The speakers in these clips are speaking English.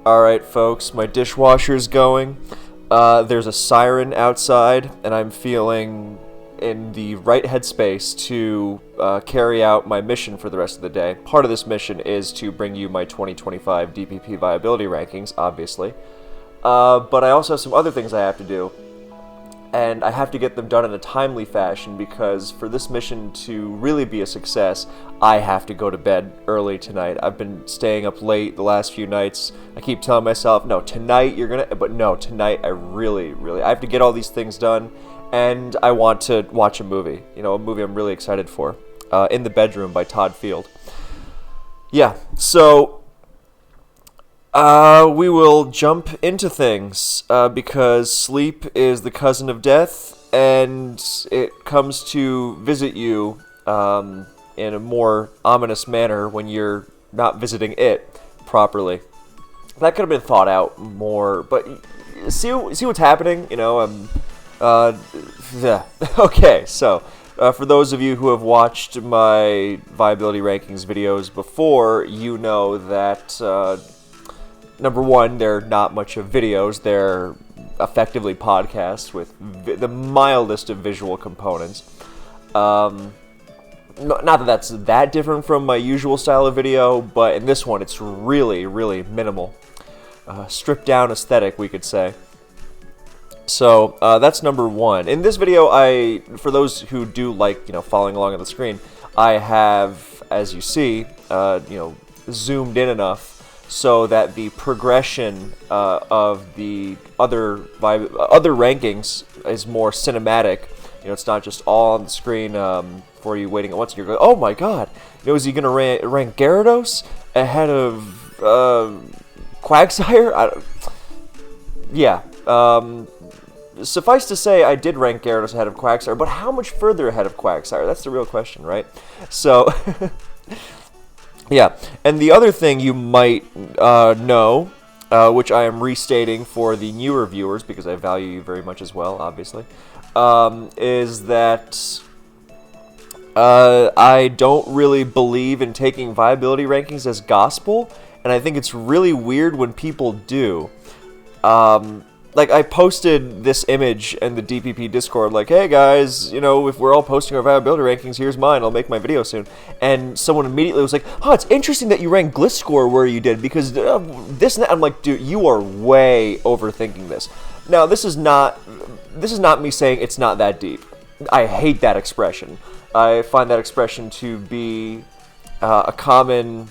Alright folks, my dishwasher's going. There's a siren outside, and I'm feeling in the right headspace to carry out my mission for the rest of the day. Part of this mission is to bring you my 2025 DPP Viability Rankings, obviously. But I also have some other things I have to do. And I have to get them done in a timely fashion because for this mission to really be a success, I have to go to bed early tonight. I've been staying up late the last few nights. I keep telling myself, no, tonight you're gonna, but no, tonight I have to get all these things done, and I want to watch a movie. You know, a movie I'm really excited for, In the Bedroom by Todd Field. Yeah, so we will jump into things, because sleep is the cousin of death, and it comes to visit you in a more ominous manner when you're not visiting it properly. That could have been thought out more, but see what's happening, you know, yeah. Okay, so, for those of you who have watched my Viability Rankings videos before, you know that, number one, they're not much of videos. They're effectively podcasts with the mildest of visual components. Not that that's that different from my usual style of video, but in this one, it's really, really minimal. Stripped down aesthetic, we could say. So, that's number one. In this video, for those who do like, following along on the screen, I have, as you see, zoomed in enough so that the progression of the other rankings is more cinematic. You know, it's not just all on the screen for you waiting at once. You're going, oh my god! Is he going to rank Gyarados ahead of Quagsire? Yeah. Suffice to say, I did rank Gyarados ahead of Quagsire, but how much further ahead of Quagsire? That's the real question, right? So. Yeah, and the other thing you might know, which I am restating for the newer viewers, because I value you very much as well, obviously, is that I don't really believe in taking viability rankings as gospel, and I think it's really weird when people do. Like, I posted this image in the DPP Discord, like, hey guys, if we're all posting our viability rankings, here's mine, I'll make my video soon. And someone immediately was like, oh, it's interesting that you ranked Gliscor where you did, because this and that. I'm like, dude, you are way overthinking this. Now, this is not me saying it's not that deep. I hate that expression. I find that expression to be a common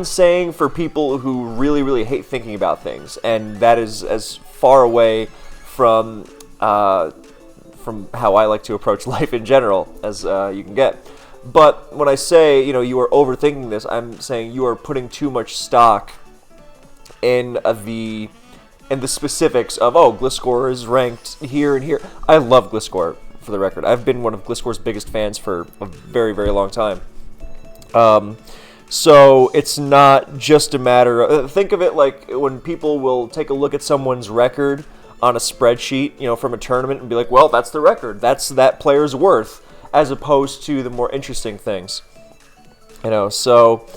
saying for people who really, really hate thinking about things, and that is as far away from how I like to approach life in general as you can get. But when I say, you are overthinking this, I'm saying you are putting too much stock in the specifics of, oh, Gliscor is ranked here and here. I love Gliscor, for the record. I've been one of Gliscor's biggest fans for a very, very long time. So it's not just a matter of, think of it like when people will take a look at someone's record on a spreadsheet, from a tournament and be like, well, that's the record. That's that player's worth, as opposed to the more interesting things. So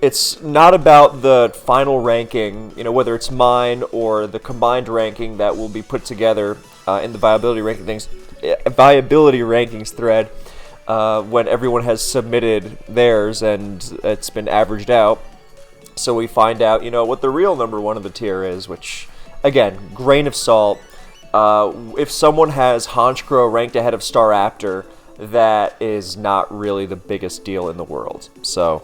it's not about the final ranking, whether it's mine or the combined ranking that will be put together in the viability rankings thread. When everyone has submitted theirs and it's been averaged out. So we find out, what the real number one of the tier is, which, again, grain of salt. If someone has Honchkrow ranked ahead of Staraptor, that is not really the biggest deal in the world. So,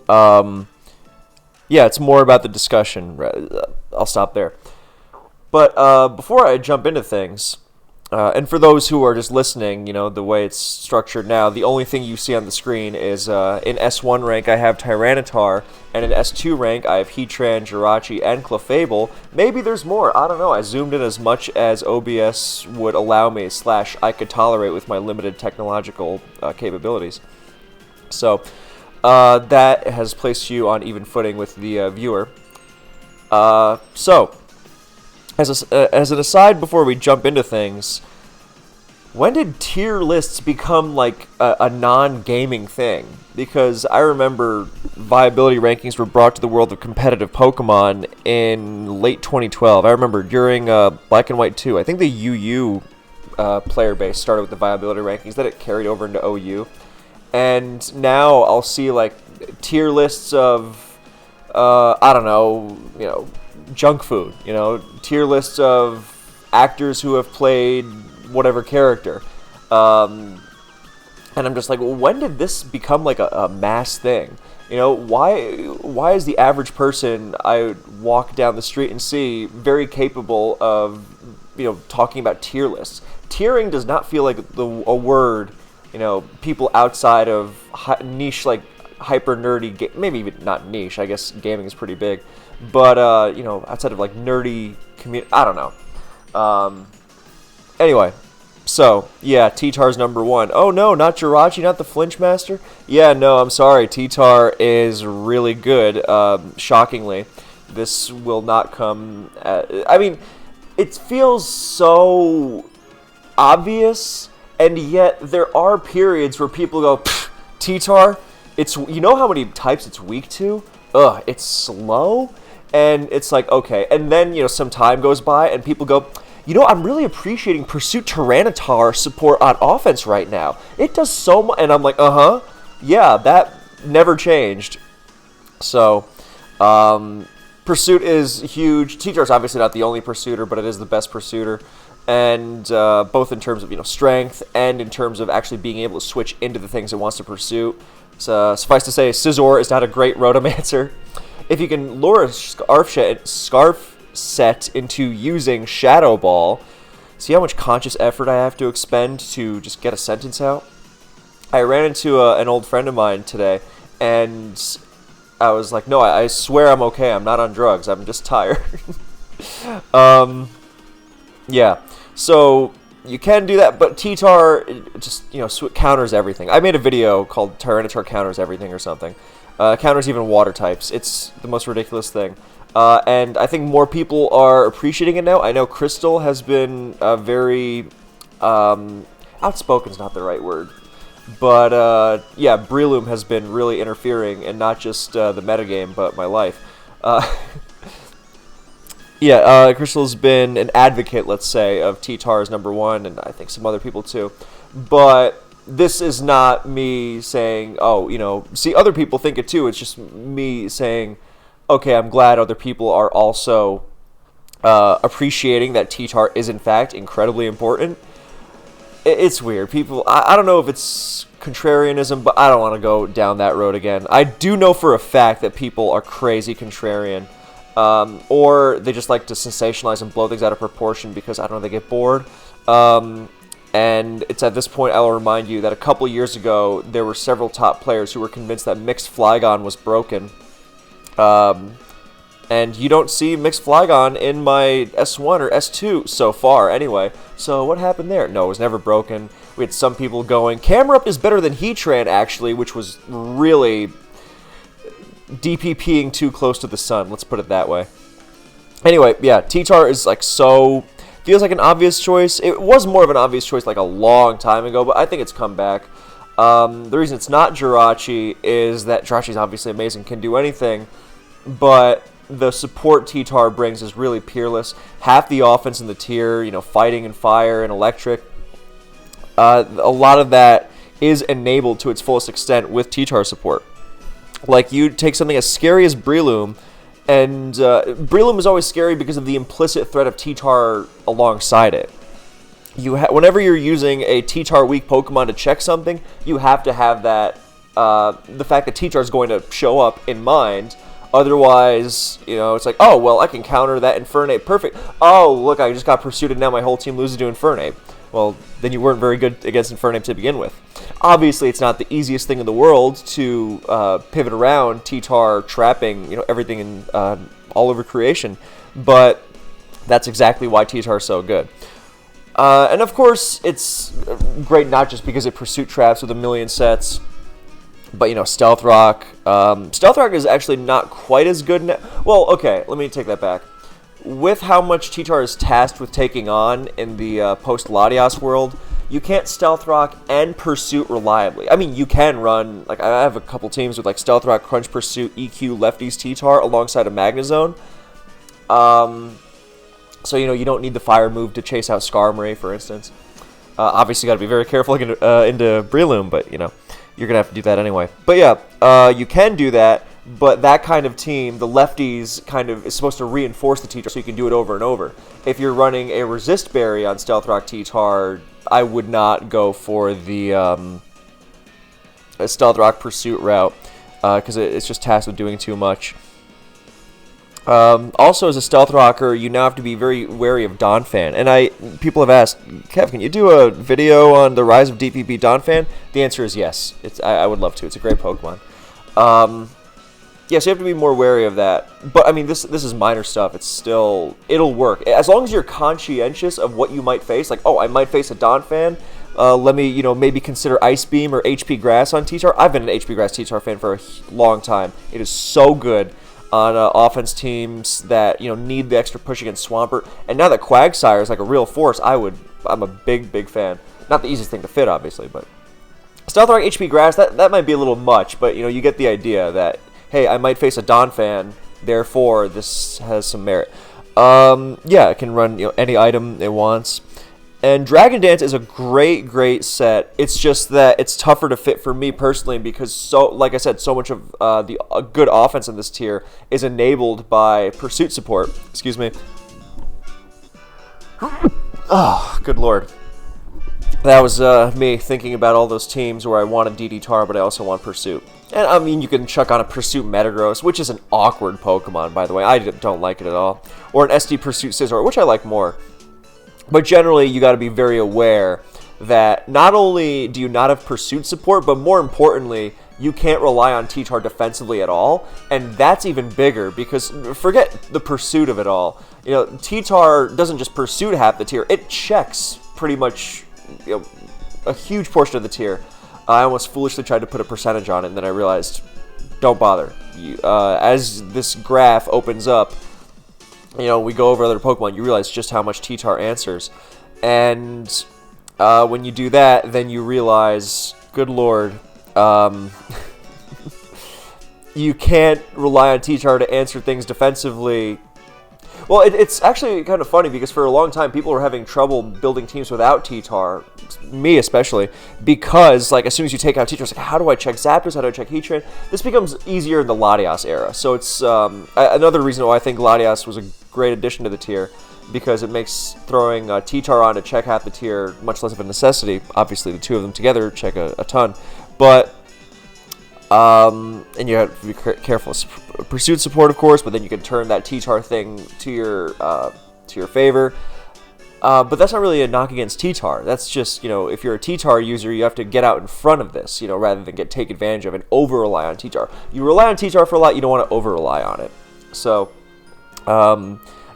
yeah, it's more about the discussion. I'll stop there. But before I jump into things, and for those who are just listening, the way it's structured now, the only thing you see on the screen is, in S1 rank I have Tyranitar, and in S2 rank I have Heatran, Jirachi, and Clefable. Maybe there's more, I don't know. I zoomed in as much as OBS would allow me, / I could tolerate with my limited technological capabilities. So, that has placed you on even footing with the viewer. So, as an aside before we jump into things, when did tier lists become like a non-gaming thing? Because I remember viability rankings were brought to the world of competitive Pokemon in late 2012. I remember during Black and White 2, I think the UU player base started with the viability rankings, then it carried over into OU. And now I'll see like tier lists of, I don't know, junk food, tier lists of actors who have played whatever character. And I'm just like, well, when did this become like a mass thing? Why is the average person I walk down the street and see very capable of, talking about tier lists? Tiering does not feel like a word, people outside of niche, like hyper nerdy, maybe even not niche, I guess gaming is pretty big, but, outside of like nerdy community, I don't know. Anyway. So, yeah, T-Tar's number 1. Oh, no, not Jirachi, not the Flinch Master? Yeah, no, I'm sorry. T-Tar is really good, shockingly. This will not come I mean, it feels so obvious, and yet there are periods where people go, T-Tar, you know how many types it's weak to? Ugh, it's slow? And it's like, okay. And then, some time goes by, and people go, I'm really appreciating Pursuit Tyranitar support on offense right now. It does so much. And I'm like, yeah, that never changed. So, Pursuit is huge. T-Tar's obviously not the only Pursuiter, but it is the best Pursuiter. And both in terms of, strength and in terms of actually being able to switch into the things it wants to pursue. So, suffice to say, Scizor is not a great Rotomancer. If you can lure a Scarf set into using Shadow Ball. See how much conscious effort I have to expend to just get a sentence out? I ran into an old friend of mine today, and I was like, no, I swear I'm okay. I'm not on drugs. I'm just tired. Yeah. So you can do that, but T-Tar just, counters everything. I made a video called Tyranitar Counters Everything or something. Counters even water types. It's the most ridiculous thing. And I think more people are appreciating it now. I know Crystal has been very outspoken is not the right word, but yeah, Breloom has been really interfering in not just the metagame but my life. Yeah, Crystal's been an advocate, let's say, of T-Tar as number 1, and I think some other people too. But this is not me saying, see, other people think it too. It's just me saying, okay, I'm glad other people are also appreciating that T-Tar is, in fact, incredibly important. It's weird. People, I don't know if it's contrarianism, but I don't want to go down that road again. I do know for a fact that people are crazy contrarian, or they just like to sensationalize and blow things out of proportion because, I don't know, they get bored. And it's at this point I'll remind you that a couple years ago, there were several top players who were convinced that mixed Flygon was broken. And you don't see mixed Flygon in my S1 or S2 so far, anyway. So what happened there? No, it was never broken. We had some people going, Camerupt is better than Heatran, actually, which was really DPPing too close to the sun, let's put it that way. Anyway, yeah, T-Tar is like so... feels like an obvious choice. It was more of an obvious choice like a long time ago, but I think it's come back. The reason it's not Jirachi is that Jirachi's obviously amazing, can do anything, but the support T-Tar brings is really peerless. Half the offense in the tier, fighting and fire and electric, a lot of that is enabled to its fullest extent with T-Tar support. Like, you take something as scary as Breloom, and Breloom is always scary because of the implicit threat of T-Tar alongside it. Whenever you're using a T-Tar weak Pokemon to check something, you have to have that, the fact that T-Tar is going to show up in mind. Otherwise, it's like, oh, well, I can counter that Infernape perfect. Oh, look, I just got pursued and now my whole team loses to Infernape. Well, then you weren't very good against Infernape to begin with. Obviously, it's not the easiest thing in the world to pivot around T-Tar trapping, everything in all over creation, but that's exactly why T-Tar is so good. And of course, it's great not just because it pursuit traps with a million sets, but Stealth Rock. Stealth Rock is actually not quite as good now. Well, okay, let me take that back. With how much T-Tar is tasked with taking on in the post-Latios world, you can't Stealth Rock and Pursuit reliably. I mean, you can run, like, I have a couple teams with, like, Stealth Rock, Crunch Pursuit, EQ, Lefties, T-Tar, alongside a Magnezone. So, you know, you don't need the Fire move to chase out Skarmory, for instance. Obviously, got to be very careful into Breloom, but, you know, you're going to have to do that anyway. But, yeah, you can do that, but that kind of team, the Lefties, kind of is supposed to reinforce the T-Tar so you can do it over and over. If you're running a Resist Berry on Stealth Rock T-Tar, I would not go for the Stealth Rock Pursuit route, because it's just tasked with doing too much. Also, as a Stealth Rocker, you now have to be very wary of Donphan. And people have asked, Kev, can you do a video on the rise of DPP Donphan? The answer is yes. I would love to. It's a great Pokemon. Yeah, so you have to be more wary of that. But, I mean, this is minor stuff. It's still... It'll work. As long as you're conscientious of what you might face, like, oh, I might face a Donphan. Let me, you know, maybe consider Ice Beam or HP Grass on T-Tar. I've been an HP Grass T-Tar fan for a long time. It is so good on offense teams that, you know, need the extra push against Swampert. And now that Quagsire is like a real force, I'm a big fan. Not the easiest thing to fit, obviously, but... Stealth Rock HP Grass, that might be a little much, but, you know, you get the idea that... Hey, I might face a Donphan, therefore this has some merit. Yeah, it can run, you know, any item it wants. And Dragon Dance is a great set. It's just that it's tougher to fit for me personally because, like I said, so much of the good offense in this tier is enabled by Pursuit support. Excuse me. Oh, good lord. That was me thinking about all those teams where I wanted DD-Tar, but I also want Pursuit. And, I mean, you can chuck on a Pursuit Metagross, which is an awkward Pokemon, by the way. I don't like it at all. Or an SD Pursuit Scizor, which I like more. But generally, you got to be very aware that not only do you not have Pursuit support, but more importantly, you can't rely on T-Tar defensively at all. And that's even bigger, because forget the Pursuit of it all. You know, T-Tar doesn't just Pursuit half the tier. It checks pretty much, you know, a huge portion of the tier. I almost foolishly tried to put a percentage on it, and then I realized, don't bother. As this graph opens up, you know, we go over other Pokemon, you realize just how much T-Tar answers. And when you do that, then you realize, good lord, you can't rely on T-Tar to answer things defensively. Well, it's actually kind of funny because for a long time people were having trouble building teams without T-Tar, me especially, because like as soon as you take out T-Tar, it's like how do I check Zapdos, how do I check Heatran? This becomes easier in the Latios era, so it's another reason why I think Latios was a great addition to the tier, because it makes throwing T-Tar on to check half the tier much less of a necessity. Obviously the two of them together check a ton, but and you have to be careful. Pursuit support, of course, but then you can turn that T-Tar thing to your favor. But that's not really a knock against T-Tar. That's just, you know, if you're a T-Tar user, you have to get out in front of this, you know, rather than take advantage of and over-rely on T-Tar. You rely on T-Tar for a lot, you don't want to over-rely on it. So,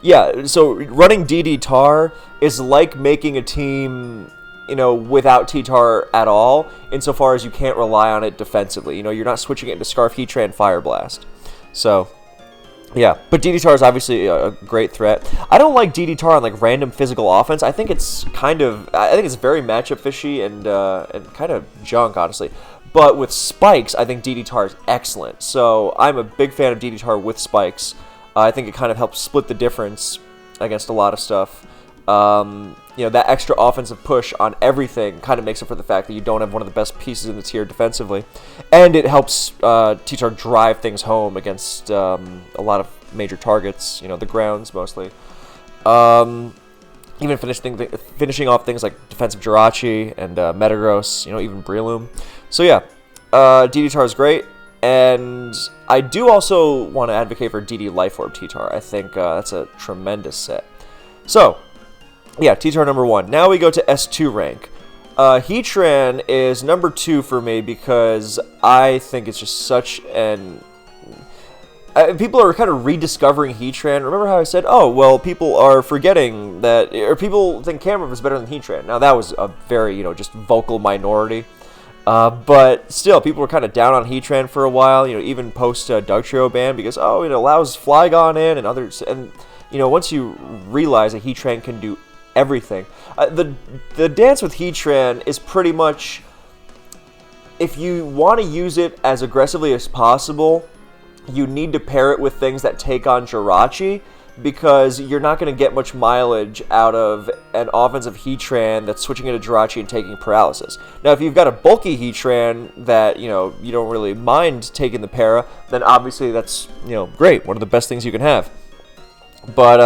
yeah, so running DD-Tar is like making a team, you know, without T-Tar at all, insofar as you can't rely on it defensively. You know, you're not switching it into Scarf, Heatran, Fire Blast. So, yeah. But DD-Tar is obviously a great threat. I don't like DD-Tar on, like, random physical offense. I think it's kind of... I think it's very matchup fishy and kind of junk, honestly. But with spikes, I think DD-Tar is excellent. So, I'm a big fan of DD-Tar with spikes. I think it kind of helps split the difference against a lot of stuff. You know, that extra offensive push on everything kind of makes up for the fact that you don't have one of the best pieces in the tier defensively. And it helps T-Tar drive things home against a lot of major targets, you know, the grounds mostly. Even finishing off things like defensive Jirachi and Metagross, you know, even Breloom. So yeah, DD-Tar is great. And I do also want to advocate for DD Life Orb T-Tar. I think that's a tremendous set. So, yeah, T-Tar number 1. Now we go to S2 rank. Heatran is number 2 for me because I think it's just such an... people are kind of rediscovering Heatran. Remember how I said, oh, well, people are forgetting that... Or people think Camerupt is better than Heatran. Now, that was a very, you know, just vocal minority. But still, people were kind of down on Heatran for a while, you know, even post Dugtrio ban because, oh, it allows Flygon in and others. And, you know, once you realize that Heatran can do everything. The dance with Heatran is pretty much, if you want to use it as aggressively as possible, you need to pair it with things that take on Jirachi, because you're not going to get much mileage out of an offensive Heatran that's switching into Jirachi and taking paralysis. Now, if you've got a bulky Heatran that, you don't really mind taking the para, then obviously that's, great. One of the best things you can have. But,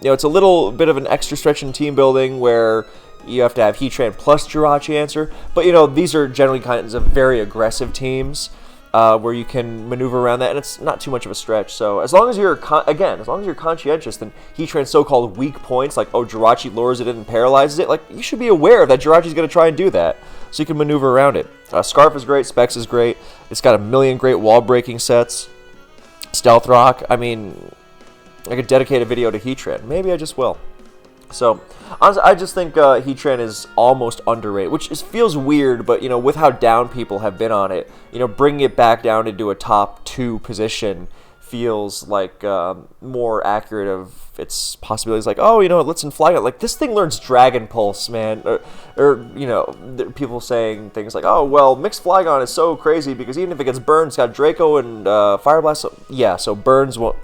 it's a little bit of an extra stretch in team building where you have to have Heatran plus Jirachi answer. But, these are generally kinds of very aggressive teams. Where you can maneuver around that, and it's not too much of a stretch. So as long as you're conscientious, then Heatran's so-called weak points, like Jirachi lures it in and paralyzes it, like you should be aware that Jirachi's going to try and do that, so you can maneuver around it. Scarf is great, Specs is great. It's got a million great wall breaking sets. Stealth Rock. I mean, I could dedicate a video to Heatran. Maybe I just will. So, honestly, I just think Heatran is almost underrated, which feels weird, but, with how down people have been on it, bringing it back down into a top 2 position feels like more accurate of its possibilities. Like, let's in Flygon. Like, this thing learns Dragon Pulse, man. Or people saying things like, oh, well, Mixed Flygon is so crazy because even if it gets burned, it's got Draco and Fire Blast. So burns won't...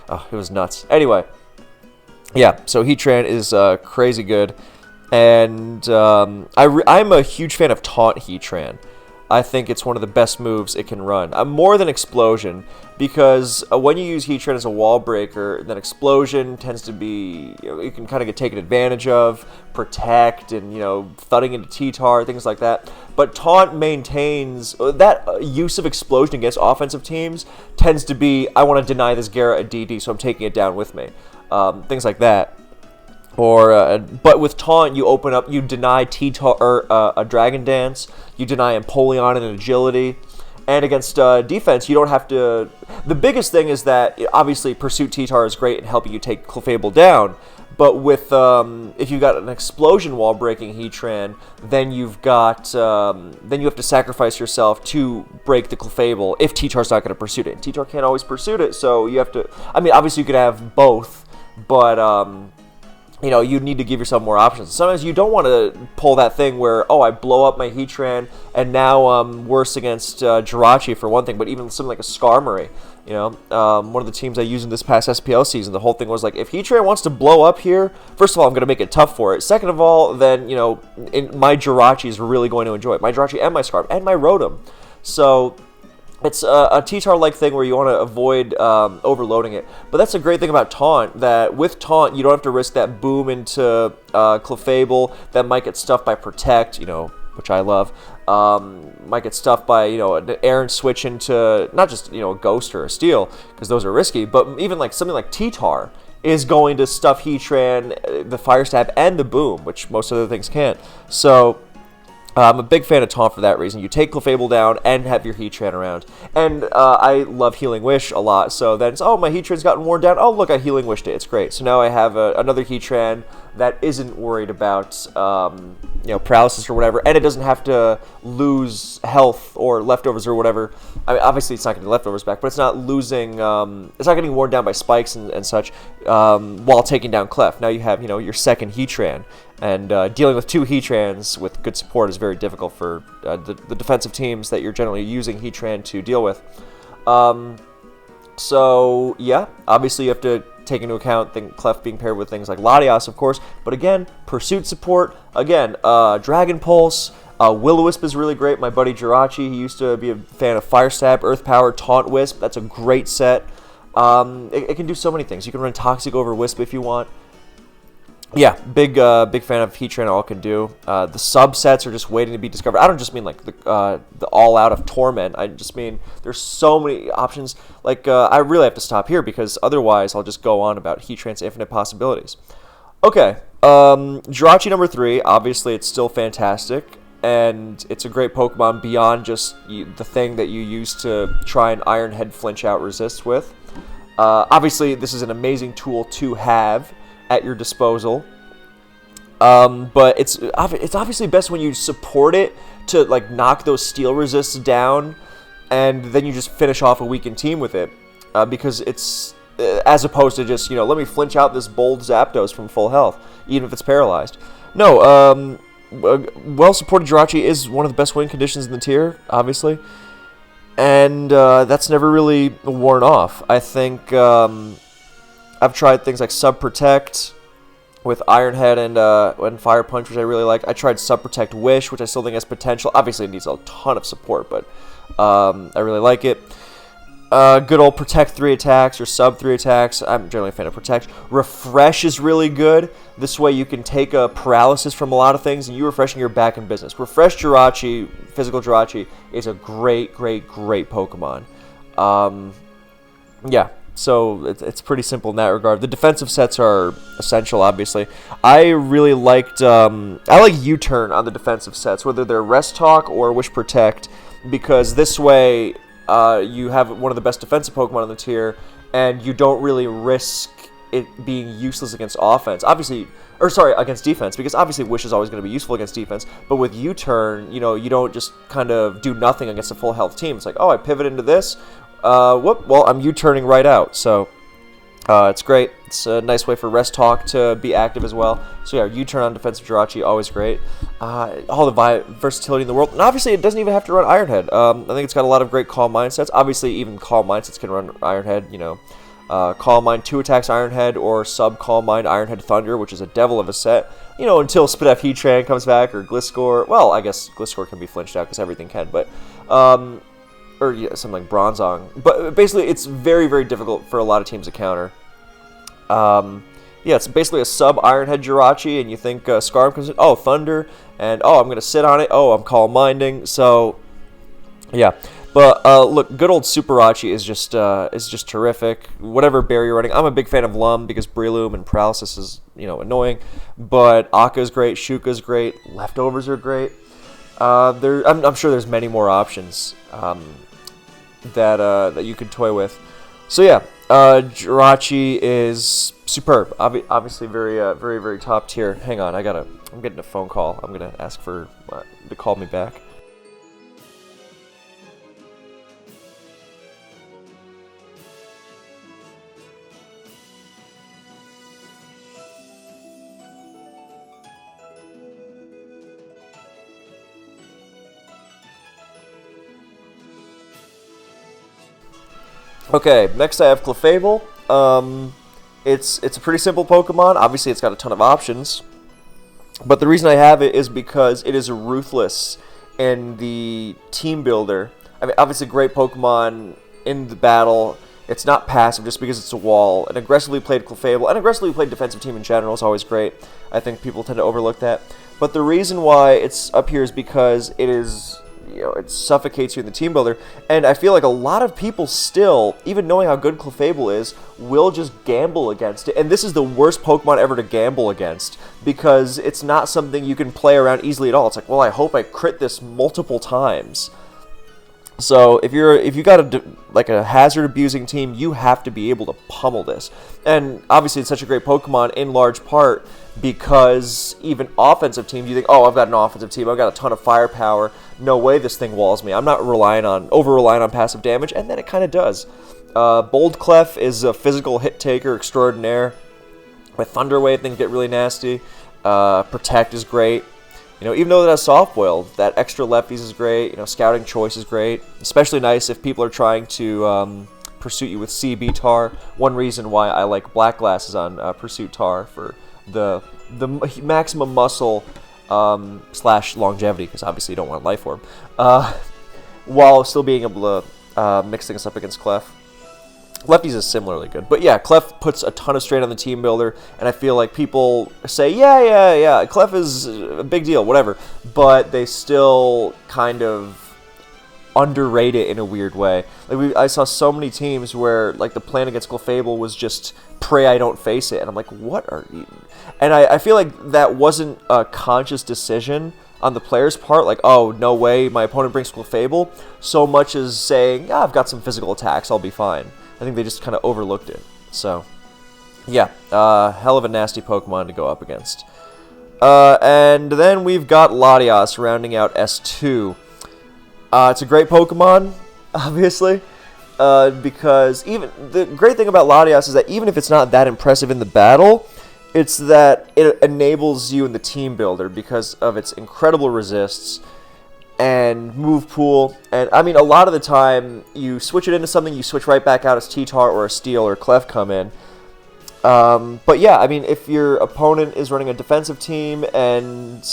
Oh, it was nuts. Anyway... Yeah, so Heatran is crazy good, and I'm a huge fan of Taunt Heatran. I think it's one of the best moves it can run. More than Explosion, because when you use Heatran as a wall breaker, then Explosion tends to be, you can kind of get taken advantage of, Protect, and, thudding into T-Tar, things like that. But Taunt maintains, that use of Explosion against offensive teams tends to be, I want to deny this Gyara a DD, so I'm taking it down with me. Things like that. Or, but with Taunt, you open up, you deny T-Tar, or a Dragon Dance, you deny Empoleon and Agility, and against defense, you don't have to... The biggest thing is that, obviously, Pursuit T-Tar is great in helping you take Clefable down, but with, if you've got an Explosion wall-breaking Heatran, then you've got, then you have to sacrifice yourself to break the Clefable if T-Tar's not going to pursue it. And T-Tar can't always pursue it, so you have to... I mean, obviously you could have both, but, you need to give yourself more options. Sometimes you don't want to pull that thing where, I blow up my Heatran, and now I'm worse against Jirachi for one thing, but even something like a Skarmory. One of the teams I used in this past SPL season, the whole thing was like, if Heatran wants to blow up here, first of all, I'm going to make it tough for it. Second of all, then, my Jirachi is really going to enjoy it. My Jirachi and my Skarf and my Rotom. So... It's a T-Tar-like thing where you want to avoid overloading it. But that's a great thing about Taunt, that with Taunt, you don't have to risk that boom into Clefable that might get stuffed by Protect, which I love. Might get stuffed by, an Errant switch into, not just, a Ghost or a Steel, because those are risky, but even like something like T-Tar is going to stuff Heatran, the Fire Stab, and the Boom, which most other things can't. So... I'm a big fan of Taunt for that reason. You take Clefable down and have your Heatran around. And I love Healing Wish a lot, so then it's, my Heatran's gotten worn down. Oh, look, I Healing Wished it. It's great. So now I have another Heatran that isn't worried about, paralysis or whatever, and it doesn't have to lose health or leftovers or whatever. I mean, obviously it's not getting leftovers back, but it's not losing, it's not getting worn down by spikes and such while taking down Clef. Now you have, your second Heatran. And dealing with 2 Heatrans with good support is very difficult for the defensive teams that you're generally using Heatran to deal with. So, yeah, obviously you have to take into account Clef being paired with things like Latios, of course. But again, Pursuit support, again, Dragon Pulse, Will-O-Wisp is really great. My buddy Jirachi, he used to be a fan of Fire Stab, Earth Power, Taunt Wisp. That's a great set. It can do so many things. You can run Toxic over Wisp if you want. Yeah, big fan of Heatran, all it can do. The subsets are just waiting to be discovered. I don't just mean like the all out of Torment. I just mean there's so many options. Like I really have to stop here because otherwise I'll just go on about Heatran's infinite possibilities. Okay, Jirachi number 3. Obviously, it's still fantastic, and it's a great Pokemon beyond just the thing that you use to try and Iron Head flinch out resist with. Obviously, this is an amazing tool to have at your disposal, but it's obviously best when you support it to like knock those steel resists down, and then you just finish off a weakened team with it, because it's as opposed to just, let me flinch out this bold Zapdos from full health, even if it's paralyzed. No, well-supported Jirachi is one of the best win conditions in the tier, obviously. And that's never really worn off. I think I've tried things like Sub Protect with Iron Head and Fire Punch, which I really like. I tried Sub Protect Wish, which I still think has potential. Obviously, it needs a ton of support, but I really like it. Good old Protect 3 attacks or Sub 3 attacks. I'm generally a fan of Protect. Refresh is really good. This way you can take a paralysis from a lot of things, and you refreshing your back in business. Refresh Jirachi, Physical Jirachi, is a great, great, great Pokemon. Yeah, so it's pretty simple in that regard. The defensive sets are essential, obviously. I really liked, I like U-Turn on the defensive sets, whether they're Rest Talk or Wish Protect, because this way you have one of the best defensive Pokemon on the tier, and you don't really risk it being useless against offense. Obviously, or sorry, against defense, because obviously Wish is always going to be useful against defense, but with U-Turn, you don't just kind of do nothing against a full health team. It's like, oh, I pivot into this, well, I'm U-turning right out, so it's great. It's a nice way for Rest Talk to be active as well. So yeah, U-Turn on defensive Jirachi, always great. All the versatility in the world, and obviously it doesn't even have to run Iron Head. I think it's got a lot of great Calm Mind sets. Obviously, even Calm Mind sets can run Iron Head, Calm Mind 2 attacks Iron Head, or Sub Calm Mind Iron Head Thunder, which is a devil of a set, until Spidef Heatran comes back, or Gliscor. Well, I guess Gliscor can be flinched out because everything can, but or something like Bronzong. But basically, it's very, very difficult for a lot of teams to counter. Yeah, it's basically a sub Iron Head Jirachi, and you think Skarm comes in, oh, Thunder, and oh, I'm going to sit on it, oh, I'm Calm Minding, so yeah. But look, good old Superachi is just terrific. Whatever berry you're running, I'm a big fan of Lum because Breloom and Paralysis is annoying, but Aka's great, Shuka's great, Leftovers are great. I'm sure there's many more options that you could toy with. So yeah, Jirachi is superb. Obviously, very, very, very top tier. Hang on, I'm getting a phone call. I'm gonna ask for to call me back. Okay, next I have Clefable. It's a pretty simple Pokemon. Obviously, it's got a ton of options. But the reason I have it is because it is ruthless in the team builder. I mean, obviously, great Pokemon in the battle. It's not passive just because it's a wall. An aggressively played Clefable, and aggressively played defensive team in general is always great. I think people tend to overlook that. But the reason why it's up here is because it is... it suffocates you in the team builder, and I feel like a lot of people still, even knowing how good Clefable is, will just gamble against it, and this is the worst Pokemon ever to gamble against, because it's not something you can play around easily at all. It's like, well, I hope I crit this multiple times. So if you got a hazard abusing team, you have to be able to pummel this. And obviously it's such a great Pokemon in large part because even offensive teams, you think, oh, I've got an offensive team, I've got a ton of firepower, no way this thing walls me. I'm not over-relying on passive damage, and then it kind of does. Bold Clef is a physical hit taker extraordinaire. With Thunder Wave, things get really nasty. Protect is great. Even though it has Soft Boil, that extra lefties is great. Scouting Choice is great. Especially nice if people are trying to Pursuit you with CB Tar. One reason why I like Black Glasses on Pursuit Tar for the maximum muscle / longevity, because obviously you don't want Life Orb, while still being able to mix things up against Clef. Lefties is similarly good. But yeah, Clef puts a ton of strain on the team builder, and I feel like people say, yeah, Clef is a big deal, whatever, but they still kind of underrate it in a weird way. Like I saw so many teams where like the plan against Clefable was just pray I don't face it, and I'm like, what are you? And I feel like that wasn't a conscious decision on the player's part, like, oh, no way, my opponent brings Clefable, so much as saying, yeah, I've got some physical attacks, I'll be fine. I think they just kind of overlooked it. So, yeah, hell of a nasty Pokemon to go up against. And then we've got Latios rounding out S2. It's a great Pokemon, obviously. because even the great thing about Latios is that even if it's not that impressive in the battle, it's that it enables you in the team builder because of its incredible resists and move pool. And I mean, a lot of the time you switch it into something, you switch right back out as T-Tar or a Steel or Clef come in. But yeah, I mean, if your opponent is running a defensive team and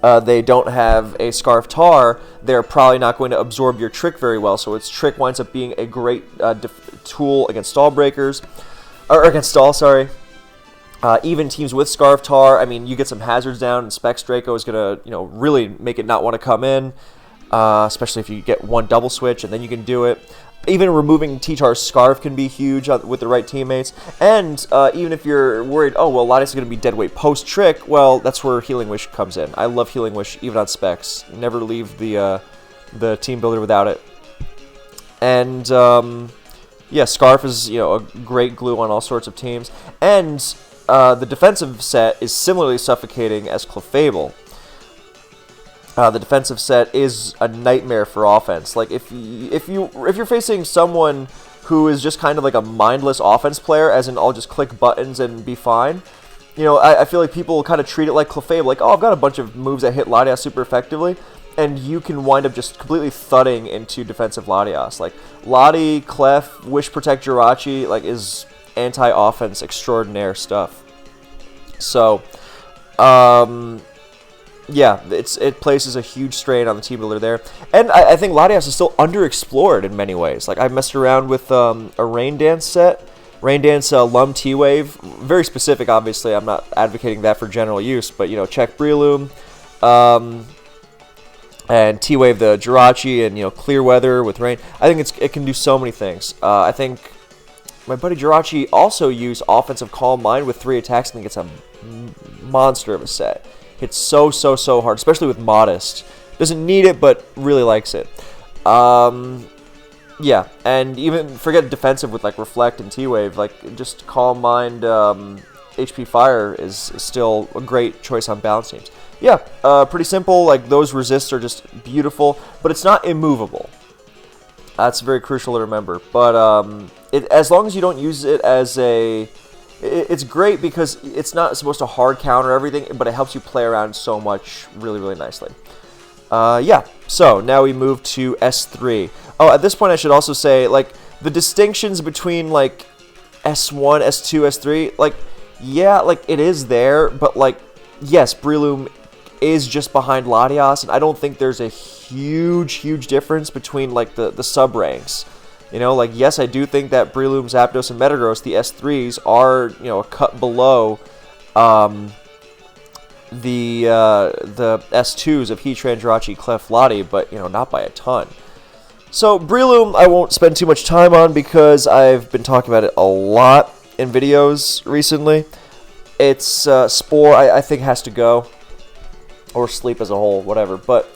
they don't have a Scarf Tar, they're probably not going to absorb your Trick very well. So its Trick winds up being a great tool against Stall Breakers, or against Stall, sorry. Even teams with Scarf Tar, I mean, you get some hazards down, and Specs Draco is going to, really make it not want to come in, especially if you get one double switch, and then you can do it. Even removing T-Tar's Scarf can be huge with the right teammates. And even if you're worried, oh, well, Latios is going to be dead weight post-Trick, well, that's where Healing Wish comes in. I love Healing Wish, even on Specs. Never leave the team builder without it. And, yeah, Scarf is, a great glue on all sorts of teams. And the defensive set is similarly suffocating as Clefable. The defensive set is a nightmare for offense. Like if you're facing someone who is just kind of like a mindless offense player, as in I'll just click buttons and be fine. I feel like people kind of treat it like Clefable, like, oh, I've got a bunch of moves that hit Latios super effectively, and you can wind up just completely thudding into defensive Latios. Like Lati, Clef, Wish Protect Jirachi, like is anti-offense extraordinaire stuff. So, yeah, it places a huge strain on the team builder there. And I think Latios is still underexplored in many ways. Like, I messed around with a Rain Dance set. Rain Dance Lum T-Wave. Very specific, obviously. I'm not advocating that for general use. But, check Breloom. And T-Wave the Jirachi and, Clear Weather with Rain. I think it can do so many things. I think my buddy Jirachi also used Offensive Calm Mind with 3 attacks. I think it's a monster of a set. Hits so hard, especially with Modest. Doesn't need it, but really likes it. Yeah, and even forget defensive with like Reflect and T-Wave. Like just Calm Mind, HP Fire is still a great choice on balance teams. Yeah, pretty simple. Like those resists are just beautiful, but it's not immovable. That's very crucial to remember. But as long as you don't use it as a it's great because it's not supposed to hard counter everything, but it helps you play around so much really nicely. Yeah, so now we move to S3. Oh, at this point I should also say, like, the distinctions between, like, S1, S2, S3, like, yeah, like, it is there, but, like, yes, Breloom is just behind Latios, and I don't think there's a huge difference between, like, the sub-ranks. Like, yes, I do think that Breloom, Zapdos, and Metagross, the S3s, are, a cut below the S2s of Heatran, Jirachi, Clef, Lati, but, not by a ton. So, Breloom, I won't spend too much time on because I've been talking about it a lot in videos recently. It's Spore, I think, has to go. Or Sleep as a whole, whatever. But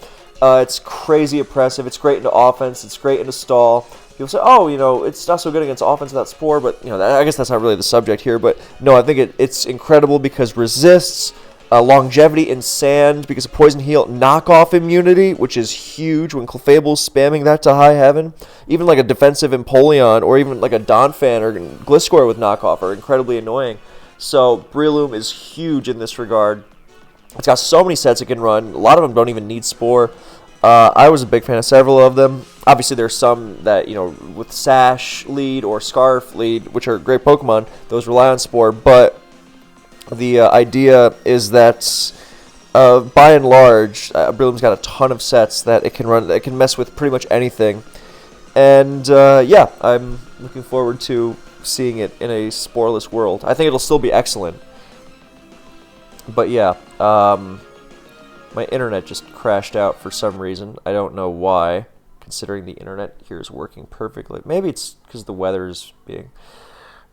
it's crazy oppressive. It's great into offense. It's great into stall. People say, oh, it's not so good against offense without Spore, but, I guess that's not really the subject here. But, no, I think it's incredible because resists, longevity in sand, because of Poison Heal, knockoff immunity, which is huge when Clefable's spamming that to high heaven. Even like a defensive Empoleon or even like a Donphan or Gliscor with knockoff are incredibly annoying. So, Breloom is huge in this regard. It's got so many sets it can run. A lot of them don't even need Spore. I was a big fan of several of them. Obviously, there's some that, with Sash lead or Scarf lead, which are great Pokemon, those rely on Spore. But the idea is that, by and large, Breloom's got a ton of sets that it can run, that it can mess with pretty much anything. And, yeah, I'm looking forward to seeing it in a Sporeless world. I think it'll still be excellent. But, yeah, my internet just crashed out for some reason. I don't know why, considering the internet here is working perfectly. Maybe it's because the weather is being...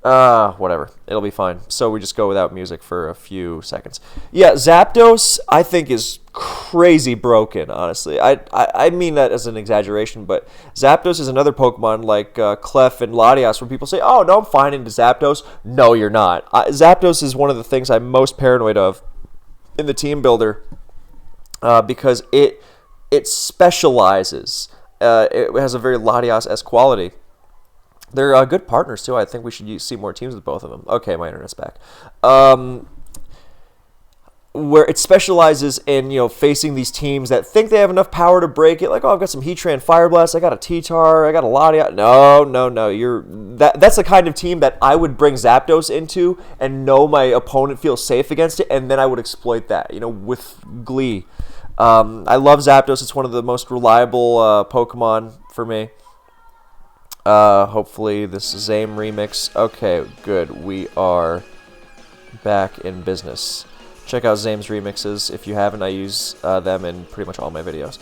whatever. It'll be fine. So we just go without music for a few seconds. Yeah, Zapdos, I think, is crazy broken, honestly. I mean that as an exaggeration, but Zapdos is another Pokemon like Clef and Latios where people say, oh, no, I'm fine into Zapdos. No, you're not. Zapdos is one of the things I'm most paranoid of in the team builder. Because it specializes. It has a very Latios-esque quality. They're good partners, too. I think we should see more teams with both of them. Okay, my internet's back. Where it specializes in, facing these teams that think they have enough power to break it. Like, oh, I've got some Heatran Fire Blast, I got a T-Tar, I got a Latios. No. That's the kind of team that I would bring Zapdos into and know my opponent feels safe against it, and then I would exploit that, with glee. I love Zapdos. It's one of the most reliable Pokemon for me. Hopefully this Zame remix. Okay, good. We are back in business. Check out Zame's remixes if you haven't. I use them in pretty much all my videos.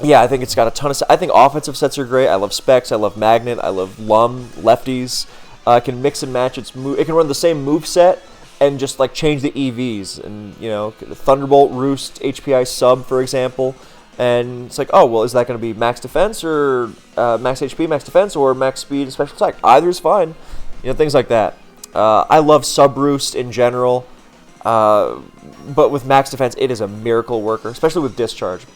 Yeah, I think it's got a ton of... I think offensive sets are great. I love Specs. I love Magnet. I love Lum, lefties. It can mix and match its move. It can run the same move set and just like change the EVs. And, Thunderbolt, Roost, HPI Sub, for example. And it's like, oh, well, is that going to be max defense or max HP, max defense, or max speed and special attack? Either is fine. Things like that. I love Sub Roost in general, but with max defense, it is a miracle worker, especially with Discharge.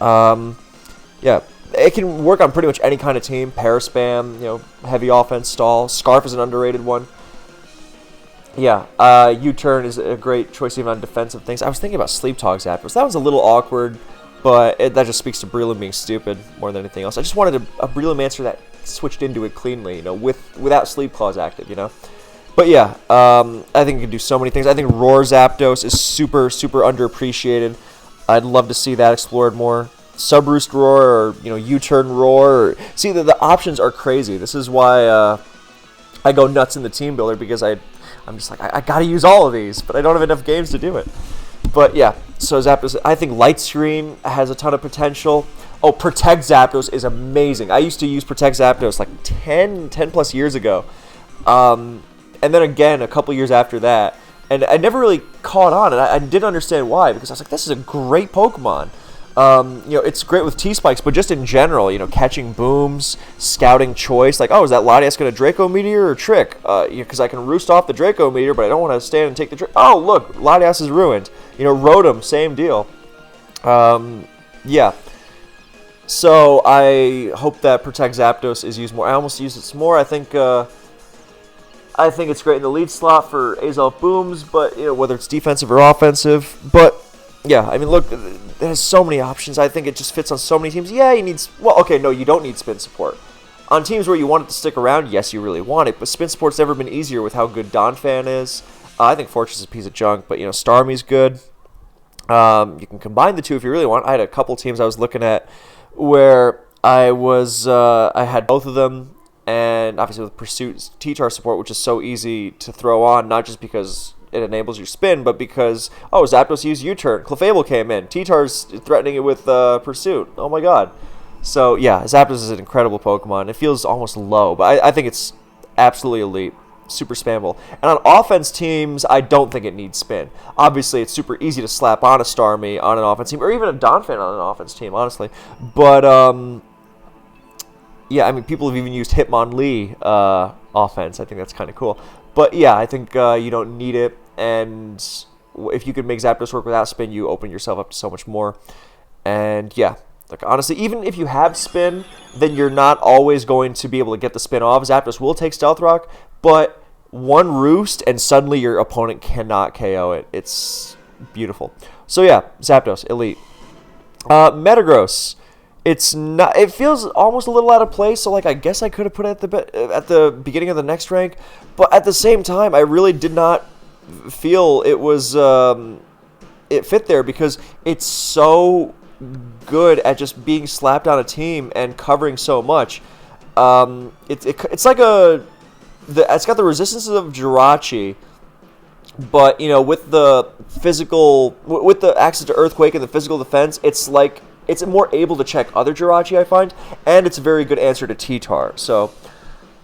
Yeah, it can work on pretty much any kind of team. Paraspam, heavy offense, stall. Scarf is an underrated one. Yeah, U-turn is a great choice even on defensive things. I was thinking about Sleep Talk Zapdos. That was a little awkward, but that just speaks to Breloom being stupid more than anything else. I just wanted a Breloom answer that switched into it cleanly, without Sleep Claws active, But yeah, I think it can do so many things. I think Roar Zapdos is super, super underappreciated. I'd love to see that explored more. Sub-Roost Roar, or, U-Turn Roar. See, the options are crazy. This is why I go nuts in the team builder, because I'm just like, I gotta use all of these, but I don't have enough games to do it. But yeah, so Zapdos, I think Light Screen has a ton of potential. Oh, Protect Zapdos is amazing. I used to use Protect Zapdos like 10 plus years ago. And then again, a couple years after that. And I never really caught on, and I didn't understand why, because I was like, this is a great Pokemon. It's great with T-Spikes, but just in general, catching booms, scouting choice. Like, oh, is that Latias going to Draco Meteor or Trick? Because I can roost off the Draco Meteor, but I don't want to stand and take the Trick. Oh, look, Latias is ruined. Rotom, same deal. Yeah. So I hope that Protect Zapdos is used more. I almost use it more. I think it's great in the lead slot for Azelf booms, but whether it's defensive or offensive. But yeah, I mean, look, it has so many options. I think it just fits on so many teams. Yeah, you don't need spin support. On teams where you want it to stick around, yes, you really want it, but spin support's never been easier with how good Donphan is. I think Fortress is a piece of junk, but Starmie's good. You can combine the two if you really want. I had a couple teams I was looking at where I had both of them. And obviously with Pursuit T-Tar support, which is so easy to throw on, not just because it enables your spin, but because, oh, Zapdos used U-turn. Clefable came in. T-Tar's threatening it with Pursuit. Oh my god. So yeah, Zapdos is an incredible Pokemon. It feels almost low, but I think it's absolutely elite. Super spammable. And on offense teams, I don't think it needs spin. Obviously, it's super easy to slap on a Starmie on an offense team, or even a Donphan on an offense team, honestly. But, yeah, I mean, people have even used Hitmonlee offense. I think that's kind of cool. But yeah, I think you don't need it. And if you can make Zapdos work without spin, you open yourself up to so much more. And yeah, like honestly, even if you have spin, then you're not always going to be able to get the spin off. Zapdos will take Stealth Rock, but one Roost and suddenly your opponent cannot KO it. It's beautiful. So yeah, Zapdos, elite. Metagross. It's not. It feels almost a little out of place. So like, I guess I could have put it at the beginning of the next rank, but at the same time, I really did not feel it was it fit there because it's so good at just being slapped on a team and covering so much. It's like it's got the resistances of Jirachi, but with the with the access to Earthquake and the physical defense, it's like. It's more able to check other Jirachi, I find, and it's a very good answer to T-Tar. So,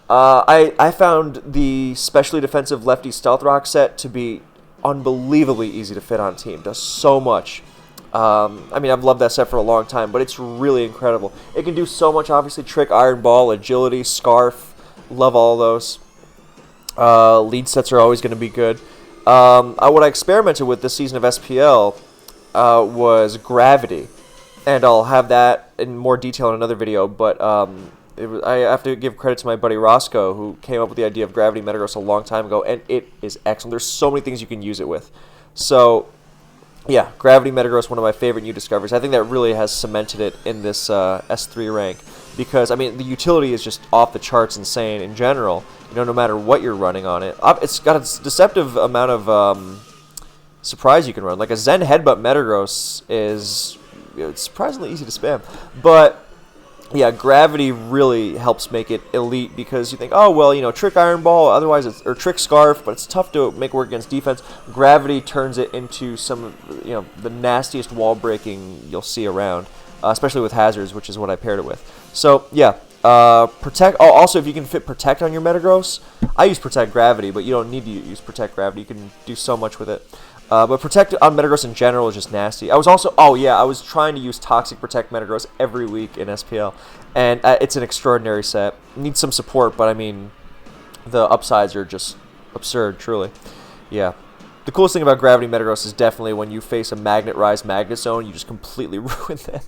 I found the specially defensive lefty Stealth Rock set to be unbelievably easy to fit on team. Does so much. I mean, I've loved that set for a long time, but it's really incredible. It can do so much, obviously. Trick, Iron Ball, Agility, Scarf. Love all those. Lead sets are always going to be good. What I experimented with this season of SPL was Gravity. And I'll have that in more detail in another video, but I have to give credit to my buddy Roscoe, who came up with the idea of Gravity Metagross a long time ago, and it is excellent. There's so many things you can use it with. So, yeah, Gravity Metagross, one of my favorite new discoveries. I think that really has cemented it in this S3 rank, because, I mean, the utility is just off the charts insane in general, no matter what you're running on it. It's got a deceptive amount of surprise you can run. Like, a Zen Headbutt Metagross is surprisingly easy to spam, but yeah, Gravity really helps make it elite, because you think, oh, well, Trick Iron Ball, otherwise it's, or Trick Scarf, but it's tough to make work against defense. Gravity turns it into some of, the nastiest wall breaking you'll see around, especially with hazards, which is what I paired it with. So, yeah, Protect. Oh, also, if you can fit Protect on your Metagross, I use Protect Gravity, but you don't need to use Protect Gravity. You can do so much with it. But Protect on Metagross in general is just nasty. I was also, I was trying to use Toxic Protect Metagross every week in SPL, and it's an extraordinary set. Needs some support, but I mean, the upsides are just absurd, truly. Yeah. The coolest thing about Gravity Metagross is definitely when you face a Magnet Rise Magnezone, you just completely ruin them.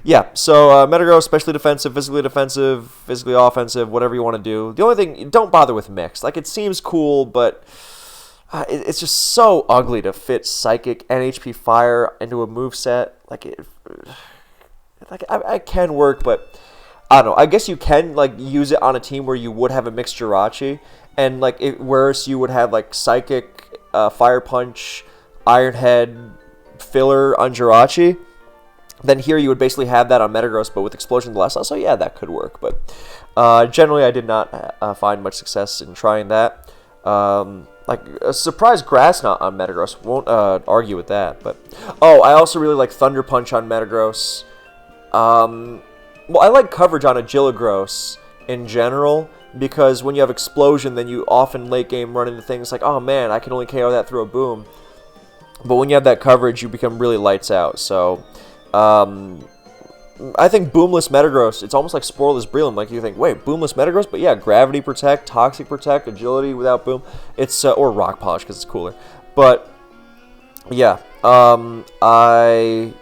Yeah, so Metagross, specially defensive, physically offensive, whatever you want to do. The only thing, don't bother with Mixed. Like, it seems cool, but it's just so ugly to fit Psychic and HP Fire into a moveset. I can work, but I don't know. I guess you can use it on a team where you would have a mixed Jirachi, and whereas you would have Psychic, Fire Punch, Iron Head, Filler on Jirachi. Then here you would basically have that on Metagross, but with Explosion Blast. So yeah, that could work, but generally I did not find much success in trying that. Like a surprise Grass Knot on Metagross, won't argue with that. But I also really like Thunder Punch on Metagross. Well, I like coverage on Agilagross in general, because when you have Explosion, then you often late game run into things like, oh man, I can only KO that through a Boom. But when you have that coverage, you become really lights out. So I think Boomless Metagross, it's almost like Sporeless Breloom. Like, you think, wait, Boomless Metagross? But yeah, Gravity Protect, Toxic Protect, Agility without Boom. It's, or Rock Polish, because it's cooler. But, yeah, I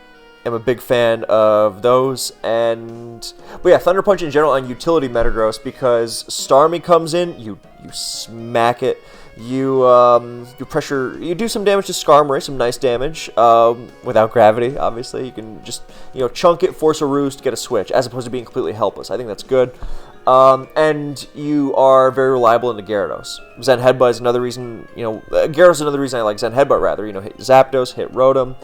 am a big fan of those. But yeah, Thunder Punch in general on Utility Metagross, because Starmie comes in, you smack it. You do some damage to Skarmory, some nice damage, without Gravity, obviously. You can just, chunk it, force a Roost, get a switch, as opposed to being completely helpless. I think that's good. And you are very reliable into Gyarados. Zen Headbutt is another reason, Gyarados is another reason I like Zen Headbutt, rather. Hit Zapdos, hit Rotom.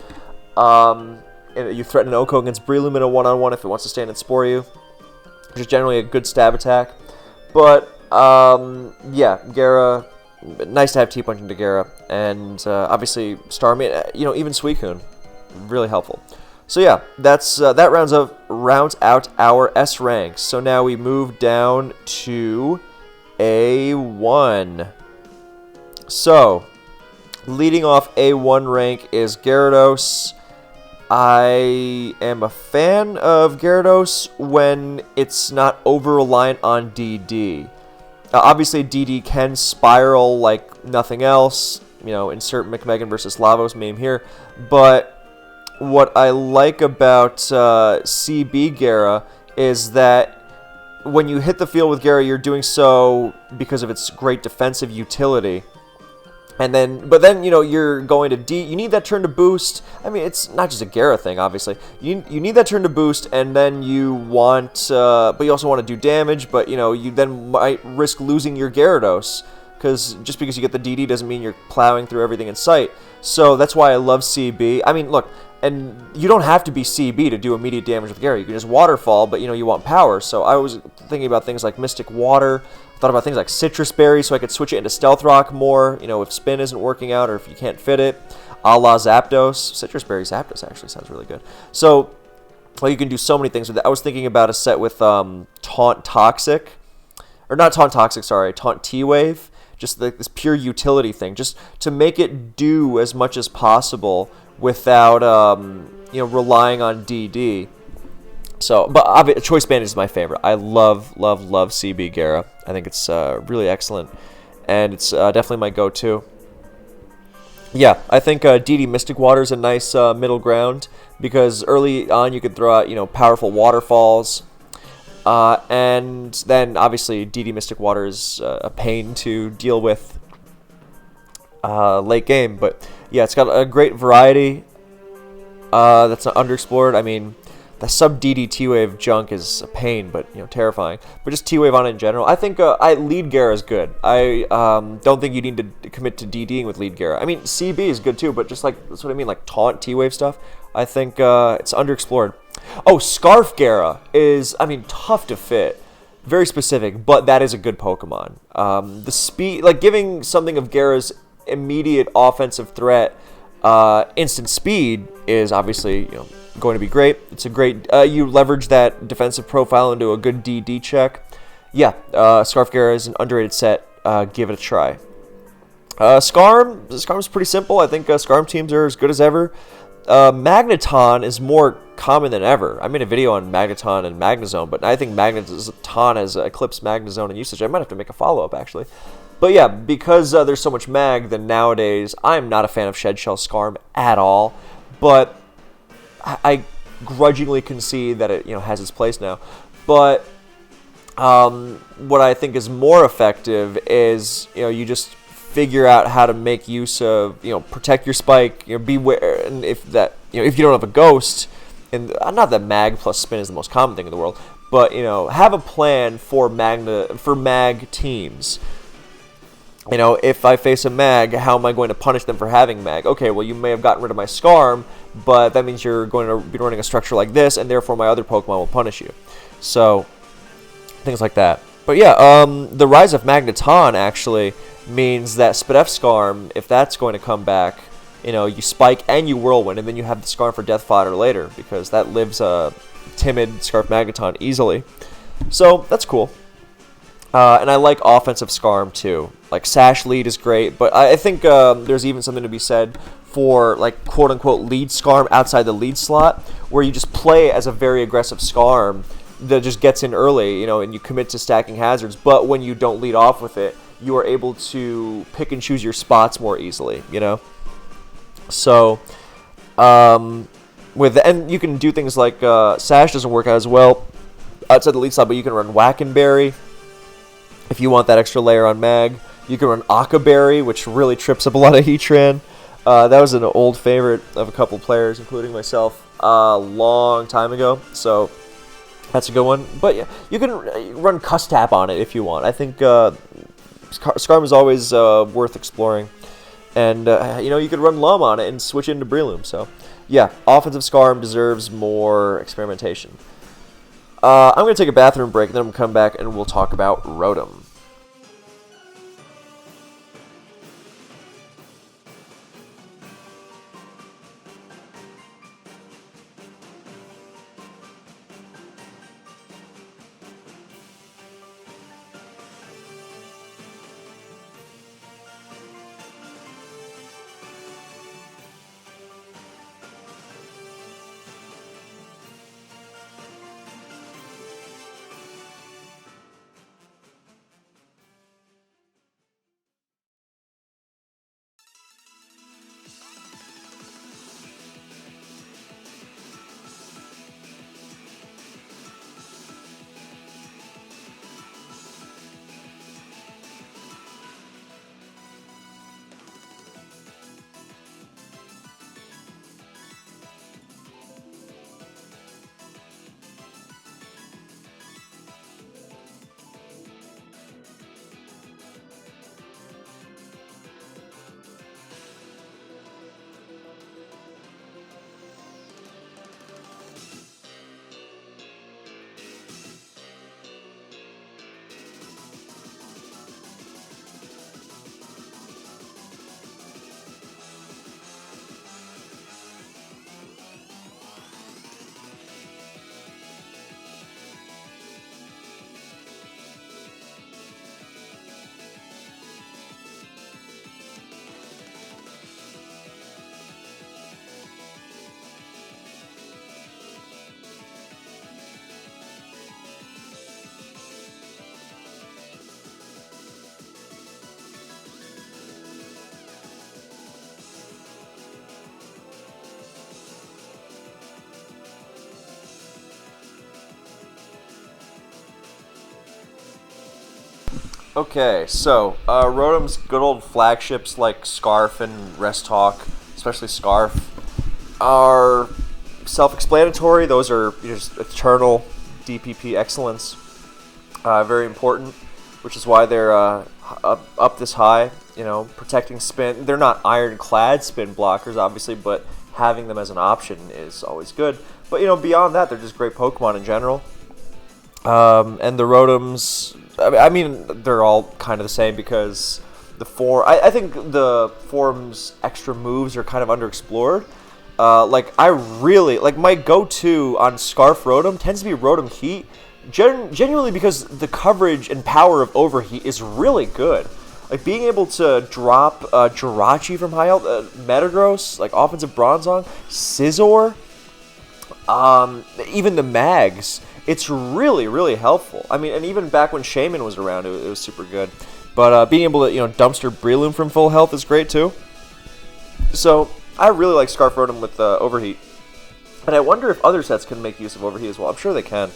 And you threaten an Oko against Breloom in a one-on-one if it wants to stand and Spore you, which is generally a good stab attack. But, yeah, Gyara... Nice to have T-Punch into Gyara, and obviously Starmie, even Suicune, really helpful. So yeah, that rounds out our S ranks. So now we move down to A1. So leading off A1 rank is Gyarados. I am a fan of Gyarados when it's not over-reliant on DD. Obviously, DD can spiral like nothing else. Insert McMegan versus Lavos meme here. But what I like about CB Gyara is that when you hit the field with Gyara, you're doing so because of its great defensive utility. But then you're going to D. You need that turn to boost. I mean, it's not just a Gyara thing, obviously. You need that turn to boost, and then you want, but you also want to do damage. But you then might risk losing your Gyarados, because just because you get the DD doesn't mean you're plowing through everything in sight. So that's why I love CB. I mean, look, and you don't have to be CB to do immediate damage with Gyara. You can just Waterfall, but you want power. So I was thinking about things like Mystic Water. Thought about things like Citrus Berry, so I could switch it into Stealth Rock more, if Spin isn't working out or if you can't fit it. A la Zapdos. Citrus Berry Zapdos actually sounds really good. So, you can do so many things with it. I was thinking about a set with Taunt Toxic. Or not Taunt Toxic, sorry. Taunt T-Wave. Just this pure utility thing. Just to make it do as much as possible without, relying on DD. So, but Choice Band is my favorite. I love CB Gyara. I think it's really excellent, and it's definitely my go-to. Yeah, I think DD Mystic Water is a nice middle ground, because early on you could throw out, powerful waterfalls. And then, obviously, DD Mystic Water is a pain to deal with late game. But, yeah, it's got a great variety that's not underexplored. I mean, the sub-DD T-Wave junk is a pain, but, terrifying. But just T-Wave on it in general. I think Lead Gyara is good. I don't think you need to commit to DDing with Lead Gyara. I mean, CB is good too, but just that's what I mean, like taunt T-Wave stuff. I think it's underexplored. Oh, Scarf Gyara is, tough to fit. Very specific, but that is a good Pokemon. The speed, giving something of Gyara's immediate offensive threat instant speed is obviously, going to be great. It's a great, you leverage that defensive profile into a good DD check. Yeah, Scarf Gyara is an underrated set. Give it a try. Skarm's pretty simple. I think Skarm teams are as good as ever. Magneton is more common than ever. I made a video on Magneton and Magnezone, but I think Magneton has eclipsed Magnezone in usage. I might have to make a follow-up, actually. But yeah, because there's so much mag, then nowadays, I'm not a fan of Shed Shell Skarm at all. But I grudgingly concede that it has its place now. But what I think is more effective is you just figure out how to make use of protect your spike, beware, and if you don't have a ghost, and not that mag plus spin is the most common thing in the world, but have a plan for mag teams. If I face a mag, how am I going to punish them for having mag? Okay, well, you may have gotten rid of my Skarm, but that means you're going to be running a structure like this, and therefore my other Pokemon will punish you. So, things like that. But yeah, the rise of Magneton actually means that Spadef Skarm, if that's going to come back, you spike and you Whirlwind, and then you have the Skarm for Death Fodder later, because that lives a timid Scarf Magneton easily. So, that's cool. And I like offensive Skarm too. Like Sash Lead is great, but I think there's even something to be said for quote unquote lead Skarm outside the lead slot, where you just play as a very aggressive Skarm that just gets in early, and you commit to stacking hazards. But when you don't lead off with it, you are able to pick and choose your spots more easily. So and you can do things like Sash doesn't work out as well outside the lead slot, but you can run Whack and Berry. If you want that extra layer on mag, you can run Akaberry, which really trips up a lot of Heatran. That was an old favorite of a couple players, including myself, a long time ago. So that's a good one. But yeah, you can run Cuss Tap on it if you want. I think Skarm is always worth exploring. And, you could run Lum on it and switch into Breloom. So, yeah, offensive Skarm deserves more experimentation. I'm going to take a bathroom break, and then I'm going to come back and we'll talk about Rotom. Okay, so Rotom's good old flagships like Scarf and Rest Talk, especially Scarf, are self-explanatory. Those are just eternal DPP excellence, very important, which is why they're up this high. Protecting spin. They're not ironclad spin blockers, obviously, but having them as an option is always good. But beyond that, they're just great Pokemon in general. And the Rotoms, I mean, they're all kind of the same because I think the form's extra moves are kind of underexplored. I really my go-to on Scarf Rotom tends to be Rotom Heat, genuinely because the coverage and power of Overheat is really good. Like being able to drop Jirachi from high health, Metagross, offensive Bronzong, Scizor, even the Mags. It's really, really helpful. I mean, and even back when Shaman was around, it was super good. But being able to, dumpster Breloom from full health is great too. So I really like Scarf Rotom with Overheat. And I wonder if other sets can make use of Overheat as well. I'm sure they can.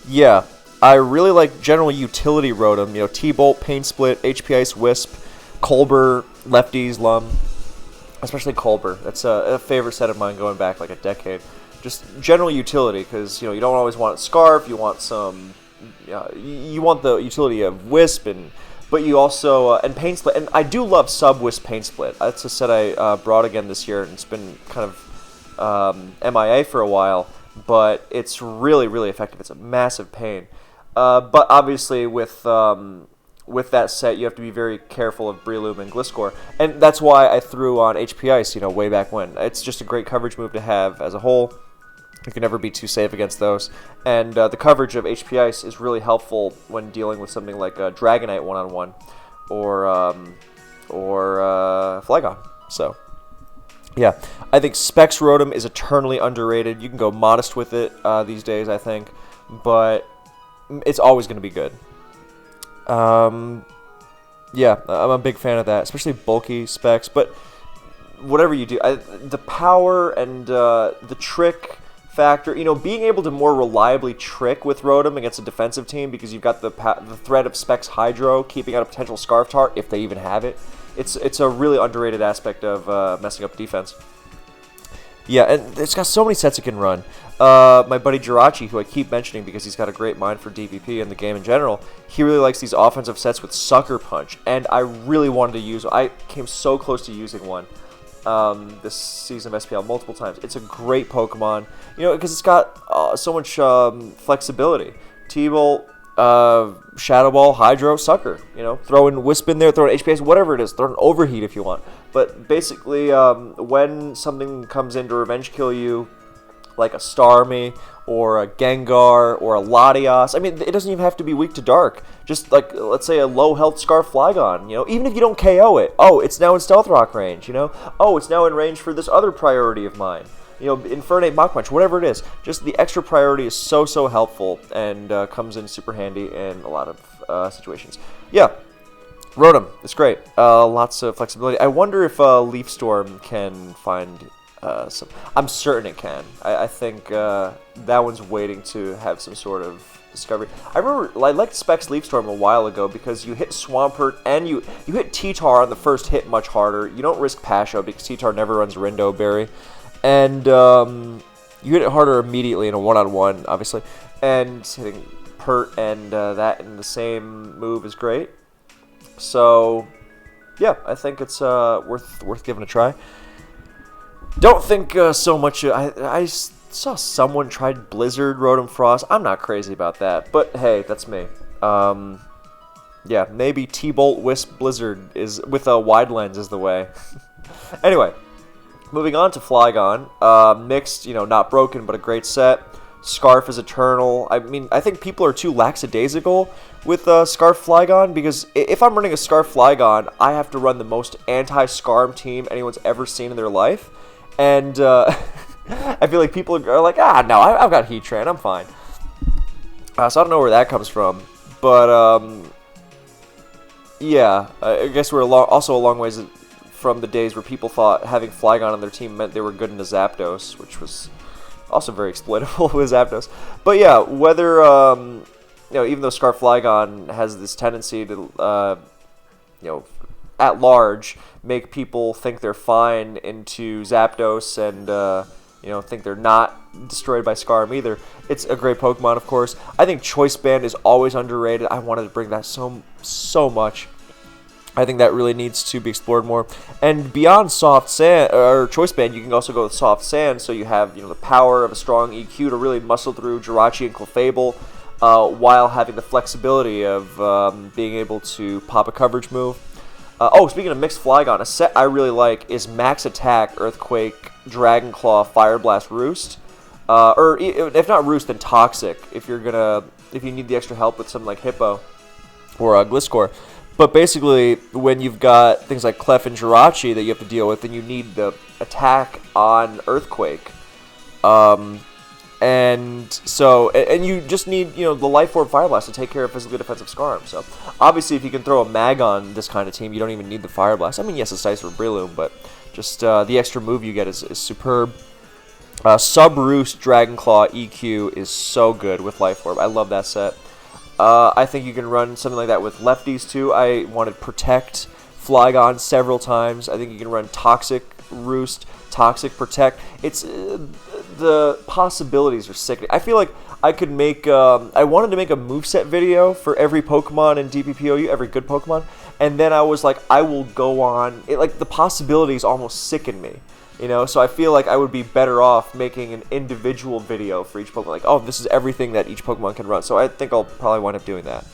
Yeah, I really like general utility Rotom. T-Bolt, Pain Split, HP Ice, Wisp, Colbur, Lefties, Lum. Especially Colbur. That's a favorite set of mine going back like a decade. Just general utility, because you don't always want Scarf. You want some, you want the utility of Wisp, but you also and Pain Split. And I do love Sub Wisp Pain Split. That's a set I brought again this year, and it's been kind of MIA for a while, but it's really, really effective. It's a massive pain, but obviously with that set, you have to be very careful of Breloom and Gliscor, and that's why I threw on HP Ice. Way back when. It's just a great coverage move to have as a whole. You can never be too safe against those. And the coverage of HP Ice is really helpful when dealing with something like Dragonite one-on-one or Flygon. So, yeah. I think Specs Rotom is eternally underrated. You can go modest with it these days, I think. But it's always going to be good. Yeah, I'm a big fan of that, especially bulky Specs. But whatever you do, the power and the trick factor, being able to more reliably trick with Rotom against a defensive team because you've got the threat of Specs Hydro keeping out a potential Scarf Tart if they even have it. It's a really underrated aspect of messing up defense. Yeah, and it's got so many sets it can run. My buddy Jirachi, who I keep mentioning because he's got a great mind for DPP and the game in general, he really likes these offensive sets with Sucker Punch, and I really wanted to use. I came so close to using one this season of SPL multiple times. It's a great Pokemon, because it's got so much flexibility. T-Bolt, Shadow Ball, Hydro, Sucker. Throw in Wisp in there, throw in HPS, whatever it is. Throw in Overheat if you want. But basically, when something comes in to revenge kill you, like a Starmie or a Gengar or a Latios. I mean, it doesn't even have to be weak to dark. Just let's say a low health Scarf Flygon, even if you don't KO it. Oh, it's now in Stealth Rock range, Oh, it's now in range for this other priority of mine. Infernape, Mach Punch, whatever it is. Just the extra priority is so helpful and comes in super handy in a lot of situations. Yeah, Rotom, it's great. Lots of flexibility. I wonder if Leaf Storm can find I'm certain it can. I think that one's waiting to have some sort of discovery. I remember I liked Specs Leaf Storm a while ago because you hit Swampert and you hit T-Tar on the first hit much harder. You don't risk Pasho because T-Tar never runs Rindo Berry. And you hit it harder immediately in a one-on-one, obviously. And hitting Pert and that in the same move is great. So, yeah, I think it's worth giving a try. Don't think so much. I saw someone tried Blizzard Rotom Frost. I'm not crazy about that, but hey, that's me. Yeah, maybe T-Bolt Wisp Blizzard is with a wide lens is the way. Anyway, moving on to Flygon. Mixed, not broken, but a great set. Scarf is eternal. I mean, I think people are too lackadaisical with Scarf Flygon, because if I'm running a Scarf Flygon, I have to run the most anti-Scarm team anyone's ever seen in their life. And I feel like people are like, no, I've got Heatran, I'm fine. So I don't know where that comes from. But, yeah, I guess we're also a long ways from the days where people thought having Flygon on their team meant they were good in a Zapdos, which was also very exploitable with Zapdos. But yeah, whether even though Flygon has this tendency to, at large, make people think they're fine into Zapdos and, think they're not destroyed by Skarm either. It's a great Pokemon, of course. I think Choice Band is always underrated. I wanted to bring that so much. I think that really needs to be explored more. And beyond Soft Sand or Choice Band, you can also go with Soft Sand. So you have the power of a strong EQ to really muscle through Jirachi and Clefable, while having the flexibility of being able to pop a coverage move. Speaking of mixed Flygon, a set I really like is Max Attack, Earthquake, Dragon Claw, Fire Blast, Roost. Or if not Roost, then Toxic. If you need the extra help with something like Hippo or Gliscor. But basically, when you've got things like Clef and Jirachi that you have to deal with, then you need the attack on Earthquake. And you just need, the Life Orb Fire Blast to take care of physically defensive Skarm. So, obviously, if you can throw a Mag on this kind of team, you don't even need the Fire Blast. I mean, yes, it's nice for Breloom, but just the extra move you get is superb. Sub-Roost Dragon Claw EQ is so good with Life Orb. I love that set. I think you can run something like that with lefties too. I wanted Protect Flygon several times. I think you can run Toxic Roost, Toxic Protect. It's the possibilities are sickening. I feel like I could make. I wanted to make a moveset video for every Pokemon in DPPOU, every good Pokemon, and then I was like, I will go on. The possibilities almost sicken me. So I feel like I would be better off making an individual video for each Pokemon. Like, oh, this is everything that each Pokemon can run. So I think I'll probably wind up doing that.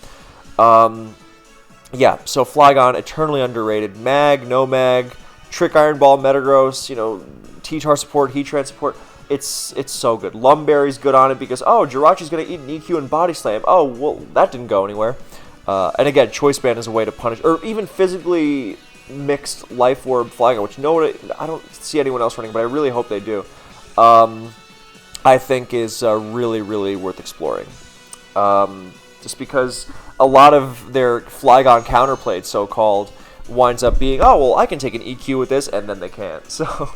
So Flygon, eternally underrated. Mag, no Mag, Trick Iron Ball, Metagross, T-Tar support, Heatran support. It's so good. Lumberry's good on it because, Jirachi's going to eat an EQ and Body Slam. Oh, well, that didn't go anywhere. And again, Choice Band is a way to punish, or even physically mixed Life Orb Flygon, which I don't see anyone else running, but I really hope they do. I think is really, really worth exploring. Just because a lot of their Flygon counterplayed, so-called, winds up being, I can take an EQ with this, and then they can't. So,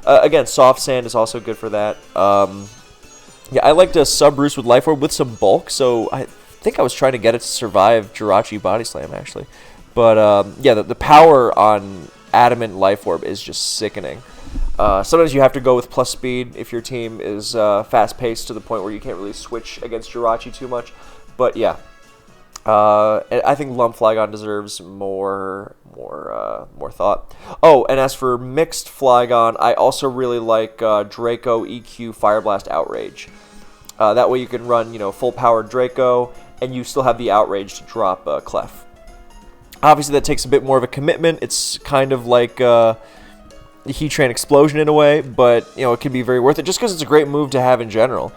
again, Soft Sand is also good for that. I liked a Sub-Roost with Life Orb with some bulk, so I think I was trying to get it to survive Jirachi Body Slam, actually. But, the power on Adamant Life Orb is just sickening. Sometimes you have to go with plus speed if your team is fast-paced to the point where you can't really switch against Jirachi too much. But, yeah. I think Lump Flygon deserves more thought. Oh, and as for mixed Flygon, I also really like Draco EQ Fire Blast Outrage. That way you can run, full-powered Draco, and you still have the Outrage to drop Clef. Obviously, that takes a bit more of a commitment. It's kind of like the Heatran Explosion in a way, but, it can be very worth it just because it's a great move to have in general.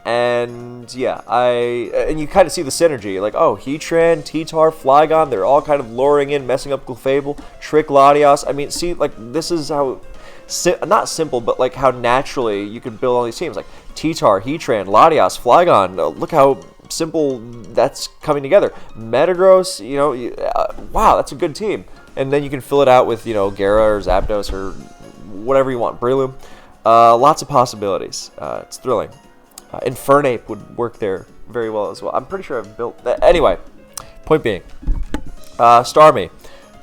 And you kind of see the synergy. Like, Heatran, T-Tar, Flygon, they're all kind of luring in, messing up Clefable, Trick Latios. I mean, see, like, this is how, not simple, but like how naturally you can build all these teams. Like, T-Tar, Heatran, Latios, Flygon, look how simple that's coming together. Metagross, wow, that's a good team. And then you can fill it out with, Gyara or Zapdos or whatever you want, Breloom. Lots of possibilities. It's thrilling. Infernape would work there very well as well. I'm pretty sure I've built that. Anyway, point being, Starmie.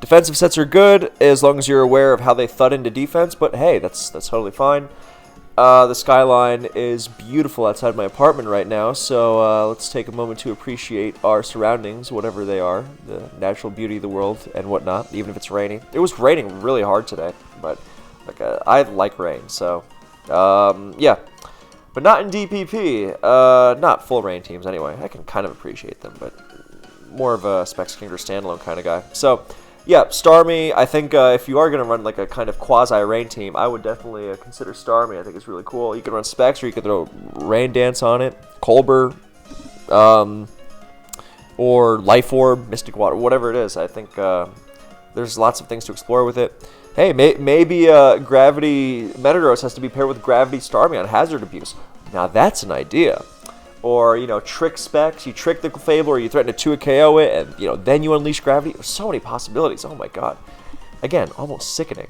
Defensive sets are good as long as you're aware of how they thud into defense, but hey, that's totally fine. The skyline is beautiful outside my apartment right now, so let's take a moment to appreciate our surroundings, whatever they are, the natural beauty of the world and whatnot, even if it's raining. It was raining really hard today, but I like rain, so But not in DPP, not full rain teams anyway. I can kind of appreciate them, but more of a Specs King or standalone kind of guy. So, yeah, Starmie, I think if you are going to run like a kind of quasi-rain team, I would definitely consider Starmie. I think it's really cool. You can run Specs, or you could throw Rain Dance on it, Colbur, or Life Orb, Mystic Water, whatever it is. I think there's lots of things to explore with it. Hey, maybe Gravity Metagross has to be paired with Gravity Starmie on Hazard Abuse. Now that's an idea. Or, trick Specs, you trick the Clefable, or you threaten to 2-KO it, and, then you unleash Gravity. There's so many possibilities. Oh, my God. Again, almost sickening.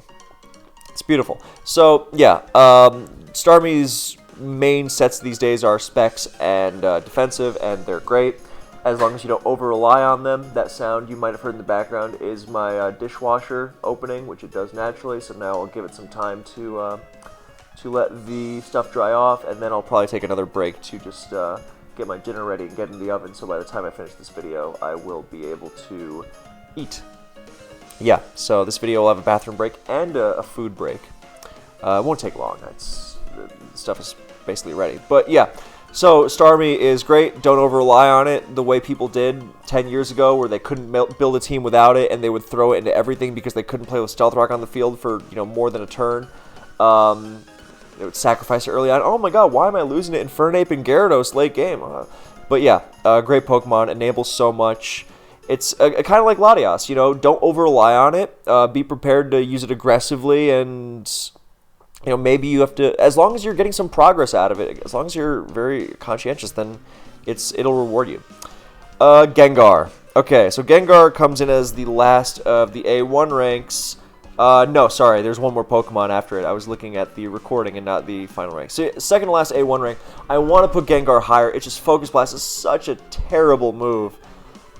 It's beautiful. So, yeah, Starmie's main sets these days are Specs and Defensive, and they're great as long as you don't over-rely on them. That sound you might have heard in the background is my dishwasher opening, which it does naturally, so now I'll give it some time to let the stuff dry off, and then I'll probably take another break to just get my dinner ready and get in the oven, so by the time I finish this video, I will be able to eat. Yeah, so this video will have a bathroom break and a food break. It won't take long. The stuff is basically ready. But yeah, so Starmie is great. Don't over-rely on it the way people did 10 years ago, where they couldn't build a team without it, and they would throw it into everything because they couldn't play with Stealth Rock on the field for more than a turn. They would sacrifice it early on. Oh my god, why am I losing to Infernape and Gyarados late game? But yeah, great Pokemon. Enables so much. It's kind of like Latios, don't over-rely on it. Be prepared to use it aggressively, and maybe you have to, as long as you're getting some progress out of it, as long as you're very conscientious, then it'll reward you. Gengar. Okay, so Gengar comes in as the last of the A1 ranks. No, sorry, there's one more Pokemon after it. I was looking at the recording and not the final rank. So, second to last A1 rank. I want to put Gengar higher. It's just Focus Blast is such a terrible move.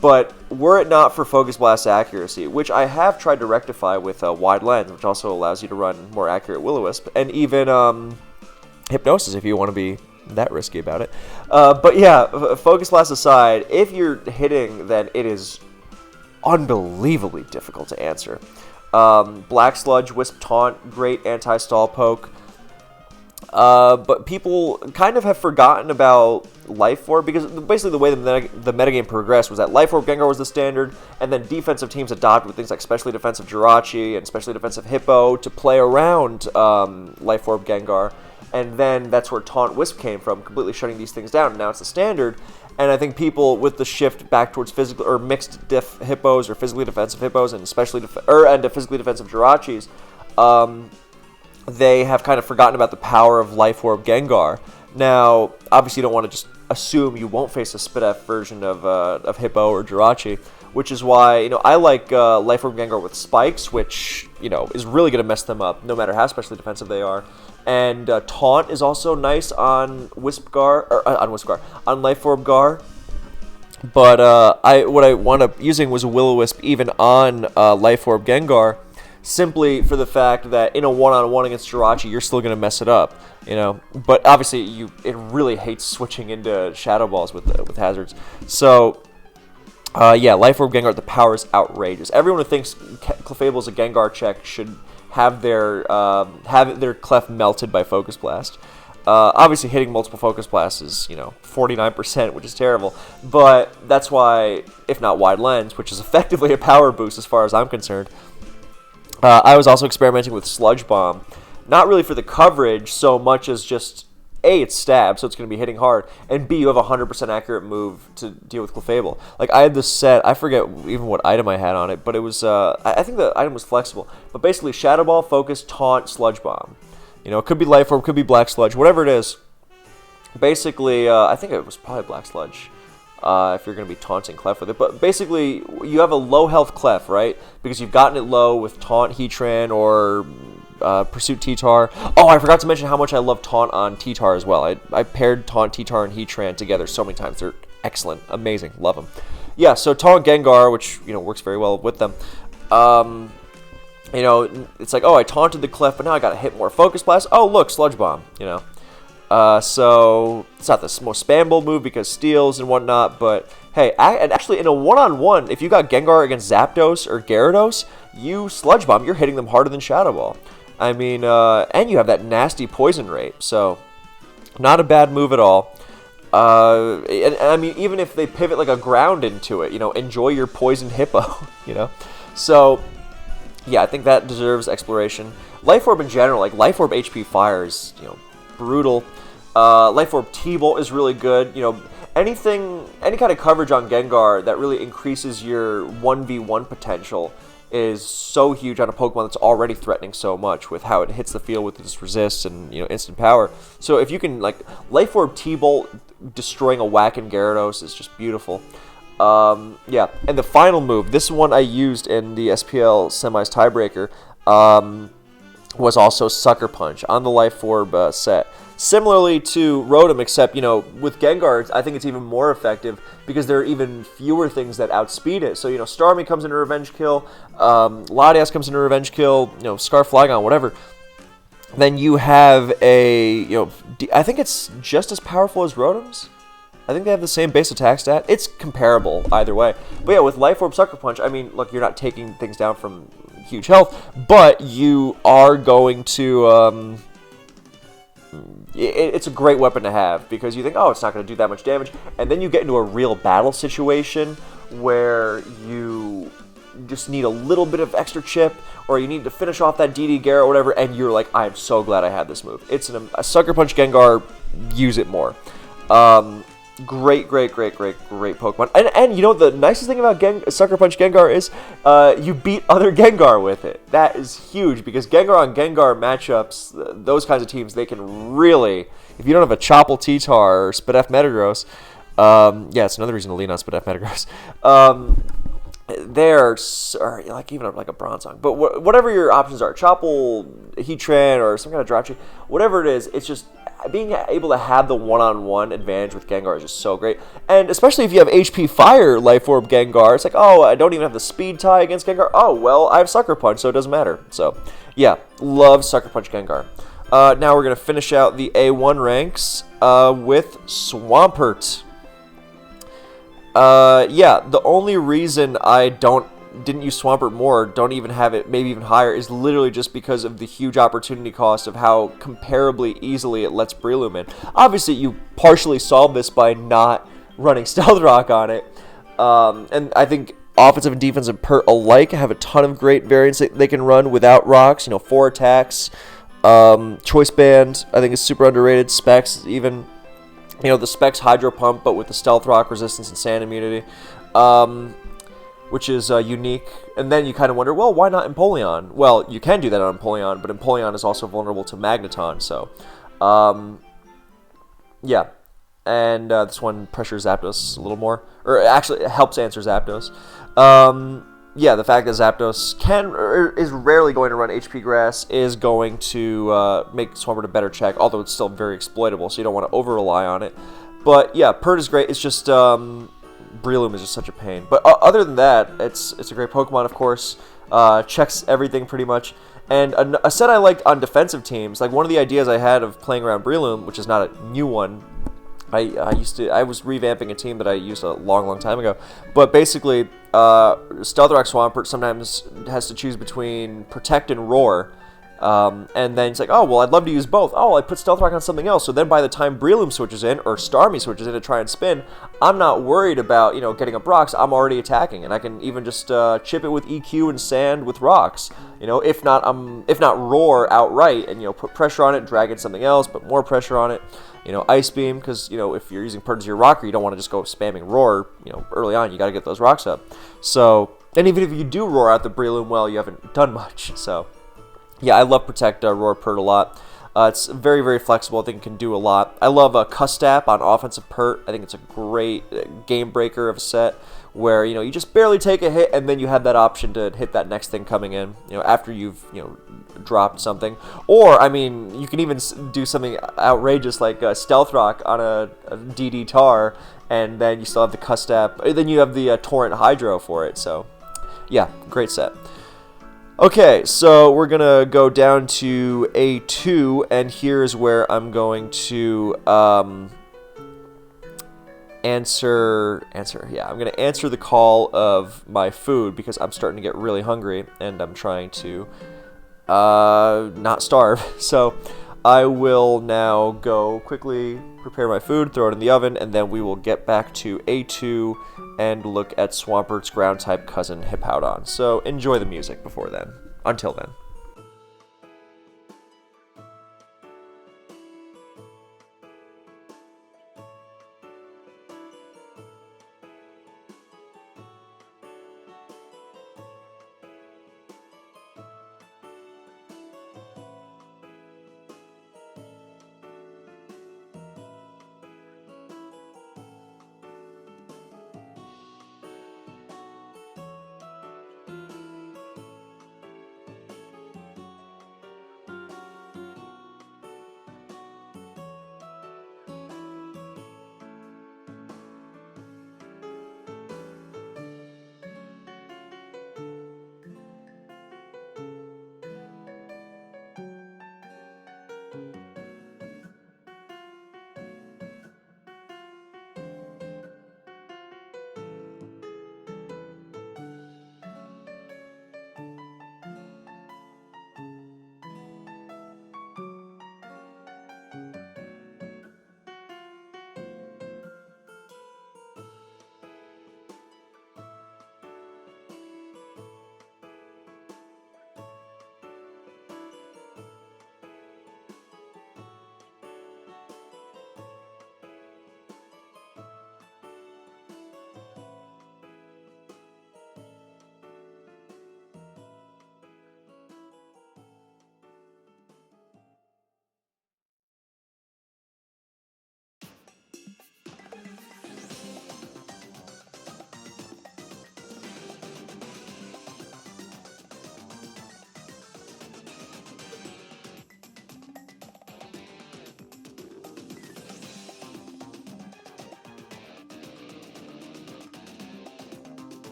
But were it not for Focus Blast accuracy, which I have tried to rectify with Wide Lens, which also allows you to run more accurate Will-O-Wisp, and even Hypnosis if you want to be that risky about it. But yeah, Focus Blast aside, if you're hitting, then it is unbelievably difficult to answer. Black Sludge, Wisp Taunt, great anti-stall poke. But people kind of have forgotten about Life Orb, because basically the way the metagame progressed was that Life Orb Gengar was the standard, and then defensive teams adopted with things like Specially Defensive Jirachi and Specially Defensive Hippo to play around Life Orb Gengar, and then that's where Taunt Wisp came from, completely shutting these things down, and now it's the standard. And I think people, with the shift back towards physical or mixed diff hippos or physically defensive hippos and physically defensive Jirachis, they have kind of forgotten about the power of Life Orb Gengar. Now, obviously, you don't want to just assume you won't face a Spit-F version of Hippo or Jirachi, which is why I like Life Orb Gengar with Spikes, which is really going to mess them up, no matter how specially defensive they are. And Taunt is also nice on on Life Orb Gar. But what I wound up using was a Will-O-Wisp even on Life Orb Gengar, simply for the fact that in a one-on-one against Jirachi, you're still going to mess it up, But obviously, it really hates switching into Shadow Balls with hazards. So, yeah, Life Orb Gengar, the power is outrageous. Everyone who thinks Clefable is a Gengar check should have their Clef melted by Focus Blast. Obviously, hitting multiple Focus Blasts is 49%, which is terrible. But that's why, if not Wide Lens, which is effectively a power boost as far as I'm concerned. I was also experimenting with Sludge Bomb, not really for the coverage so much as just A, it's stab, so it's going to be hitting hard, and B, you have a 100% accurate move to deal with Clefable. Like, I had this set, I forget even what item I had on it, but it was, I think the item was flexible, but basically Shadow Ball, Focus, Taunt, Sludge Bomb. It could be Life Orb, it could be Black Sludge, whatever it is. Basically, I think it was probably Black Sludge, if you're going to be taunting Clef with it. But basically, you have a low health Clef, right? Because you've gotten it low with Taunt Heatran or Pursuit T-Tar. Oh, I forgot to mention how much I love Taunt on T-Tar as well. I paired Taunt, T-Tar, and Heatran together so many times. They're excellent. Amazing. Love them. Yeah, so Taunt Gengar, which, works very well with them. It's like, oh, I taunted the Clef, but now I got to hit more Focus Blast. Oh, look, Sludge Bomb, So, it's not the most spammable move because steals and whatnot, but hey, and actually in a one-on-one, if you got Gengar against Zapdos or Gyarados, you Sludge Bomb, you're hitting them harder than Shadow Ball. I mean, and you have that nasty poison rate, so not a bad move at all. And I mean, even if they pivot like a ground into it, enjoy your poison Hippo, So, yeah, I think that deserves exploration. Life Orb in general, like Life Orb HP Fire is, brutal. Life Orb T-Bolt is really good. Any kind of coverage on Gengar that really increases your 1v1 potential is so huge on a Pokemon that's already threatening so much with how it hits the field with its resist and instant power. So if you can Life Orb T-Bolt destroying a Whack-In Gyarados is just beautiful. Yeah, and the final move, this one I used in the SPL Semis tiebreaker, was also Sucker Punch on the Life Orb set. Similarly to Rotom, except, with Gengar, I think it's even more effective because there are even fewer things that outspeed it. So, Starmie comes into Revenge Kill, Latios comes into Revenge Kill, Scarf Flygon, whatever. Then you have I think it's just as powerful as Rotom's. I think they have the same base attack stat. It's comparable either way. But yeah, with Life Orb, Sucker Punch, I mean, look, you're not taking things down from huge health, but you are going to... it's a great weapon to have because you think, oh, it's not going to do that much damage. And then you get into a real battle situation where you just need a little bit of extra chip, or you need to finish off that DD Gyarados or whatever, and you're like, I'm so glad I had this move. It's a Sucker Punch Gengar, use it more. Great Pokemon. And the nicest thing about Sucker Punch Gengar is you beat other Gengar with it. That is huge, because Gengar on Gengar matchups, those kinds of teams, they can really, if you don't have a Chople T-Tar or Spadef Metagross, yeah, it's another reason to lean on Spadef Metagross, they're even like a Bronzong, but whatever your options are, Chople, Heatran, or some kind of Jirachi, whatever it is, it's just being able to have the one-on-one advantage with Gengar is just so great. And especially if you have HP Fire Life Orb Gengar, it's like, oh, I don't even have the speed tie against Gengar. Oh, well, I have Sucker Punch, so it doesn't matter. So, yeah, love Sucker Punch Gengar. Now we're going to finish out the A1 ranks with Swampert. Yeah, the only reason I didn't use Swampert more, don't even have it maybe even higher, is literally just because of the huge opportunity cost of how comparably easily it lets Breloom in. Obviously, you partially solve this by not running Stealth Rock on it, and I think offensive and defensive Pert alike have a ton of great variants that they can run without rocks. 4 attacks, Choice Band I think is super underrated, Specs even, the Specs Hydro Pump but with the Stealth Rock resistance and Sand immunity, which is unique. And then you kind of wonder, well, why not Empoleon? Well, you can do that on Empoleon, but Empoleon is also vulnerable to Magneton, so... yeah. And this one pressures Zapdos a little more. Or actually, it helps answer Zapdos. Yeah, the fact that Zapdos is rarely going to run HP Grass is going to make Swampert a better check, although it's still very exploitable, so you don't want to over-rely on it. But yeah, Pert is great. It's just... Breloom is just such a pain. But other than that, it's a great Pokemon, of course. Checks everything pretty much. And a set I liked on defensive teams, like one of the ideas I had of playing around Breloom, which is not a new one. I was revamping a team that I used a long time ago. But basically, Stealth Rock Swampert sometimes has to choose between Protect and Roar. And then it's like, oh, well, I'd love to use both. Oh, I put Stealth Rock on something else. So then by the time Breloom switches in, or Starmie switches in to try and spin, I'm not worried about, getting up rocks. I'm already attacking, and I can even just chip it with EQ and Sand with rocks. If not Roar outright, and, put pressure on it, drag in something else, put more pressure on it. Ice Beam, because, if you're using Pert as your rocker, you don't want to just go spamming Roar, early on. You got to get those rocks up. So, and even if you do Roar out the Breloom, well, you haven't done much, so... Yeah, I love Protect Roar Pert a lot. It's very flexible. I think it can do a lot. I love Custap on offensive Pert. I think it's a great game breaker of a set where, you just barely take a hit and then you have that option to hit that next thing coming in, after you've, dropped something. Or, I mean, you can even do something outrageous like Stealth Rock on a DD Tar, and then you still have the Custap. Then you have the Torrent Hydro for it. So, yeah, great set. Okay, so we're going to go down to A2, and here's where I'm going to answer the call of my food, because I'm starting to get really hungry, and I'm trying to not starve. So I will now go quickly prepare my food, throw it in the oven, and then we will get back to A2 and look at Swampert's ground-type cousin, Hippowdon. So enjoy the music before then. Until then.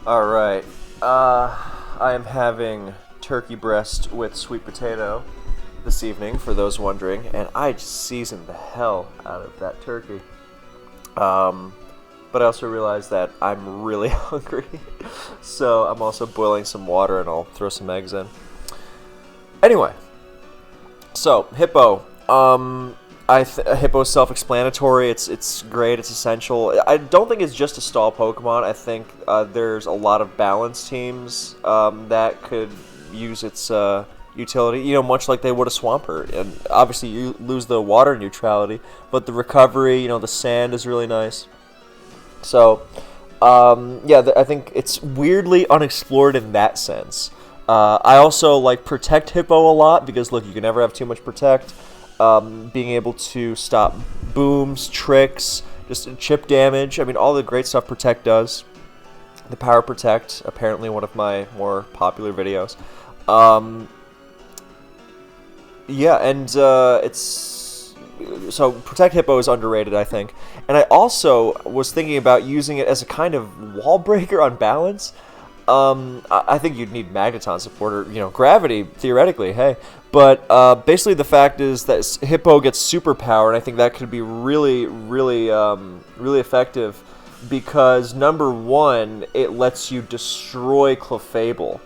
Alright, I am having turkey breast with sweet potato this evening, for those wondering, and I just seasoned the hell out of that turkey. But I also realized that I'm really hungry, so I'm also boiling some water and I'll throw some eggs in. Anyway, so Hippo, Hippo's self-explanatory. It's great. It's essential. I don't think it's just a stall Pokemon. I think there's a lot of balance teams that could use its utility. You know, much like they would a Swampert. And obviously, you lose the water neutrality, but the recovery, you know, the sand is really nice. So, yeah, I think it's weirdly unexplored in that sense. I also like Protect Hippo a lot because look, you can never have too much Protect. Being able to stop booms, tricks, just chip damage. I mean, all the great stuff Protect does. The Power Protect, apparently one of my more popular videos. Yeah, and so Protect Hippo is underrated, I think. And I also was thinking about using it as a kind of wall breaker on balance. I think you'd need Magneton support or, you know, Gravity, theoretically, hey. But basically the fact is that Hippo gets superpower, and I think that could be really, really, really effective because, number one, it lets you destroy Clefable.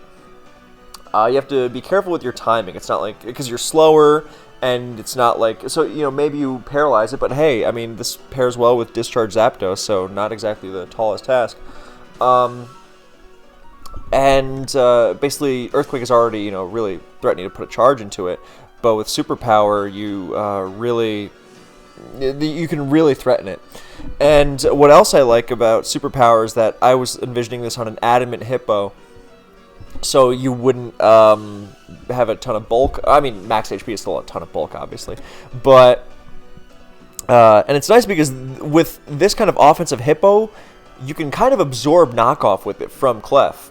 You have to be careful with your timing. It's not like, because you're slower, and it's not like, so, you know, maybe you paralyze it, but hey, I mean, this pairs well with Discharge Zapdos, so not exactly the tallest task. And basically, Earthquake is already, you know, really threatening to put a charge into it. But with Superpower, you can really threaten it. And what else I like about Superpower is that I was envisioning this on an Adamant Hippo, so you wouldn't have a ton of bulk. I mean, max HP is still a ton of bulk, obviously, but and it's nice because with this kind of offensive Hippo, you can kind of absorb knockoff with it from Clef,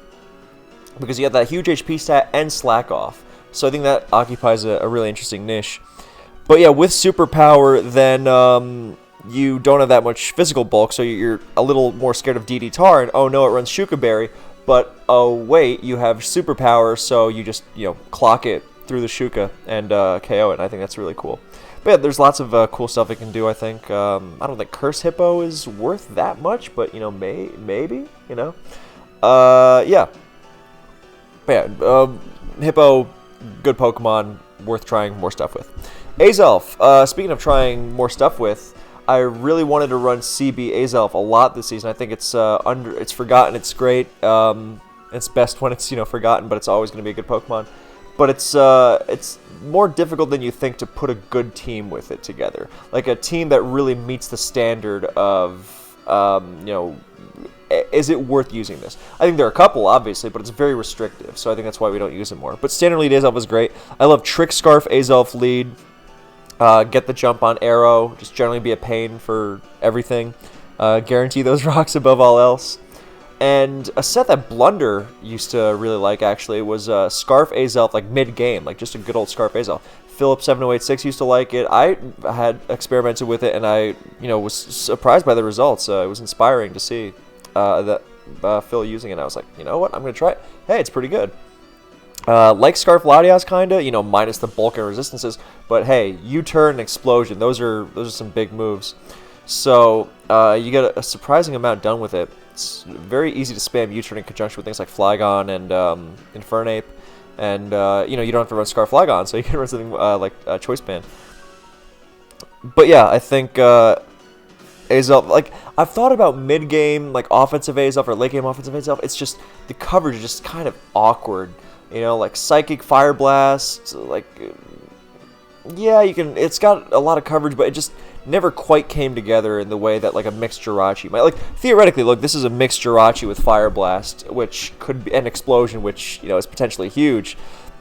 because you have that huge HP stat and slack off. So I think that occupies a really interesting niche. But yeah, with Superpower, then you don't have that much physical bulk, so you're a little more scared of DD Tar, and oh no, it runs Shuka Berry, but oh wait, you have Superpower, so you just, you know, clock it through the Shuka and KO it, and I think that's really cool. But yeah, there's lots of cool stuff it can do, I think. I don't think Curse Hippo is worth that much, but, you know, maybe, you know. Yeah. But yeah, Hippo, good Pokemon, worth trying more stuff with. Azelf, speaking of trying more stuff with, I really wanted to run CB Azelf a lot this season. I think it's it's forgotten, it's great. It's best when it's, you know, forgotten, but it's always going to be a good Pokemon. But it's more difficult than you think to put a good team with it together. Like a team that really meets the standard of, you know, is it worth using this? I think there are a couple, obviously, but it's very restrictive, so I think that's why we don't use it more. But Standard Lead Azelf is great. I love Trick Scarf Azelf Lead. Get the jump on Arrow. Just generally be a pain for everything. Guarantee those rocks above all else. And a set that Blunder used to really like, actually, was Scarf Azelf, like mid-game, like just a good old Scarf Azelf. Philip7086 used to like it. I had experimented with it, and I, you know, was surprised by the results. It was inspiring to see that Phil using it. And I was like, you know what, I'm going to try it. Hey, it's pretty good. Like Scarf Latios, kinda, you know, minus the bulk and resistances. But hey, U-turn and Explosion, those are some big moves. So you get a surprising amount done with it. It's very easy to spam U-turn in conjunction with things like Flygon and Infernape. And, you know, you don't have to run Scarf Flygon, so you can run something like Choice Band. But yeah, I think Azelf, like, I've thought about mid-game, like, offensive Azelf or late-game offensive Azelf. It's just, the coverage is just kind of awkward. You know, like Psychic Fire Blast, like, yeah, you can, it's got a lot of coverage, but it just never quite came together in the way that, like, a mixed Jirachi might. Like, theoretically, look, this is a mixed Jirachi with Fire Blast, which could be an Explosion, which, you know, is potentially huge.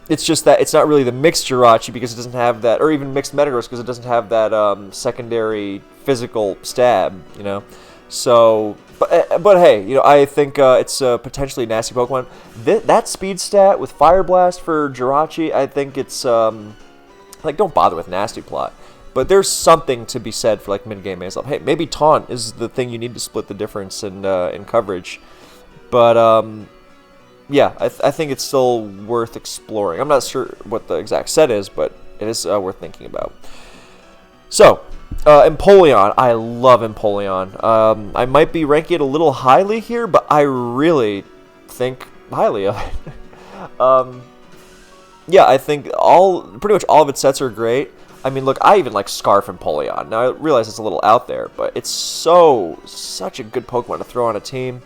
It's just that it's not really the mixed Jirachi because it doesn't have that, or even mixed Metagross because it doesn't have that secondary physical stab, you know. So, but hey, you know, I think it's a potentially nasty Pokemon. That speed stat with Fire Blast for Jirachi, I think it's like, don't bother with Nasty Plot. But there's something to be said for like mid-game Azelf. Hey, maybe Taunt is the thing you need to split the difference in coverage. But yeah, I think it's still worth exploring. I'm not sure what the exact set is, but it is worth thinking about. So, Empoleon. I love Empoleon. I might be ranking it a little highly here, but I really think highly of it. Yeah, I think pretty much all of its sets are great. I mean, look, I even like Scarf Empoleon. Now, I realize it's a little out there, but it's such a good Pokemon to throw on a team.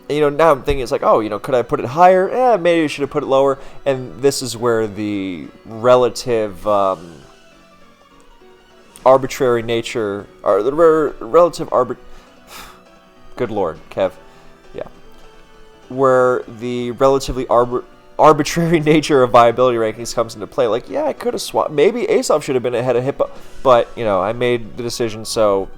You know, now I'm thinking it's like, oh, you know, could I put it higher? Maybe I should have put it lower. And this is where the relative arbitrary nature, or the relative good lord, Kev, yeah, where the relatively arbitrary nature of viability rankings comes into play. Like, yeah, I could have swapped. Maybe Azelf should have been ahead of Hippo, but you know, I made the decision, so.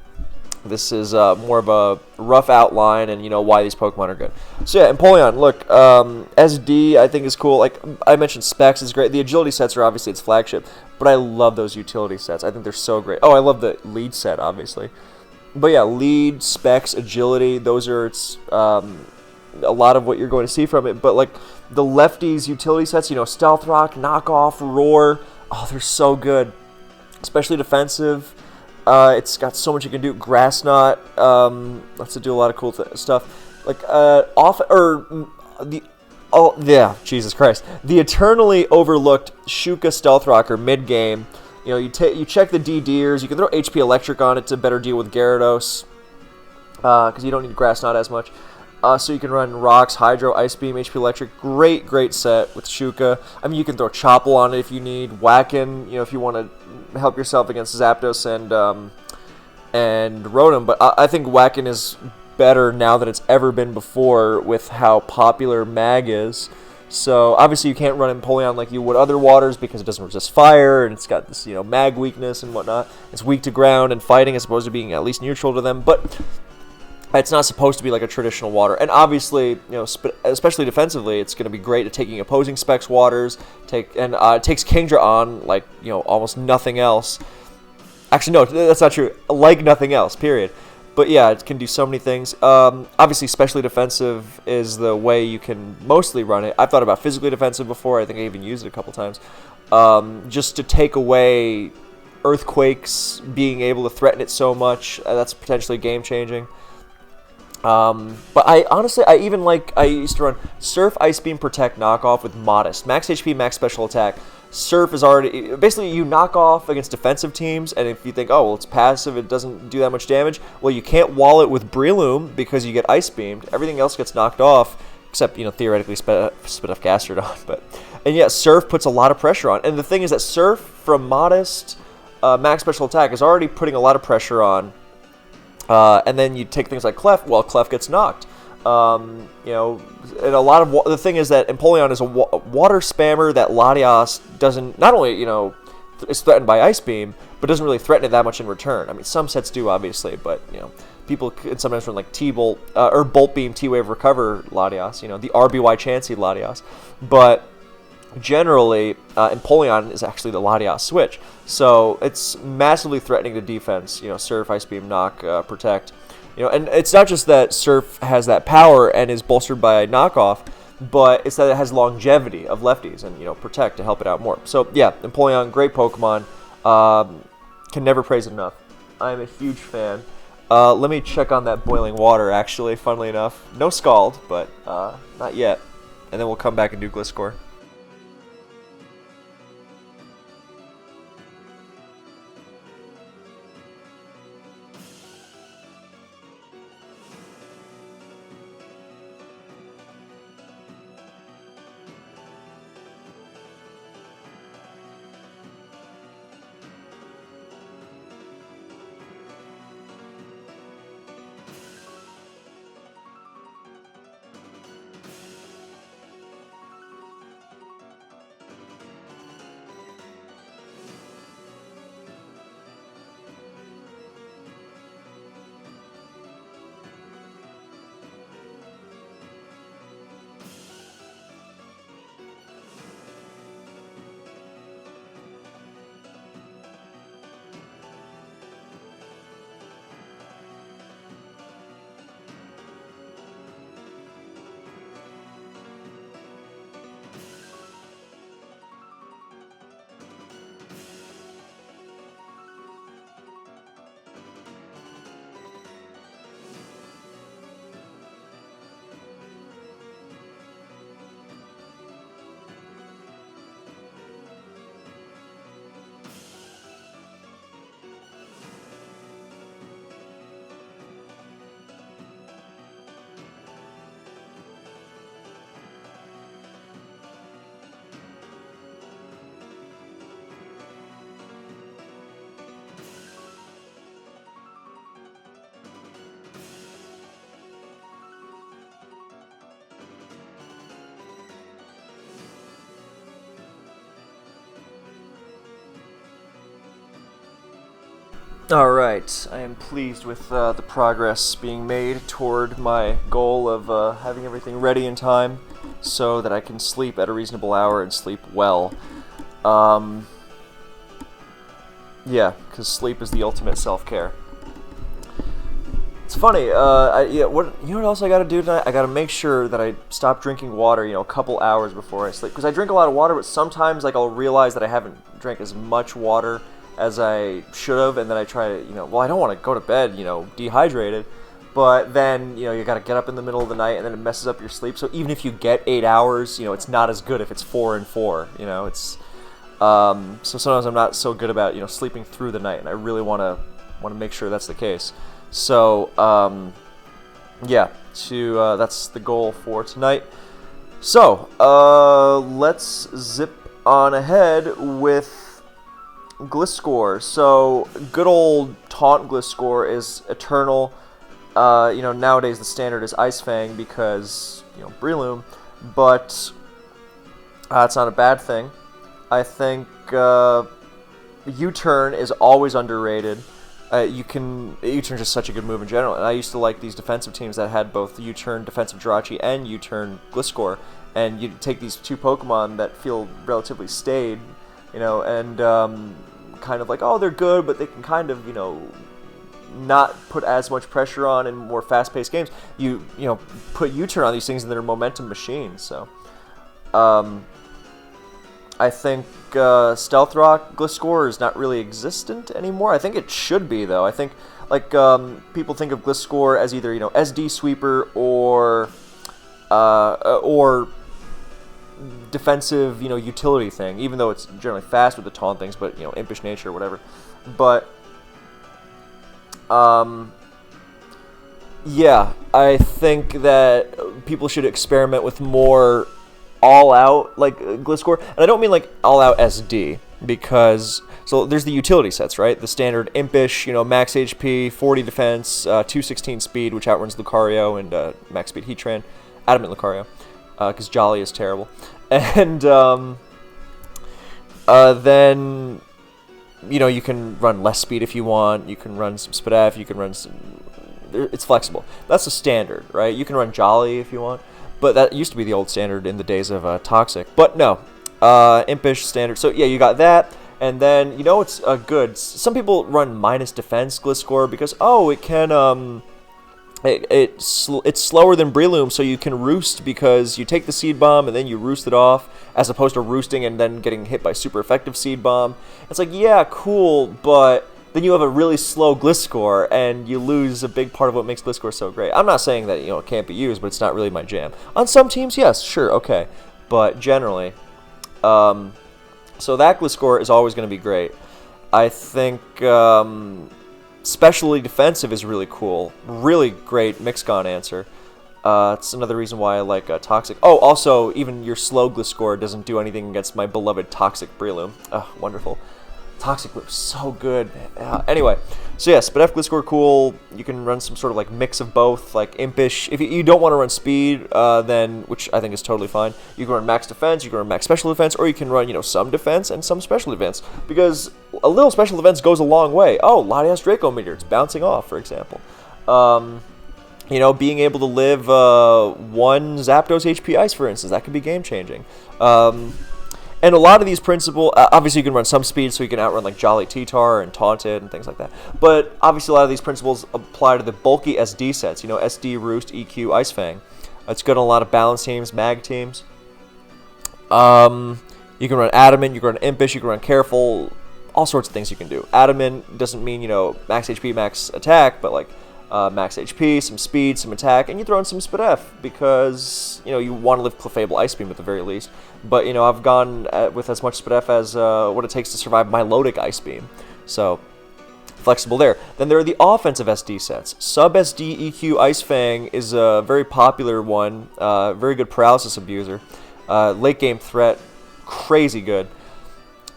This is more of a rough outline and, you know, why these Pokemon are good. So, yeah, Empoleon, look, SD I think is cool. Like, I mentioned Specs is great. The agility sets are obviously its flagship, but I love those utility sets. I think they're so great. Oh, I love the lead set, obviously. But, yeah, lead, Specs, agility, those are its, a lot of what you're going to see from it. But, like, the lefties utility sets, you know, Stealth Rock, Knockoff, Roar, oh, they're so good. Especially defensive. It's got so much you can do. Grass Knot lets it do a lot of cool stuff. Like Jesus Christ, the eternally overlooked Shuka Stealth Rocker mid game. You know, you check the D-Deers. You can throw HP Electric on it to better deal with Gyarados because you don't need Grass Knot as much. So you can run Rocks, Hydro, Ice Beam, HP Electric. Great set with Shuka. I mean, you can throw Chople on it if you need. Whackin', you know, if you want to help yourself against Zapdos and Rotom. But I think Whackin' is better now than it's ever been before with how popular Mag is. So obviously you can't run Empoleon like you would other waters because it doesn't resist fire and it's got this, you know, Mag weakness and whatnot. It's weak to ground and fighting as opposed to being at least neutral to them. But it's not supposed to be like a traditional water. And obviously, you know, especially defensively, it's going to be great at taking opposing Specs waters. It takes Kingdra on like, you know, almost nothing else. Actually, no, that's not true. Like nothing else, period. But yeah, it can do so many things. Obviously, specially defensive is the way you can mostly run it. I've thought about physically defensive before. I think I even used it a couple times. Just to take away Earthquakes, being able to threaten it so much. That's potentially game-changing. But I used to run Surf, Ice Beam, Protect, Knockoff with Modest. Max HP, max special attack. Surf is already, basically you knock off against defensive teams, and if you think, oh, well, it's passive, it doesn't do that much damage, well, you can't wall it with Breloom because you get Ice Beamed. Everything else gets knocked off, except, you know, theoretically Spit off Gastrodon. And yeah, Surf puts a lot of pressure on. And the thing is that Surf from Modest, max special attack is already putting a lot of pressure on. And then you take things like Clef. Well, Clef gets knocked. You know, and a lot of the thing is that Empoleon is a water spammer that Latios doesn't. Not only, you know, is threatened by Ice Beam, but doesn't really threaten it that much in return. I mean, some sets do obviously, but you know, people can sometimes run like T-Bolt or Bolt Beam, T-Wave, Recover Latios. You know, the RBY Chansey Latios, but generally, Empoleon is actually the Latios switch. So it's massively threatening to defense. You know, Surf, Ice Beam, Knock, Protect. You know, and it's not just that Surf has that power and is bolstered by Knockoff, but it's that it has longevity of lefties and, you know, Protect to help it out more. So yeah, Empoleon, great Pokemon. Can never praise it enough. I'm a huge fan. Let me check on that boiling water, actually, funnily enough. No Scald, but not yet. And then we'll come back and do Gliscor. Alright, I am pleased with the progress being made toward my goal of having everything ready in time so that I can sleep at a reasonable hour and sleep well. Yeah, because sleep is the ultimate self-care. It's funny, you know what else I gotta do tonight? I gotta make sure that I stop drinking water, a couple hours before I sleep. Because I drink a lot of water, but sometimes I'll realize that I haven't drank as much water as I should have, and then I try to, well, I don't want to go to bed, dehydrated, but then, you got to get up in the middle of the night, and then it messes up your sleep. So even if you get 8 hours, it's not as good if it's 4 and 4. It's so sometimes I'm not so good about sleeping through the night, and I really want to make sure that's the case. So yeah, that's the goal for tonight. So let's zip on ahead with Gliscor. So good old taunt Gliscor is eternal. Nowadays the standard is Ice Fang because Breloom, but it's not a bad thing. I think U-turn is always underrated. U-turn is just such a good move in general, and I used to like these defensive teams that had both U-turn defensive Jirachi and U-turn Gliscor, and you take these two Pokemon that feel relatively staid, and kind of like, oh, they're good, but they can kind of, not put as much pressure on in more fast-paced games. You put U-turn on these things and they're momentum machines. So, I think Stealth Rock Gliscor is not really existent anymore. I think it should be, though. I think people think of Gliscor as either SD sweeper or defensive, utility thing, even though it's generally fast with the taunt things, but, impish nature or whatever. But, yeah, I think that people should experiment with more all-out, like, Gliscor. And I don't mean, like, all-out SD, because, so there's the utility sets, right? The standard impish, max HP, 40 defense, 216 speed, which outruns Lucario, and max speed Heatran, adamant Lucario. Because Jolly is terrible. And then, you can run less speed if you want. You can run some Spadef. You can run some... It's flexible. That's the standard, right? You can run Jolly if you want. But that used to be the old standard in the days of Toxic. But no. Impish standard. So, yeah, you got that. And then, it's good. Some people run minus defense Gliscor because, oh, it can... It's slower than Breloom, so you can roost because you take the Seed Bomb and then you roost it off, as opposed to roosting and then getting hit by super effective Seed Bomb. It's like, yeah, cool, but then you have a really slow Gliscor and you lose a big part of what makes Gliscor so great. I'm not saying that it can't be used, but it's not really my jam. On some teams, yes, sure, okay, but generally, so that Gliscor is always going to be great. I think Specially defensive is really cool. Really great Mixgon answer. It's another reason why I like Toxic. Oh, also, even your slow Gliscor doesn't do anything against my beloved Toxic Breloom. Wonderful. Toxic Loop, so good. Anyway, so yeah, Spadef Gliscor, cool. You can run some sort of like mix of both, like impish. If you don't want to run speed, then, which I think is totally fine, you can run max defense, you can run max special defense, or you can run, some defense and some special defense. Because a little special defense goes a long way. Oh, Latios Draco Meteor, it's bouncing off, for example. Being able to live one Zapdos HP Ice, for instance, that could be game-changing. And a lot of these principles, obviously you can run some speed, so you can outrun like Jolly T-Tar and Taunted and things like that. But obviously a lot of these principles apply to the bulky SD sets, SD, Roost, EQ, Ice Fang. It's good on a lot of balance teams, mag teams. You can run Adamant, you can run Impish, you can run Careful, all sorts of things you can do. Adamant doesn't mean, max HP, max attack, but like max HP, some speed, some attack, and you throw in some Spadef because, you want to live Clefable Ice Beam at the very least. But, I've gone with as much Spadef as what it takes to survive Milotic Ice Beam. So, flexible there. Then there are the offensive SD sets. Sub SD EQ Ice Fang is a very popular one, very good paralysis abuser. Late game threat, crazy good.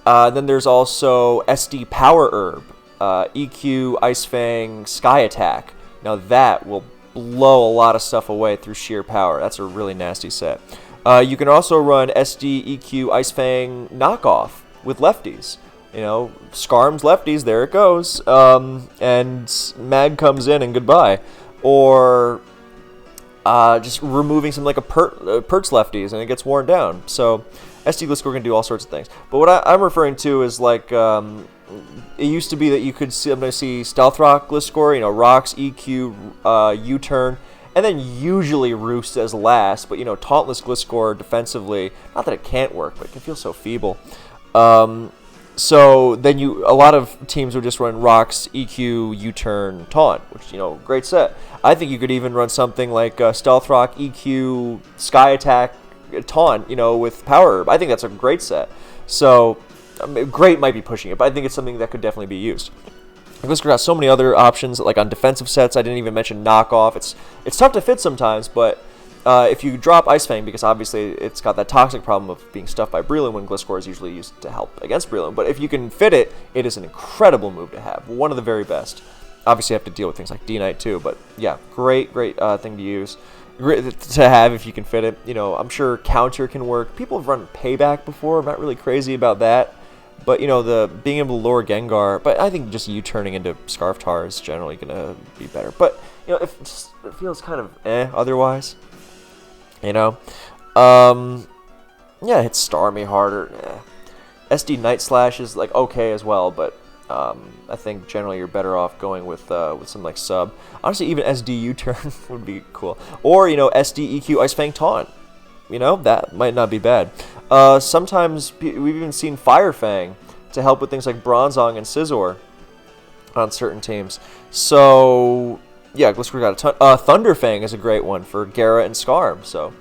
Then there's also SD Power Herb, EQ Ice Fang Sky Attack. Now that will blow a lot of stuff away through sheer power. That's a really nasty set. You can also run SD, EQ, Ice Fang Knockoff with lefties. Skarm's lefties, there it goes, and Mag comes in and goodbye. Or just removing something like a Pert's lefties and it gets worn down. So SD Gliscor can do all sorts of things. But what I'm referring to is like, it used to be that you could sometimes see Stealth Rock Gliscor, Rocks, EQ, U-Turn, and then usually Roost as last. But, Tauntless Gliscor defensively, not that it can't work, but it can feel so feeble. So then a lot of teams would just run Rocks, EQ, U-Turn, Taunt, which, great set. I think you could even run something like Stealth Rock, EQ, Sky Attack, Taunt, with Power Herb. I think that's a great set. So, great might be pushing it, but I think it's something that could definitely be used. Gliscor got so many other options, like on defensive sets. I didn't even mention Knockoff. It's tough to fit sometimes, but if you drop Ice Fang, because obviously it's got that toxic problem of being stuffed by Breloom when Gliscor is usually used to help against Breloom. But if you can fit it, it is an incredible move to have. One of the very best. Obviously, you have to deal with things like D-Knight too, but yeah, great thing to use. Great to have if you can fit it. I'm sure Counter can work. People have run Payback before. I'm not really crazy about that. But, the being able to lure Gengar, but I think just U-turning into Scarftar is generally going to be better. But, it feels kind of otherwise. Yeah, hits Starmie harder. SD Night Slash is, okay as well, but I think generally you're better off going with some, sub. Honestly, even SD U-turn would be cool. Or, SD EQ Ice Fang Taunt. That might not be bad. Sometimes we've even seen Fire Fang to help with things like Bronzong and Scizor on certain teams. So, yeah, Gliscor got a ton. Thunder Fang is a great one for Gara and Skarm. So,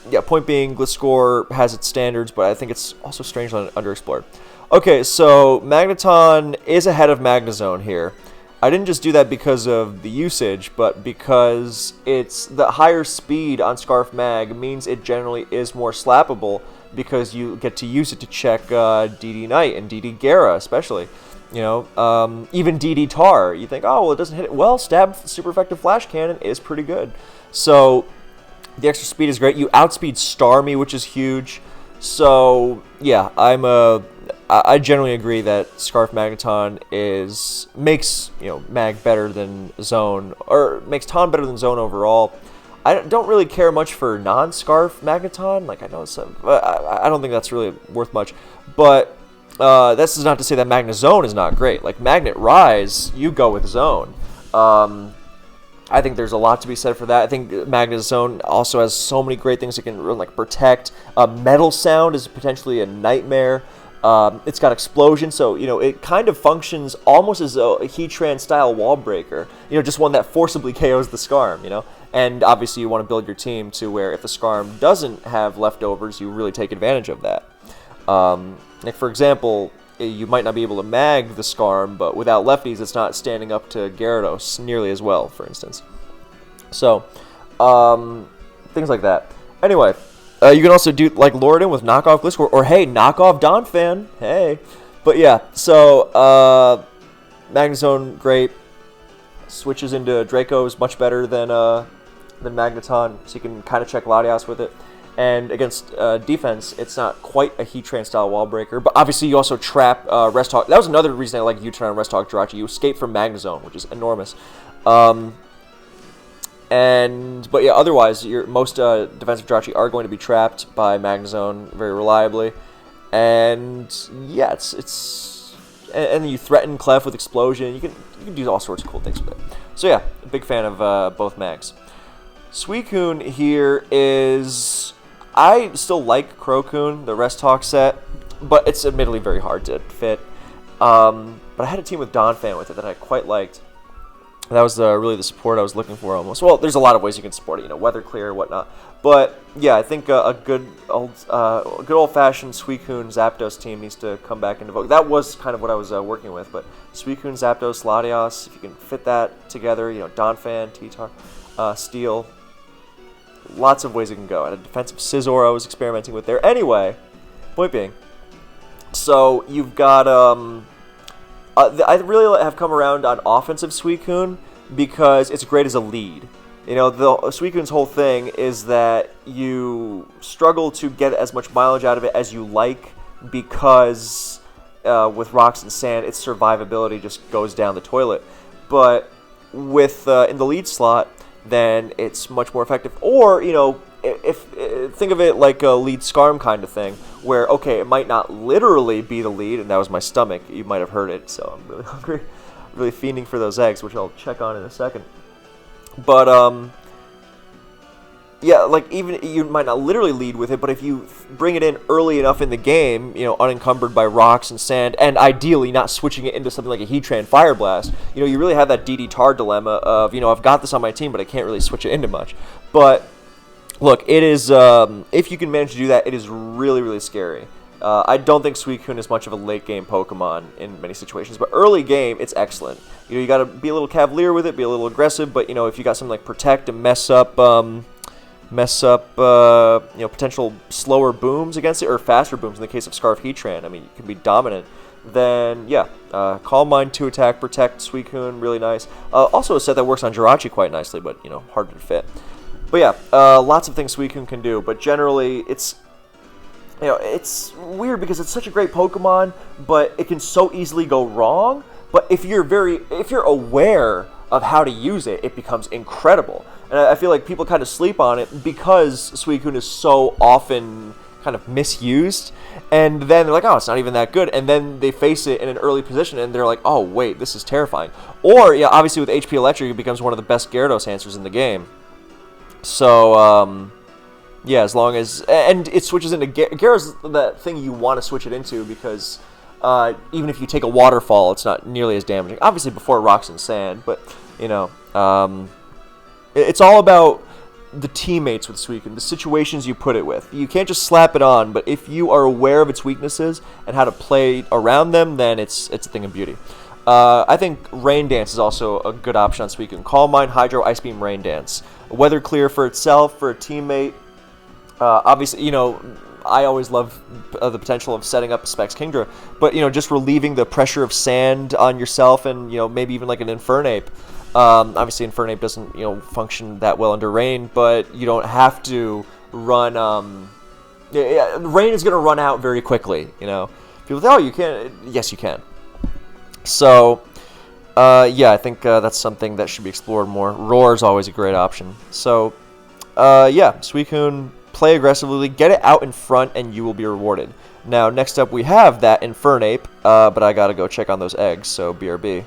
yeah, point being, Gliscor has its standards, but I think it's also strangely underexplored. Okay, so Magneton is ahead of Magnezone here. I didn't just do that because of the usage, but because it's the higher speed on Scarf Mag means it generally is more slappable because you get to use it to check DD Knight and DD Gara especially. Even DD Tar. You think, oh, well, it doesn't hit it. Well, Stab Super Effective Flash Cannon is pretty good. So the extra speed is great. You outspeed Starmie, which is huge. So, yeah, I generally agree that Scarf Magneton makes Mag better than Zone, or makes Ton better than Zone overall. I don't really care much for non-Scarf Magneton. I know I don't think that's really worth much. But this is not to say that Magnezone is not great. Magnet Rise, you go with Zone. I think there's a lot to be said for that. I think Magnezone also has so many great things it can run, protect. Metal Sound is potentially a nightmare. It's got Explosion, so, it kind of functions almost as a Heatran-style wall breaker. Just one that forcibly KOs the Skarm, And obviously you want to build your team to where if the Skarm doesn't have leftovers, you really take advantage of that. For example, you might not be able to mag the Skarm, but without lefties, it's not standing up to Gyarados nearly as well, for instance. So, things like that. Anyway, you can also do, lure it in with knockoff Gliscor, or hey, knockoff Donphan, hey. But yeah, so, Magnezone, great. Switches into Draco's much better than Magneton, so you can kind of check Latios with it. And against defense, it's not quite a Heatran style wall breaker, but obviously you also trap Rest Hawk. That was another reason I like U-Turn on Rest Hawk Jirachi. You escape from Magnezone, which is enormous. But yeah, otherwise, most defensive Jirachi are going to be trapped by Magnezone very reliably. And yeah, and then you threaten Clef with Explosion. You can do all sorts of cool things with it. So yeah, a big fan of both Mags. Suicune here is... I still like Crocoon, the Rest Hawk set, but it's admittedly very hard to fit. But I had a team with Donphan with it that I quite liked. That was really the support I was looking for almost. Well, there's a lot of ways you can support it, weather clear, whatnot. But yeah, I think a good old-fashioned Suicune Zapdos team needs to come back into vogue. That was kind of what I was working with, but Suicune, Zapdos, Latios, if you can fit that together, Donphan, T-Tar, Steel. Lots of ways it can go. And a defensive Scizor I was experimenting with there. Anyway, point being, so you've got I really have come around on offensive Suicune because it's great as a lead. The Suicune's whole thing is that you struggle to get as much mileage out of it as you like because with rocks and sand, its survivability just goes down the toilet. But with in the lead slot, then it's much more effective. Or, you know, if think of it like a lead Skarm kind of thing, where, okay, it might not literally be the lead, and that was my stomach. You might have heard it, so I'm really hungry. Really fiending for those eggs, which I'll check on in a second. But, yeah, like, even you might not literally lead with it, but if you bring it in early enough in the game, you know, unencumbered by rocks and sand, and ideally not switching it into something like a Heatran Fire Blast, you know, you really have that DD Tar dilemma of, you know, I've got this on my team, but I can't really switch it into much. But, look, it is, if you can manage to do that, it is really, really scary. I don't think Suicune is much of a late-game Pokemon in many situations, but early game, it's excellent. You know, you gotta be a little cavalier with it, be a little aggressive, but, you know, if you got something like Protect and mess up, you know, potential slower booms against it, or faster booms in the case of Scarf Heatran, I mean, you can be dominant, then, yeah, Calm Mind, 2-attack, Protect, Suicune, really nice. Also a set that works on Jirachi quite nicely, but, you know, harder to fit. But yeah, lots of things Suicune can do, but generally, it's, you know, it's weird because it's such a great Pokemon, but it can so easily go wrong. But if you're aware of how to use it, it becomes incredible. And I feel like people kind of sleep on it because Suicune is so often kind of misused. And then they're like, oh, it's not even that good. And then they face it in an early position and they're like, oh, wait, this is terrifying. Or, yeah, obviously with HP Electric, it becomes one of the best Gyarados answers in the game. So, yeah, as long as... And it switches into... Gyara's that thing you want to switch it into because even if you take a waterfall, it's not nearly as damaging. Obviously before rocks and sand, but, you know... it's all about the teammates with Suicune, the situations you put it with. You can't just slap it on, but if you are aware of its weaknesses and how to play around them, then it's a thing of beauty. I think Rain Dance is also a good option on Suicune. Calm Mind, Hydro, Ice Beam, Rain Dance. Weather Clear for itself, for a teammate. Obviously, you know, I always love the potential of setting up Specs Kingdra, but, you know, just relieving the pressure of sand on yourself and, you know, maybe even like an Infernape. Obviously, Infernape doesn't, you know, function that well under rain, but you don't have to run. Rain is going to run out very quickly. You know, people say, "Oh, you can't." Yes, you can. So, yeah, I think that's something that should be explored more. Roar is always a great option. So, yeah, Suicune, play aggressively, get it out in front, and you will be rewarded. Now, next up, we have that Infernape, but I gotta go check on those eggs. So, BRB.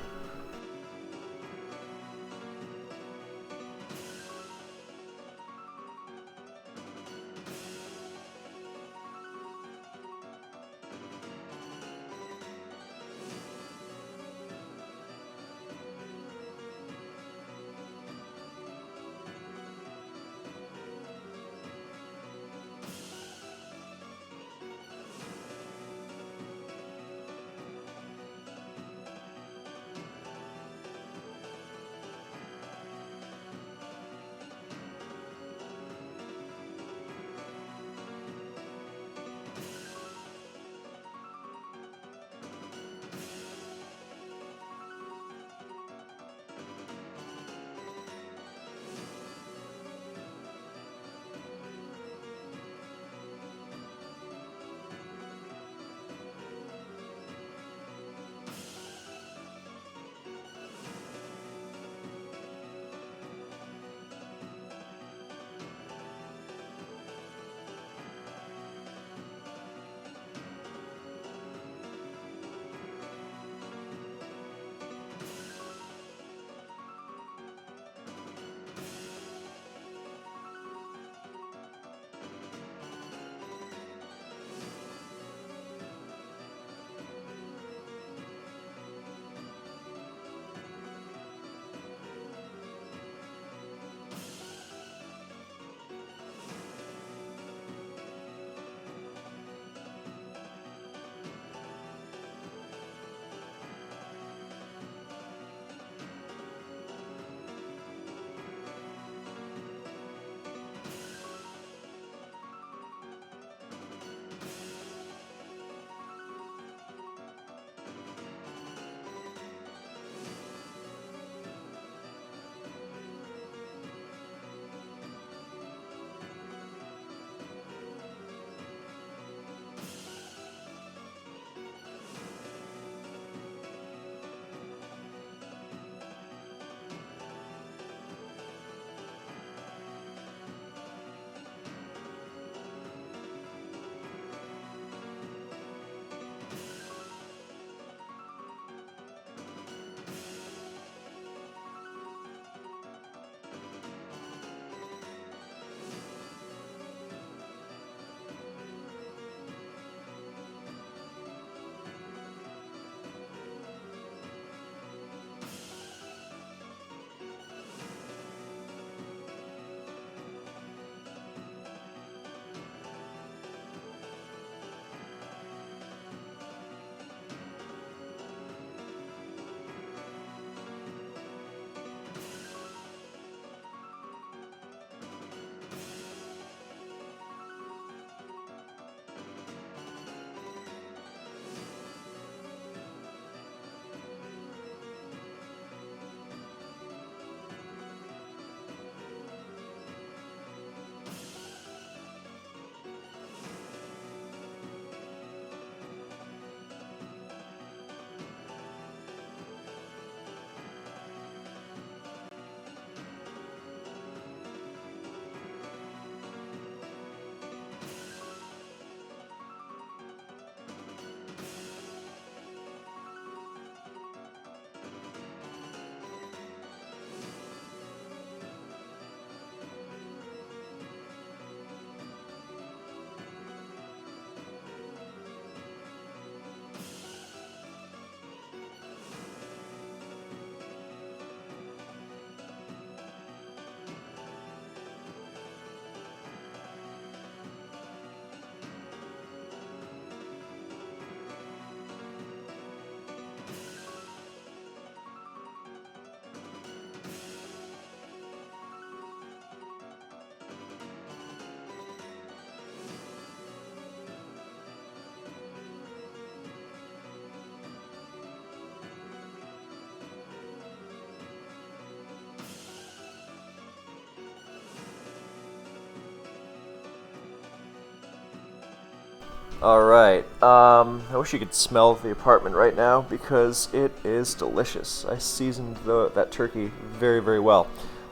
Alright, I wish you could smell the apartment right now because it is delicious. I seasoned that turkey very, very well.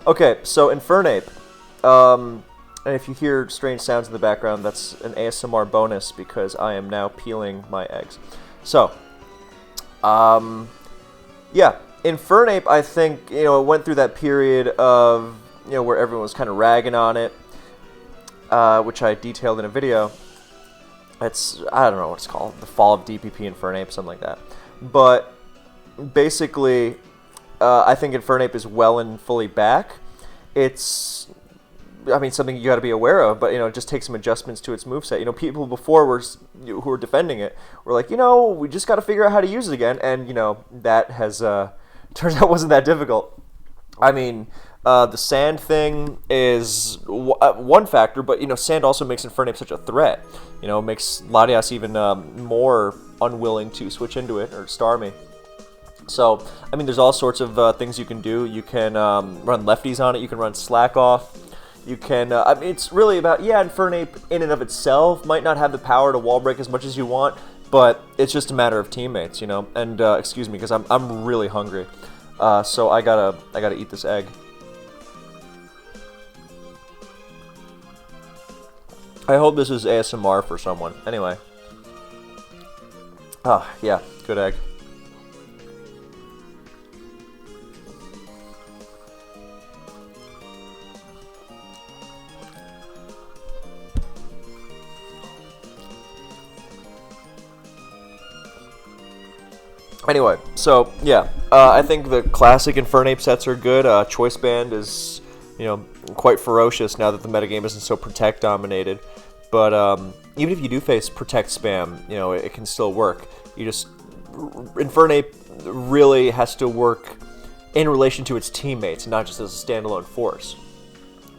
Okay, so Infernape. And if you hear strange sounds in the background, that's an ASMR bonus because I am now peeling my eggs. So, yeah, Infernape, I think, it went through that period of, where everyone was kind of ragging on it, which I detailed in a video. I don't know what it's called, the fall of DPP Infernape, something like that. But basically, I think Infernape is well and fully back. It's, something you got to be aware of, but just take some adjustments to its moveset. People before who were defending it were like, we just got to figure out how to use it again, and that has turns out wasn't that difficult. The sand thing is one factor, but sand also makes Infernape such a threat. It makes Latios even more unwilling to switch into it, or Starmie. So, there's all sorts of things you can do. You can run lefties on it. You can run Slack Off. You can, it's really about, Infernape in and of itself might not have the power to wall break as much as you want, but it's just a matter of teammates, And excuse me, because I'm really hungry, so I gotta eat this egg. I hope this is ASMR for someone. Anyway. Yeah, good egg. Anyway, so, yeah, I think the classic Infernape sets are good. Choice Band is, quite ferocious now that the metagame isn't so Protect-dominated. But even if you do face Protect spam, it can still work. Infernape really has to work in relation to its teammates, not just as a standalone force.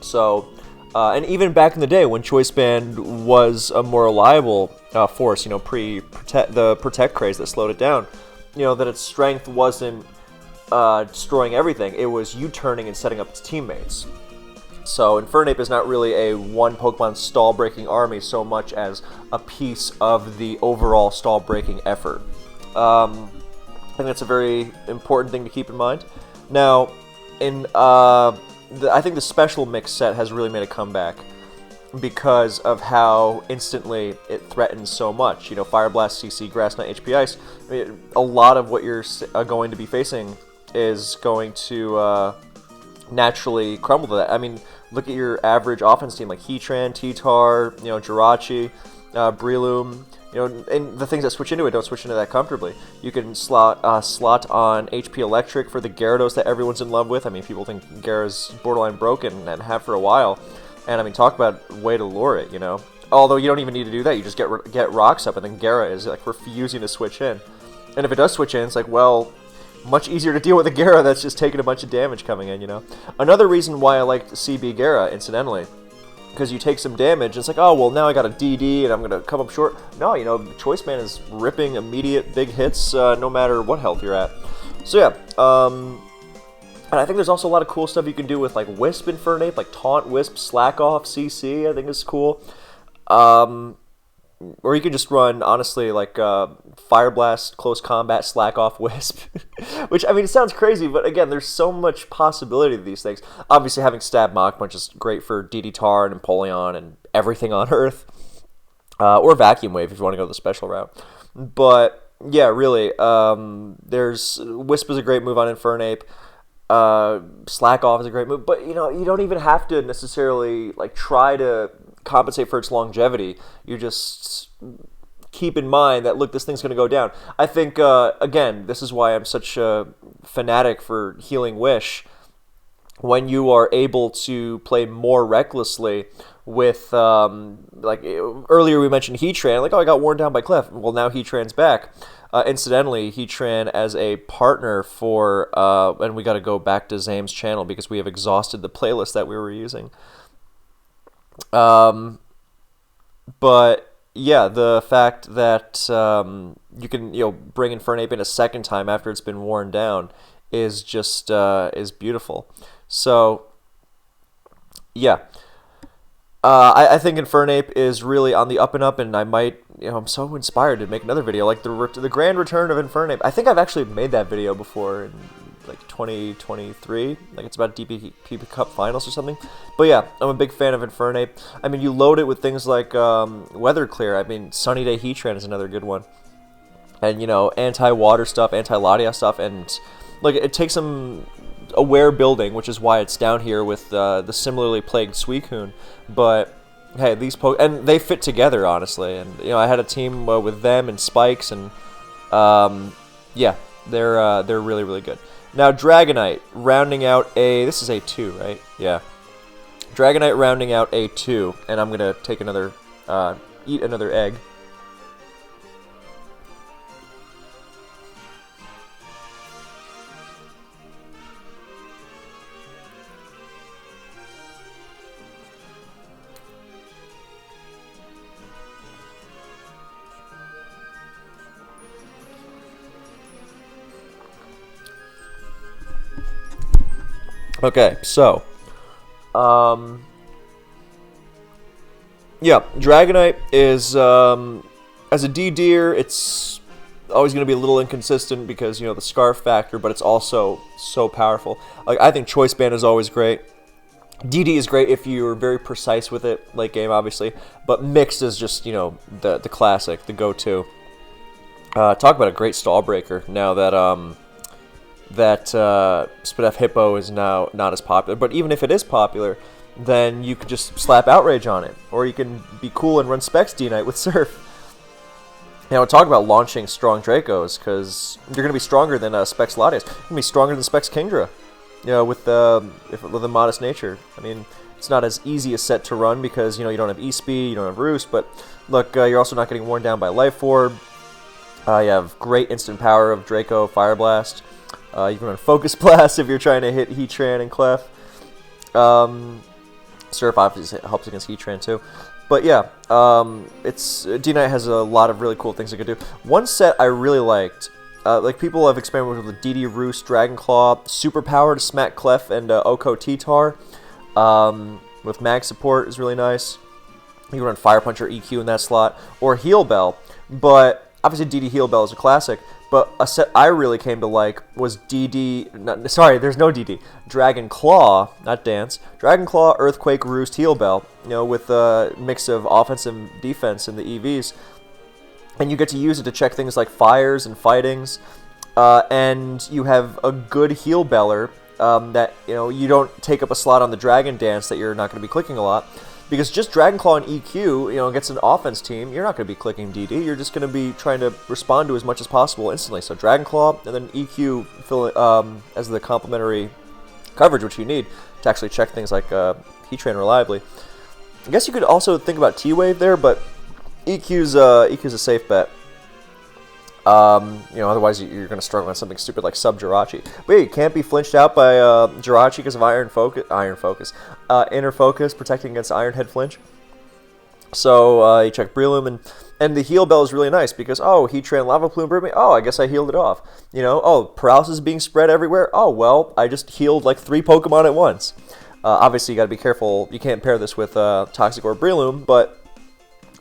So, and even back in the day when Choice Band was a more reliable force, the Protect craze that slowed it down, that its strength wasn't destroying everything. It was U-turning and setting up its teammates. So Infernape is not really a one Pokemon stall-breaking army so much as a piece of the overall stall-breaking effort. I think that's a very important thing to keep in mind. Now, I think the Special Mix set has really made a comeback because of how instantly it threatens so much. Fire Blast, CC, Grass Knot, HP Ice. A lot of what you're going to be facing is going to naturally crumble to that. Look at your average offense team like Heatran, T-Tar, Jirachi, Breloom, and the things that switch into it don't switch into that comfortably. You can slot on HP Electric for the Gyarados that everyone's in love with. People think Gyara's borderline broken and have for a while. And talk about a way to lure it, Although you don't even need to do that. You just get rocks up, and then Gyara is refusing to switch in. And if it does switch in, it's much easier to deal with a Gyara that's just taking a bunch of damage coming in, Another reason why I like CB Gyara, incidentally, because you take some damage, it's oh, well, now I got a DD and I'm going to come up short. No, Choice Man is ripping immediate big hits no matter what health you're at. So, yeah, and I think there's also a lot of cool stuff you can do with, Wisp Infernape, Taunt, Wisp, Slack Off, CC, I think is cool. Or you could just run, honestly, Fire Blast, Close Combat, Slack Off, Wisp. Which, it sounds crazy, but again, there's so much possibility to these things. Obviously, having Stab Mach Punch is great for DD-Tar and Empoleon and everything on Earth. Or Vacuum Wave if you want to go the special route. But, yeah, really, there's Wisp is a great move on Infernape. Slack Off is a great move. But, you don't even have to necessarily, try to compensate for its longevity. You just keep in mind that, look, this thing's going to go down. I think, again, this is why I'm such a fanatic for Healing Wish. When you are able to play more recklessly with, earlier we mentioned Heatran, I got worn down by Clef. Well, now Heatran's back. Incidentally, Heatran as a partner for, and we got to go back to Zame's channel because we have exhausted the playlist that we were using. But yeah, the fact that you can bring Infernape in a second time after it's been worn down is just is beautiful. So yeah, I think Infernape is really on the up and up, and I might I'm so inspired to make another video, like the grand return of Infernape. I think I've actually made that video before in like 2023, like it's about DPP Cup Finals or something. But yeah, I'm a big fan of Infernape. I mean, you load it with things like Weather Clear. I mean, Sunny Day Heatran is another good one. And, anti-water stuff, anti-Latios stuff, and like it takes some aware building, which is why it's down here with the similarly plagued Suicune. But hey, these and they fit together, honestly. And I had a team with them and Spikes, and yeah, they're really, really good. Now Dragonite rounding out this is A2, right? Yeah, Dragonite rounding out A2, and I'm gonna take another eat another egg. Okay, so, yeah, Dragonite is, as a D-Deer, it's always going to be a little inconsistent because, the Scarf factor, but it's also so powerful. Like, I think Choice Band is always great. DD is great if you're very precise with it, late game, obviously, but Mixed is just, the classic, the go-to. Talk about a great stall breaker now that, Spit F Hippo is now not as popular. But even if it is popular, then you could just slap Outrage on it. Or you can be cool and run Specs D-Knight with Surf. Now, talk about launching strong Dracos, because you're going to be stronger than Specs Latios. You're going to be stronger than Specs Kingdra, with a modest nature. I mean, it's not as easy a set to run because, you don't have E-Speed, you don't have Roost, but look, you're also not getting worn down by Life Orb. You have great instant power of Draco, Fire Blast. You can run Focus Blast if you're trying to hit Heatran and Clef. Surf obviously helps against Heatran too. But yeah, D-Knight has a lot of really cool things it could do. One set I really liked, like people have experimented with DD Roost, Dragon Claw, Super Power to smack Clef and Oko T-Tar. With Mag support is really nice. You can run Fire Punch or EQ in that slot, or Heal Bell. But obviously DD Heal Bell is a classic. But a set I really came to like was there's no DD. Dragon Claw, not Dance. Dragon Claw, Earthquake, Roost, Heal Bell. With a mix of offense and defense in the EVs. And you get to use it to check things like fires and fightings. And you have a good Heal Beller that, you don't take up a slot on the Dragon Dance that you're not going to be clicking a lot. Because just Dragon Claw and EQ, against an offense team, you're not going to be clicking DD. You're just going to be trying to respond to as much as possible instantly. So Dragon Claw and then EQ as the complementary coverage, which you need to actually check things like Heatran reliably. I guess you could also think about T-Wave there, but EQ's a safe bet. Otherwise you're going to struggle on something stupid like Sub Jirachi. But yeah, you can't be flinched out by Jirachi because of Inner Focus, protecting against Iron Head flinch. So you check Breloom, and the Heal Bell is really nice because, Heatran Lava Plume brewed me. I guess I healed it off. Paralysis being spread everywhere. Well, I just healed like 3 Pokemon at once. Obviously, you got to be careful. You can't pair this with Toxic or Breloom, but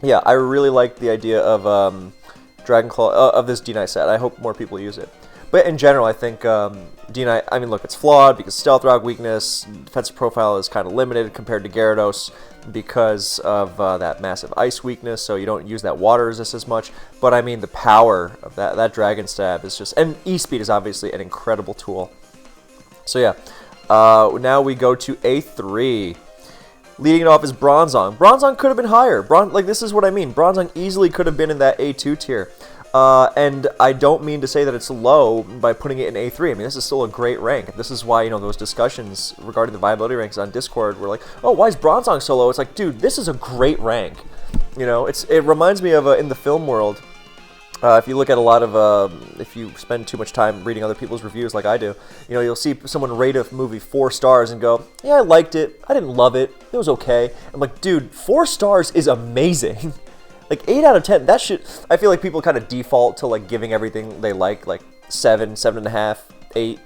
yeah, I really like the idea of Dragon Claw of this D-Knight set. I hope more people use it. But in general, I think D-Knight, look, it's flawed because Stealth Rock weakness, defensive profile is kind of limited compared to Gyarados because of that massive ice weakness, so you don't use that water resist as much. But the power of that Dragon Stab is just, and E-Speed is obviously an incredible tool. So yeah, now we go to A3. Leading it off is Bronzong. Bronzong could have been higher. This is what I mean. Bronzong easily could have been in that A2 tier. And I don't mean to say that it's low by putting it in A3. This is still a great rank. This is why, those discussions regarding the viability ranks on Discord were like, why is Bronzong so low? It's like, dude, this is a great rank. It reminds me of, in the film world, if you look at a lot of, if you spend too much time reading other people's reviews like I do, you'll see someone rate a movie 4 stars and go, yeah, I liked it. I didn't love it. It was okay. I'm like, dude, 4 stars is amazing. Like 8 out of 10, that shit, I feel like people kind of default to like giving everything they like 7, 7.5, 8,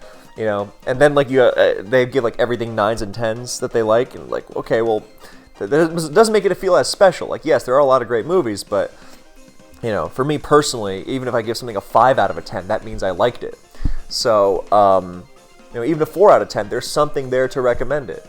and then like they give like everything 9s and 10s that they like, and like, okay, well, that doesn't make it feel as special. Like, yes, there are a lot of great movies, but You know, for me personally, even if I give something a 5 out of a 10, that means I liked it. So, you know, even a 4 out of 10, there's something there to recommend it.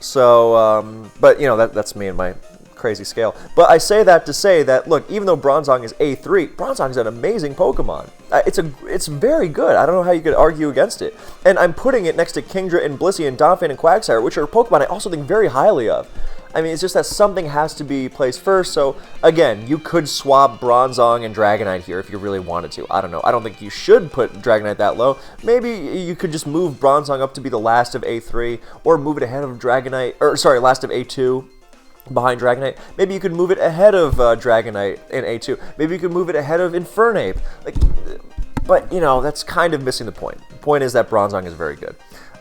So, but, you know, that's me and my crazy scale. But I say that to say that, look, even though Bronzong is A3, Bronzong is an amazing Pokemon. It's very good. I don't know how you could argue against it. And I'm putting it next to Kingdra and Blissey and Donphan and Quagsire, which are Pokemon I also think very highly of. I mean, it's just that something has to be placed first. So, again, you could swap Bronzong and Dragonite here if you really wanted to. I don't know. I don't think you should put Dragonite that low. Maybe you could just move Bronzong up to be the last of A3, or move it ahead of Dragonite, or sorry, last of A2. Behind Dragonite. Maybe you could move it ahead of Dragonite in A2. Maybe you could move it ahead of Infernape. Like, but, you know, that's kind of missing the point. The point is that Bronzong is very good.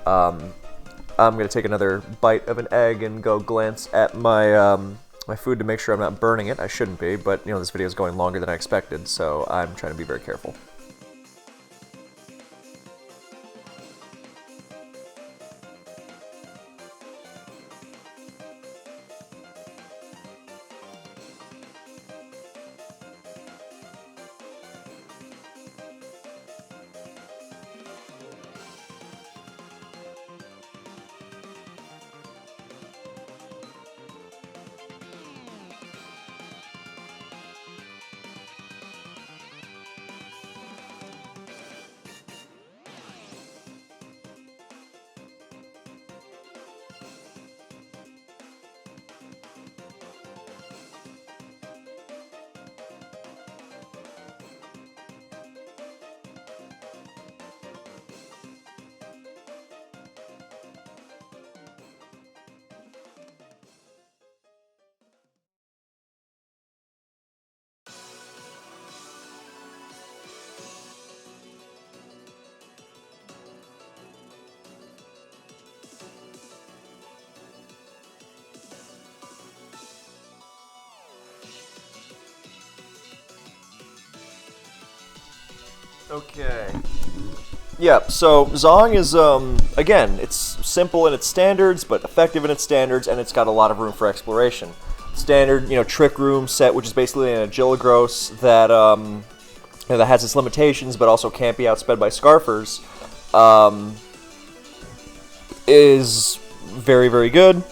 I'm going to take another bite of an egg and go glance at my my food to make sure I'm not burning it. I shouldn't be, but, you know, this video is going longer than I expected, so I'm trying to be very careful. Okay. Yeah, so Zong is, again, it's simple in its standards, but effective in its standards, and it's got a lot of room for exploration. Standard, you know, Trick Room set, which is basically an Agiligros that, you know, that has its limitations, but also can't be outsped by Scarfers, is very, very good.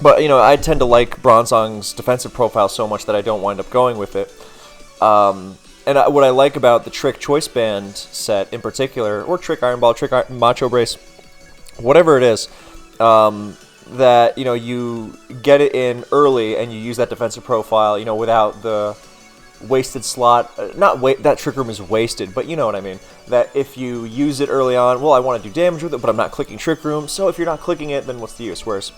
But, you know, I tend to like Bronzong's defensive profile so much that I don't wind up going with it. And what I like about the Trick Choice Band set in particular, or Trick Iron Ball, Trick Macho Brace, whatever it is, that, you know, you get it in early and you use that defensive profile, you know, without the wasted slot. That Trick Room is wasted, but you know what I mean. That if you use it early on, well, I want to do damage with it, but I'm not clicking Trick Room, so if you're not clicking it, then what's the use? Whereas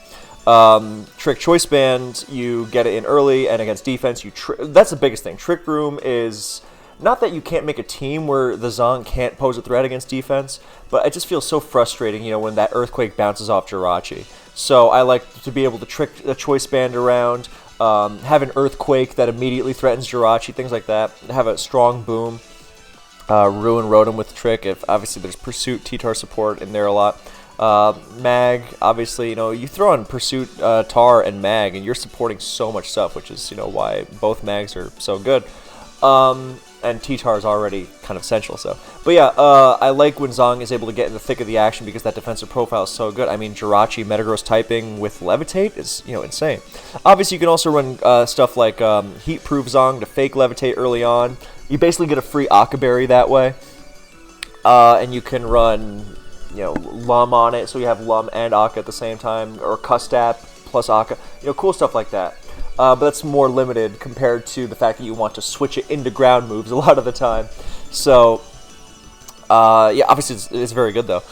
Trick Choice Band, you get it in early, and against defense, that's the biggest thing. Trick Room is... not that you can't make a team where the Zong can't pose a threat against defense, but it just feels so frustrating, you know, when that Earthquake bounces off Jirachi. So I like to be able to trick the Choice Band around, have an Earthquake that immediately threatens Jirachi, things like that. Have a strong Boom, ruin Rotom with Trick. If obviously there's Pursuit, T-Tar support in there a lot. Mag, obviously, you know, you throw on Pursuit, Tar, and Mag, and you're supporting so much stuff, which is, you know, why both Mags are so good. And T-Tar is already kind of essential, so. But yeah, I like when Zong is able to get in the thick of the action because that defensive profile is so good. I mean, Jirachi Metagross typing with Levitate is, you know, insane. Obviously, you can also run stuff like Heat-Proof Zong to fake Levitate early on. You basically get a free Akaberry that way. And you can run, you know, Lum on it, so you have Lum and Akka at the same time, or Custap plus Akka. You know, cool stuff like that. But that's more limited compared to the fact that you want to switch it into ground moves a lot of the time. So, yeah, obviously it's very good, though.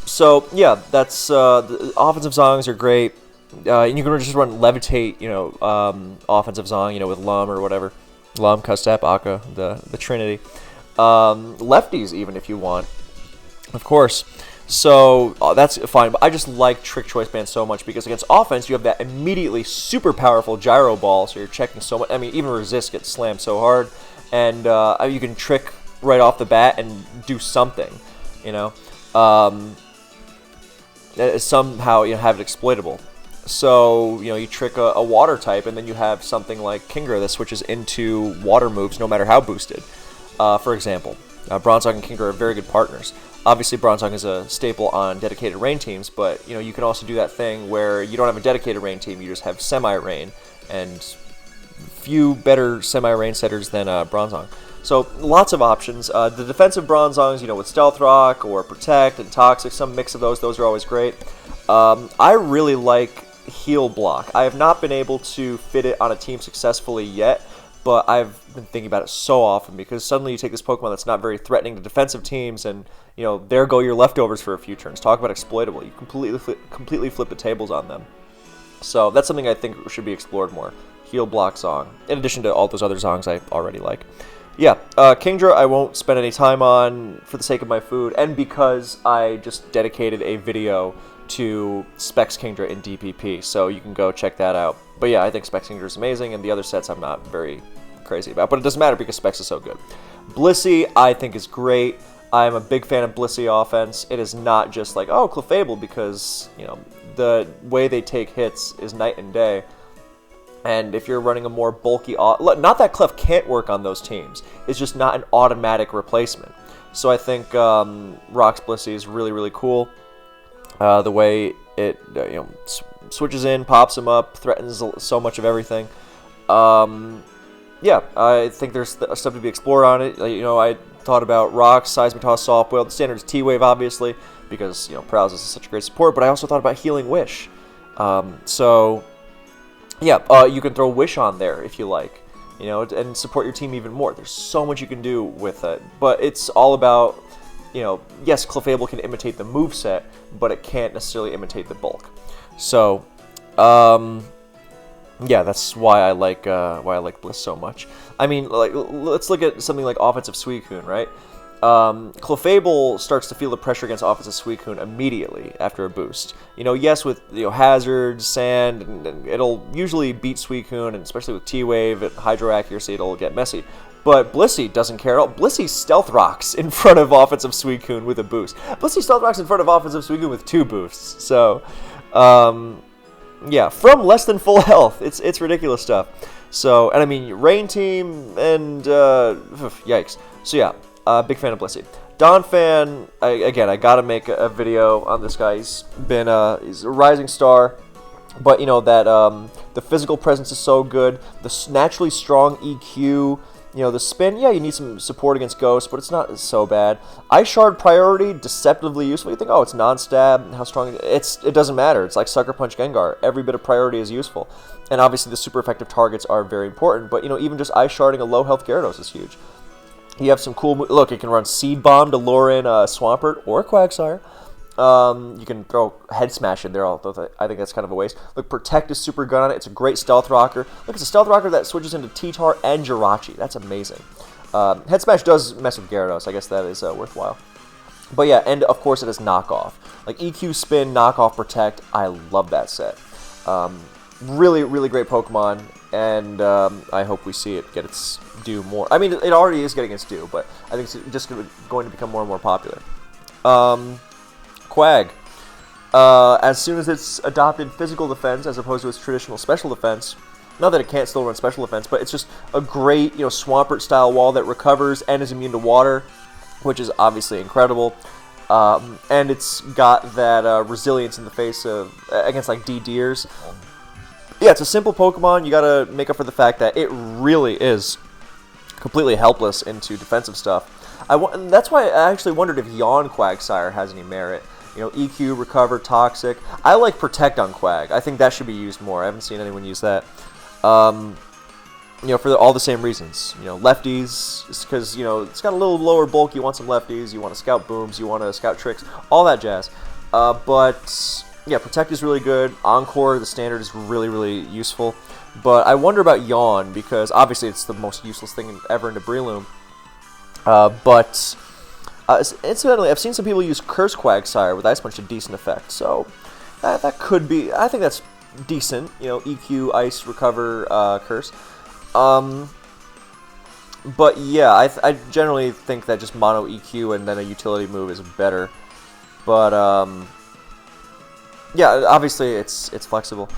So, yeah, that's the offensive Zongs are great. And you can just run Levitate, you know, offensive Zong, you know, with Lum or whatever. Lum, Custap, Akka, the Trinity. Lefties, even, if you want, of course. So, that's fine, but I just like Trick Choice Band so much because against offense, you have that immediately super powerful Gyro Ball, so you're checking so much. I mean, even Resist gets slammed so hard, and you can trick right off the bat and do something, you know. Somehow, you know, have it exploitable. So, you know, you trick a water type, and then you have something like Kingdra that switches into water moves no matter how boosted. For example, Bronzong and Kingdra are very good partners. Obviously, Bronzong is a staple on dedicated rain teams, but, you know, you can also do that thing where you don't have a dedicated rain team, you just have semi-rain, and few better semi-rain setters than Bronzong. So, lots of options. The defensive Bronzongs, you know, with Stealth Rock or Protect and Toxic, some mix of those are always great. I really like Heal Block. I have not been able to fit it on a team successfully yet, but I've been thinking about it so often because suddenly you take this Pokemon that's not very threatening to defensive teams, and, you know, there go your leftovers for a few turns. Talk about exploitable. You completely flip the tables on them. So that's something I think should be explored more. Heal Block Zong, in addition to all those other Zongs I already like. Yeah, Kingdra I won't spend any time on for the sake of my food, and because I just dedicated a video to Specs Kingdra in DPP, so you can go check that out. But yeah, I think Specs Kingdra is amazing, and the other sets I'm not very crazy about, but it doesn't matter because Specs is so good. Blissey I think is great. I'm a big fan of Blissey offense. It is not just like, oh, Clefable, because, you know, the way they take hits is night and day. And if you're running a more bulky... Not that Clef can't work on those teams. It's just not an automatic replacement. So I think Rock's Blissey is really, really cool. The way it you know, switches in, pops him up, threatens so much of everything. Yeah, I think there's stuff to be explored on it. You know, I thought about Rocks, Seismitoss, Soft Whale. The standard is T-Wave, obviously, because, you know, Paralysis is such a great support. But I also thought about Healing Wish. So... yeah, you can throw Wish on there if you like, you know, and support your team even more. There's so much you can do with it, but it's all about, you know, yes, Clefable can imitate the moveset, but it can't necessarily imitate the bulk. So, yeah, that's why I like Bliss so much. I mean, like, let's look at something like offensive Suicune, right? Clefable starts to feel the pressure against offensive Suicune immediately after a boost. You know, yes, with, you know, Hazard, Sand, and it'll usually beat Suicune, and especially with T-Wave at Hydro Accuracy, it'll get messy. But Blissey doesn't care at all. Blissey Stealth Rocks in front of offensive Suicune with a boost. Blissey Stealth Rocks in front of offensive Suicune with 2 boosts. So, yeah, from less than full health. It's ridiculous stuff. So, and I mean, Rain Team and, yikes. So yeah. Big fan of Blissey. Donphan, again, I gotta make a video on this guy. He's a rising star, but you know that the physical presence is so good. The naturally strong EQ, you know, the spin. Yeah, you need some support against Ghost, but it's not so bad. Ice Shard priority, deceptively useful. You think, oh, it's non-stab. How strong? It doesn't matter. It's like Sucker Punch Gengar. Every bit of priority is useful, and obviously the super effective targets are very important. But you know, even just Ice Sharding a low health Gyarados is huge. You have some cool... Look, you can run Seed Bomb to lure in Swampert or Quagsire. You can throw Head Smash in there, although I think that's kind of a waste. Look, Protect is super good on it. It's a great Stealth Rocker. Look, it's a Stealth Rocker that switches into T-Tar and Jirachi. That's amazing. Head Smash does mess with Gyarados. I guess that is worthwhile. But yeah, and of course it has Knockoff. Like EQ, Spin, Knockoff, Protect. I love that set. Really, really great Pokemon. And I hope we see it get its due more. I mean, it already is getting its due, but I think it's just going to become more and more popular. Quag. As soon as it's adopted physical defense as opposed to its traditional special defense, not that it can't still run special defense, but it's just a great, you know, Swampert-style wall that recovers and is immune to water, which is obviously incredible. And it's got that resilience in the face of against like D-Deers. Yeah, it's a simple Pokemon. You gotta make up for the fact that it really is completely helpless into defensive stuff. And that's why I actually wondered if Yawn Quagsire has any merit. You know, EQ, Recover, Toxic. I like Protect on Quag. I think that should be used more. I haven't seen anyone use that. You know, for all the same reasons. You know, lefties, because, you know, it's got a little lower bulk. You want some lefties. You want to scout booms. You want to scout tricks. All that jazz. But... yeah, Protect is really good. Encore, the standard, is really, really useful. But I wonder about Yawn, because obviously it's the most useless thing ever into Breloom. But incidentally, I've seen some people use Curse Quagsire with Ice Punch to decent effect. So that could be... I think that's decent. You know, EQ, Ice, Recover, Curse. But yeah, I generally think that just mono EQ and then a utility move is better. But... Yeah, obviously it's flexible.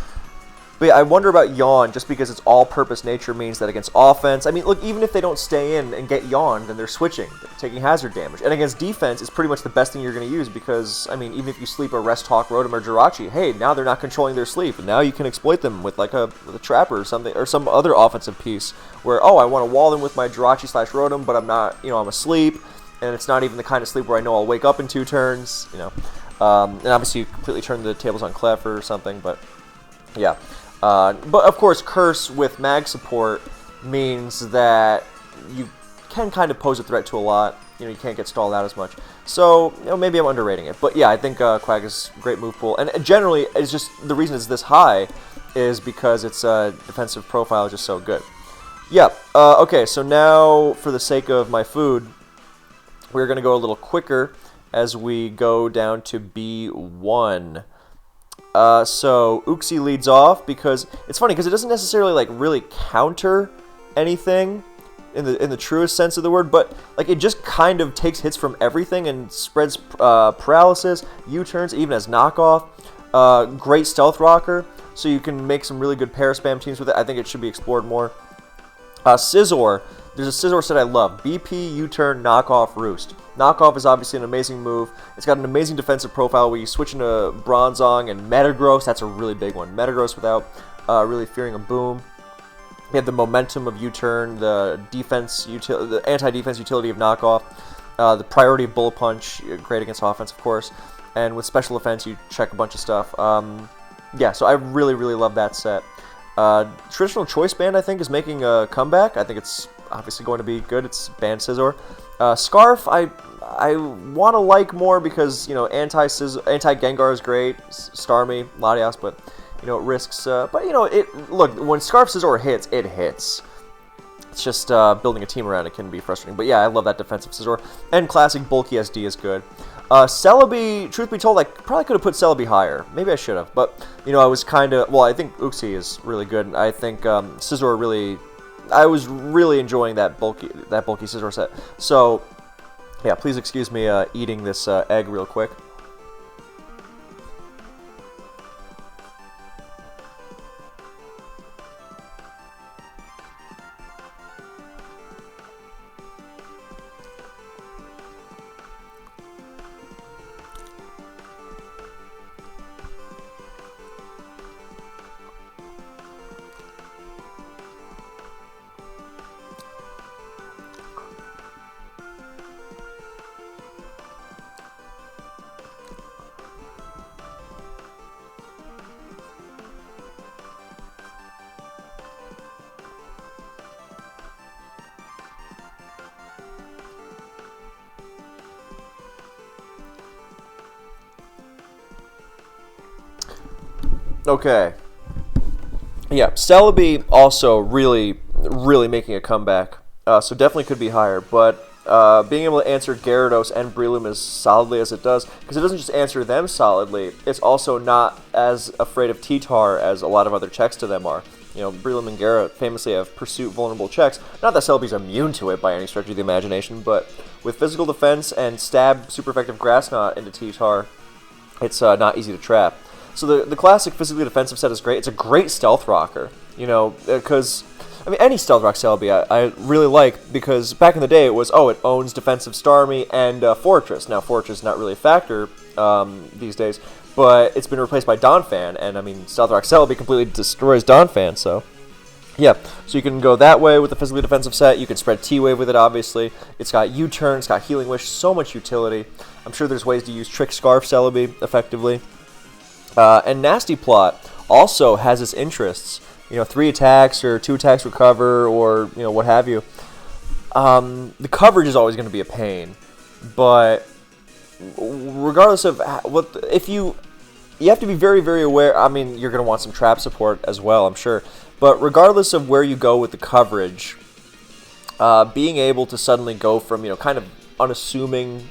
But yeah, I wonder about Yawn, just because its all-purpose nature means that against offense, I mean, look, even if they don't stay in and get Yawn, then they're switching, they're taking hazard damage. And against defense, it's pretty much the best thing you're going to use, because, I mean, even if you sleep a Rest Hawk, Rotom, or Jirachi, hey, now they're not controlling their sleep, and now you can exploit them with, like, with a Trapper or something, or some other offensive piece, where, oh, I want to wall them with my Jirachi/Rotom, but I'm not, I'm asleep, and it's not even the kind of sleep where I know I'll wake up in 2 turns, and obviously you completely turn the tables on Clef or something, but, yeah. But of course, Curse with mag support means that you can kind of pose a threat to a lot. You can't get stalled out as much. So, maybe I'm underrating it. But yeah, I think Quag is a great move pool. And generally, it's just the reason it's this high is because its defensive profile is just so good. Yeah, okay, so now for the sake of my food, we're going to go a little quicker as we go down to B1. So Uxie leads off because it's funny because it doesn't necessarily like really counter anything in the truest sense of the word, but like it just kind of takes hits from everything and spreads paralysis, U-turns, even as knockoff. Great stealth rocker, so you can make some really good pair spam teams with it. I think it should be explored more. Scizor. There's a Scizor set I love. BP, U-turn, knockoff, roost. Knockoff is obviously an amazing move. It's got an amazing defensive profile where you switch into Bronzong and Metagross. That's a really big one. Metagross without really fearing a boom. You have the momentum of U-turn, the anti-defense utility of knockoff, the priority of bullet punch, great against offense, of course. And with special defense, you check a bunch of stuff. Yeah, so I really, really love that set. Traditional Choice Band, I think, is making a comeback. I think it's obviously going to be good. It's banned Scizor. Scarf, I want to like more because, anti-Gengar is great. Starmie, Latios, but, it risks... look, when Scarf Scizor hits, it hits. It's just building a team around it can be frustrating. But yeah, I love that defensive Scizor. And classic bulky SD is good. Celebi, truth be told, I probably could have put Celebi higher. Maybe I should have. But, I was kind of... Well, I think Uxie is really good. I think Scizor really... I was really enjoying that bulky Scizor set. So, yeah, please excuse me eating this egg real quick. Okay. Yeah, Celebi also really, really making a comeback. So definitely could be higher, but being able to answer Gyarados and Breloom as solidly as it does, because it doesn't just answer them solidly, it's also not as afraid of T-Tar as a lot of other checks to them are. Breloom and Gyarados famously have pursuit vulnerable checks. Not that Celebi's immune to it by any stretch of the imagination, but with physical defense and stab super effective Grass Knot into T-Tar, it's not easy to trap. So the classic physically defensive set is great. It's a great stealth rocker, because, any stealth rock Celebi I really like, because back in the day it was, it owns defensive Starmie and Fortress. Now, Fortress is not really a factor these days, but it's been replaced by Donphan, and, stealth rock Celebi completely destroys Donphan, so... Yeah, so you can go that way with the physically defensive set. You can spread T-Wave with it, obviously. It's got U-Turn, it's got Healing Wish, so much utility. I'm sure there's ways to use Trick Scarf Celebi effectively. And Nasty Plot also has its interests. 3 attacks or 2 attacks recover or, what have you. The coverage is always going to be a pain. But regardless of you have to be very, very aware. You're going to want some trap support as well, I'm sure. But regardless of where you go with the coverage, being able to suddenly go from, kind of unassuming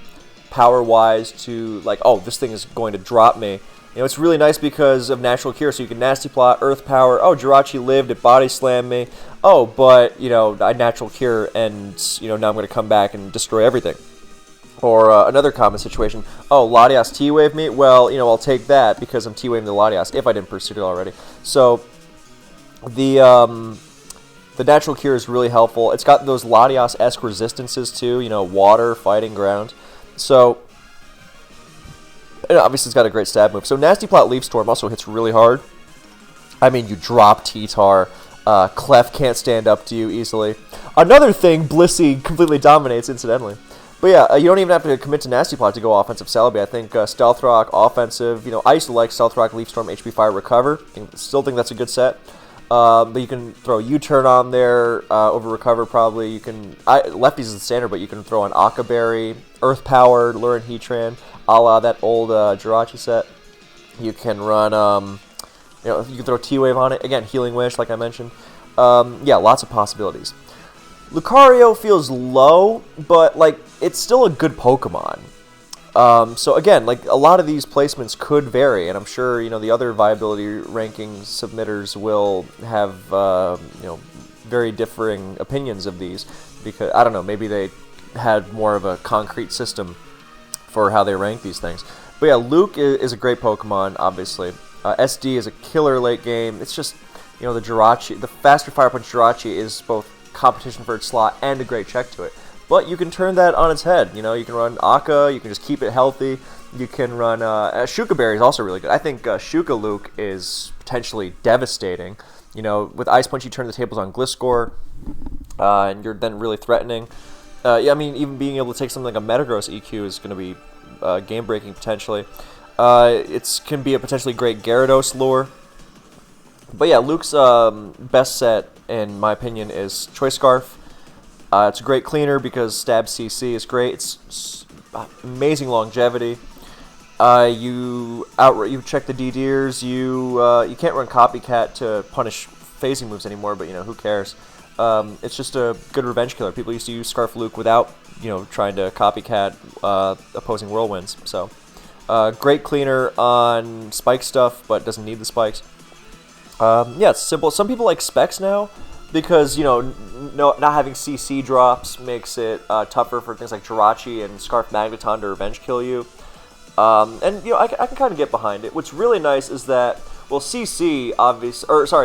power-wise to, like, this thing is going to drop me. It's really nice because of Natural Cure, so you can Nasty Plot, Earth Power. Jirachi lived, it Body Slammed me. But, I Natural Cure, and, now I'm going to come back and destroy everything. Or another common situation, oh, Latios T-Wave me? Well, you know, I'll take that because I'm T-Waving the Latios if I didn't pursue it already. So, the Natural Cure is really helpful. It's got those Latios-esque resistances too, you know, water, fighting, ground. So, and obviously it's got a great stab move. So Nasty Plot Leaf Storm also hits really hard. I mean, you drop T-Tar. Clef can't stand up to you easily. Another thing, Blissey completely dominates, incidentally. But yeah, you don't even have to commit to Nasty Plot to go offensive Celebi. I think Stealth Rock, offensive. You know, I used to like Stealth Rock, Leaf Storm, HP Fire, Recover. Still think that's a good set. But you can throw U-Turn on there over Recover probably. You can Lefties is the standard, but you can throw an Akaberry, Earth Power, lure in Heatran, a la that old Jirachi set. You can run, you know, you can throw T-Wave on it. Again, Healing Wish, like I mentioned. Yeah, lots of possibilities. Lucario feels low, but like it's still a good Pokemon. So again, like a lot of these placements could vary, and I'm sure, you know, the other viability ranking submitters will have you know, very differing opinions of these, because I don't know, maybe they had more of a concrete system for how they rank these things. But yeah, Luke is a great Pokemon, obviously. SD is a killer late game. It's just, you know, the Jirachi, the faster Fire Punch Jirachi is both competition for its slot and a great check to it. But you can turn that on its head. You know, you can run Aka, you can just keep it healthy. You can run Shuka Berry is also really good. I think Shuka Luke is potentially devastating. You know, with Ice Punch, you turn the tables on Gliscor, and you're then really threatening. Yeah, I mean, even being able to take something like a Metagross EQ is going to be game-breaking potentially. It can be a potentially great Gyarados lure. But yeah, Luke's best set, in my opinion, is Choice Scarf. It's a great cleaner because Stab CC is great. It's amazing longevity. You check the D-Deers. You can't run Copycat to punish phasing moves anymore, but you know, who cares? It's just a good revenge killer. People used to use Scarf Luke without, you know, trying to Copycat opposing Whirlwinds. So great cleaner on spike stuff, but doesn't need the spikes. Yeah, it's simple. Some people like specs now because, you know, not having CC drops makes it tougher for things like Jirachi and Scarf Magneton to revenge kill you. And, you know, I can kind of get behind it. What's really nice is that, well, CC,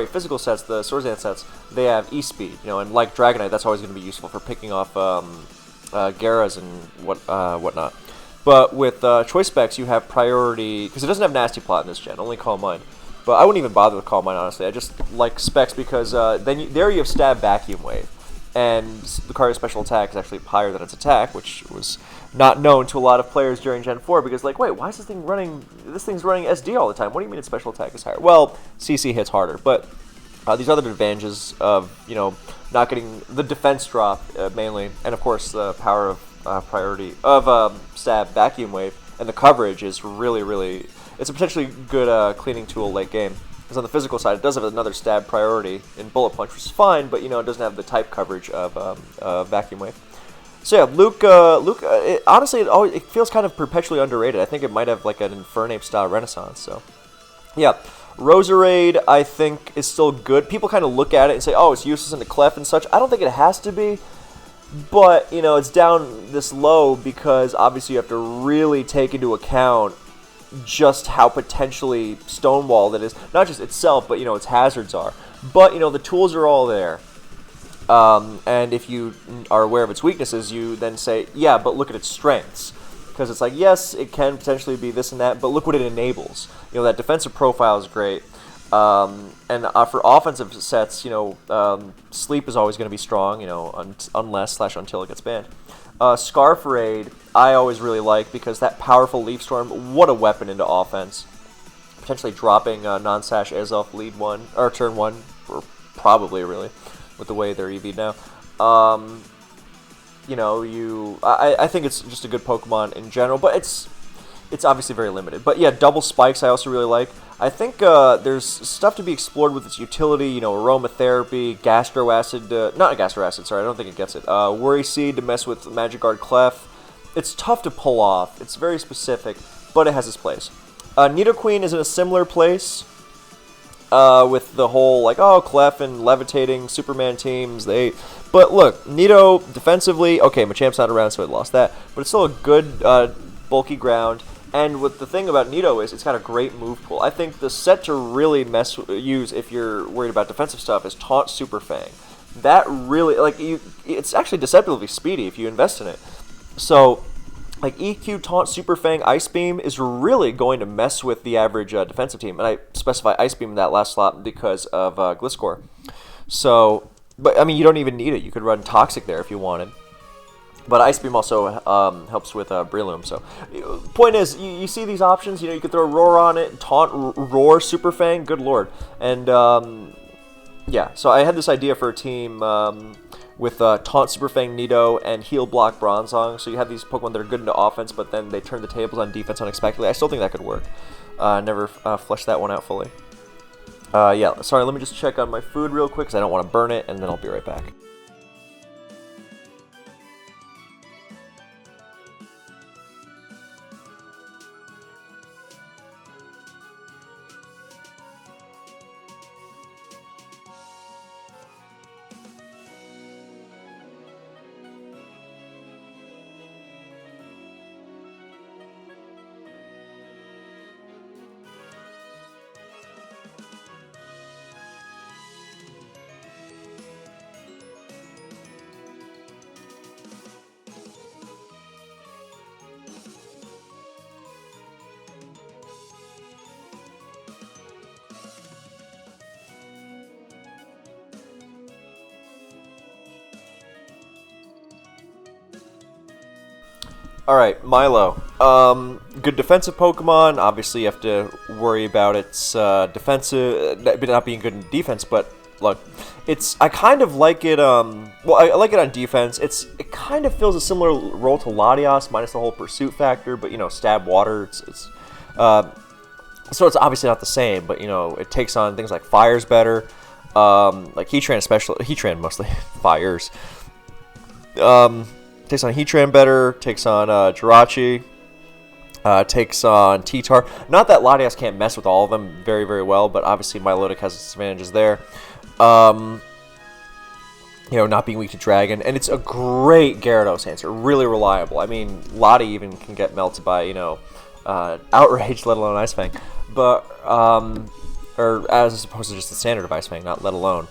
physical sets, the Swords Dance sets, they have E-Speed, you know, and like Dragonite, that's always going to be useful for picking off Garas and whatnot. But with Choice Specs, you have priority, because it doesn't have Nasty Plot in this gen, only Calm Mind. But I wouldn't even bother with Calm Mind, honestly. I just like Specs because there you have Stab Vacuum Wave. And Lucario's special attack is actually higher than its attack, which was not known to a lot of players during Gen 4, because like, wait, why is this thing's running SD all the time? What do you mean its special attack is higher? Well, CC hits harder, but these other advantages of, you know, not getting the defense drop mainly, and of course the power of priority of Stab Vacuum Wave, and the coverage is really, really, it's a potentially good cleaning tool late game. Because on the physical side, it does have another stab priority in Bullet Punch, which is fine, but, you know, it doesn't have the type coverage of Vacuum Wave. So yeah, Luke, honestly, it feels kind of perpetually underrated. I think it might have like an Infernape style renaissance. So yeah, Roserade, I think, is still good. People kind of look at it and say, oh, it's useless in the Clef and such. I don't think it has to be, but, you know, it's down this low because obviously you have to really take into account just how potentially stonewalled it is. Not just itself, but, you know, its hazards are. But, you know, the tools are all there. And if you are aware of its weaknesses, you then say, yeah, but look at its strengths. Because it's like, yes, it can potentially be this and that, but look what it enables. You know, that defensive profile is great. And for offensive sets, you know, Sleep is always going to be strong, you know, until it gets banned. Scarf Raid, I always really like because that powerful Leaf Storm, what a weapon into offense. Potentially dropping non-sash Azelf lead one, or turn one, or probably really, with the way they're EV'd now. You know, I think it's just a good Pokemon in general, but it's obviously very limited. But yeah, double spikes I also really like. I think there's stuff to be explored with its utility, you know, aromatherapy, gastro acid, not gastro acid, sorry, I don't think it gets it. Worry Seed to mess with Magikarp Clef. It's tough to pull off. It's very specific, but it has its place. Nidoqueen is in a similar place. with the whole, like, oh, Clef and Levitating Superman teams, But look, Nido, defensively, okay, Machamp's not around, so it lost that, but it's still a good, bulky ground. And what the thing about Nido is, it's got a great move pool. I think the set to really use if you're worried about defensive stuff is Taunt Super Fang. That really, like, it's actually deceptively speedy if you invest in it. So, like, EQ, Taunt, Super Fang, Ice Beam is really going to mess with the average defensive team. And I specify Ice Beam in that last slot because of Gliscor. So, but, I mean, you don't even need it. You could run Toxic there if you wanted. But Ice Beam also helps with Breloom. So, point is, you see these options. You know, you could throw Roar on it, Taunt, Roar, Super Fang. Good lord. And yeah, so I had this idea for a team with Taunt, Super Fang, Nido, and Heal Block Bronzong. So you have these Pokemon that are good into offense, but then they turn the tables on defense unexpectedly. I still think that could work. Never fleshed that one out fully. Yeah, sorry. Let me just check on my food real quick because I don't want to burn it, and then I'll be right back. Alright, Milo. Good defensive Pokemon. Obviously, you have to worry about its defensive, not being good in defense, but look, I kind of like it, well, I like it on defense. It kind of fills a similar role to Latios, minus the whole pursuit factor, but, you know, stab water, so it's obviously not the same, but, you know, it takes on things like fires better, like Heatran especially, Heatran mostly, fires. Takes on Heatran better, takes on Jirachi, takes on T-Tar. Not that Latias can't mess with all of them very, very well, but obviously Milotic has its advantages there. You know, not being weak to Dragon. And it's a great Gyarados answer, really reliable. I mean, Lottie even can get melted by, you know, Outrage, let alone Ice Fang. But, or as opposed to just the standard of Ice Fang, not let alone.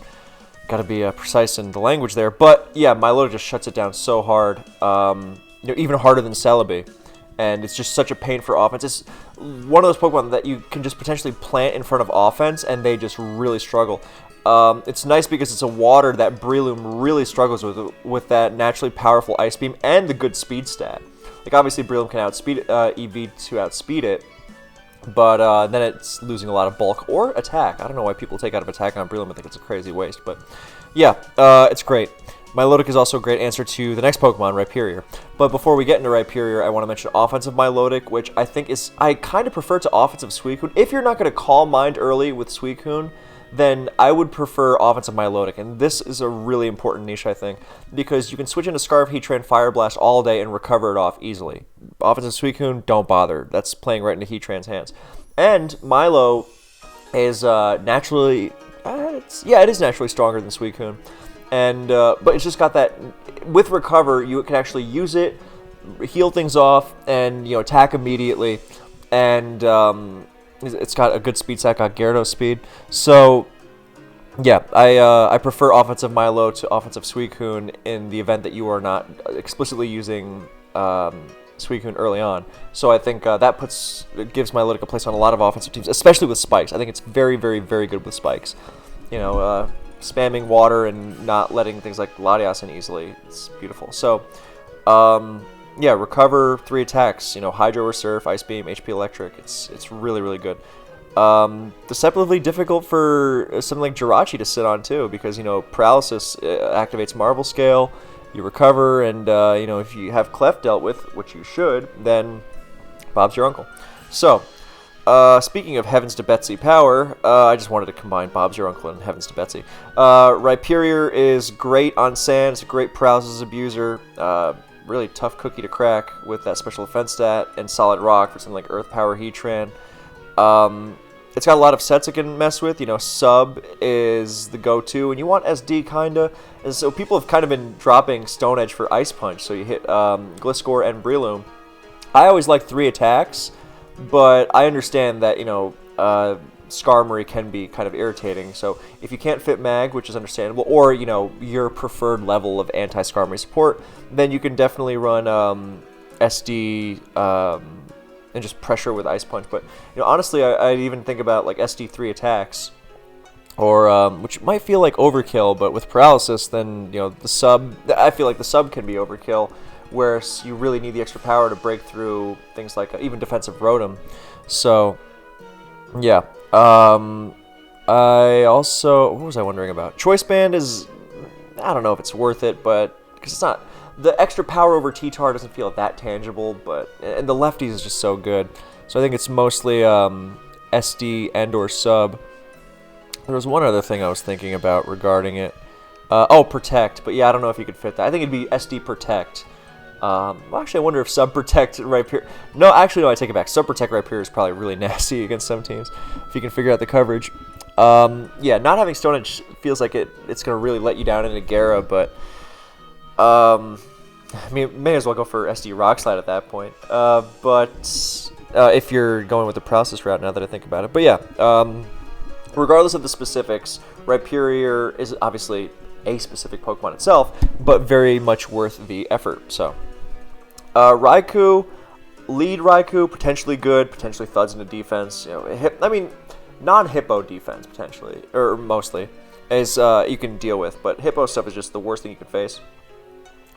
Got to be precise in the language there, but yeah, Milotic just shuts it down so hard, you know, even harder than Celebi, and it's just such a pain for offense. It's one of those Pokemon that you can just potentially plant in front of offense, and they just really struggle. It's nice because it's a water that Breloom really struggles with that naturally powerful Ice Beam and the good speed stat. Like, obviously Breloom can outspeed EV to outspeed it, but then it's losing a lot of bulk or attack. I don't know why people take out of attack on Breloom. I think it's a crazy waste, but yeah, it's great. Milotic is also a great answer to the next Pokemon, Rhyperior. But before we get into Rhyperior, I want to mention offensive Milotic, which I think is, I kind of prefer to offensive Suicune. If you're not going to call Mind early with Suicune, then I would prefer offensive Milotic. And this is a really important niche, I think, because you can switch into Scarf, Heatran, Fire Blast all day and recover it off easily. Offensive Suicune, don't bother. That's playing right into Heatran's hands. And Milo is naturally, it is naturally stronger than Suicune. And but it's just got that, with Recover, you can actually use it, heal things off, and, you know, attack immediately. And it's got a good speed set, got Gyarados speed. So yeah, I prefer offensive Milo to offensive Suicune in the event that you are not explicitly using Suicune early on. So I think that gives Milotic a place on a lot of offensive teams, especially with spikes. I think it's very, very, very good with spikes. You know, spamming water and not letting things like Latias in easily. It's beautiful. So, yeah, Recover, 3 attacks. You know, Hydro or Surf, Ice Beam, HP Electric. It's really, really good. Deceptively difficult for something like Jirachi to sit on too, because, you know, Paralysis activates Marvel Scale. You recover, and you know, if you have Clef dealt with, which you should, then Bob's your uncle. So, speaking of Heavens to Betsy power, I just wanted to combine Bob's your uncle and Heavens to Betsy. Rhyperior is great on sand. It's a great paralysis abuser. Really tough cookie to crack with that special defense stat, and Solid Rock for something like Earth Power Heatran. it's got a lot of sets it can mess with. You know, Sub is the go-to, and you want SD kinda. And so people have kind of been dropping Stone Edge for Ice Punch. So you hit Gliscor and Breloom. I always like 3 attacks, but I understand that, you know, Skarmory can be kind of irritating. So if you can't fit Mag, which is understandable, or, you know, your preferred level of anti-Skarmory support, then you can definitely run SD and just pressure with Ice Punch. But, you know, honestly, I'd even think about like SD3 attacks, or which might feel like overkill, but with paralysis, then, you know, the sub, I feel like the sub can be overkill, whereas you really need the extra power to break through things like even defensive Rotom. So yeah, I also, what was I wondering about? Choice Band is, I don't know if it's worth it, but because it's not, the extra power over T-Tar doesn't feel that tangible, but, and the lefties is just so good. So I think it's mostly SD and or sub. There was one other thing I was thinking about regarding it. Oh, Protect, but yeah, I don't know if you could fit that. I think it'd be SD Protect. Well, actually, I wonder if Sub Protect right here. No, actually, no, I take it back. Sub Protect right here is probably really nasty against some teams if you can figure out the coverage. Yeah, not having Stone Edge feels like it's going to really let you down into Gara, but I mean, may as well go for SD Rock Slide at that point. But if you're going with the process route, now that I think about it. But yeah, regardless of the specifics, Rhyperior is obviously a specific Pokemon itself, but very much worth the effort. So, Raikou, lead Raikou, potentially good, potentially thuds into defense. You know, I mean, non-Hippo defense potentially, or mostly, is you can deal with. But Hippo stuff is just the worst thing you can face.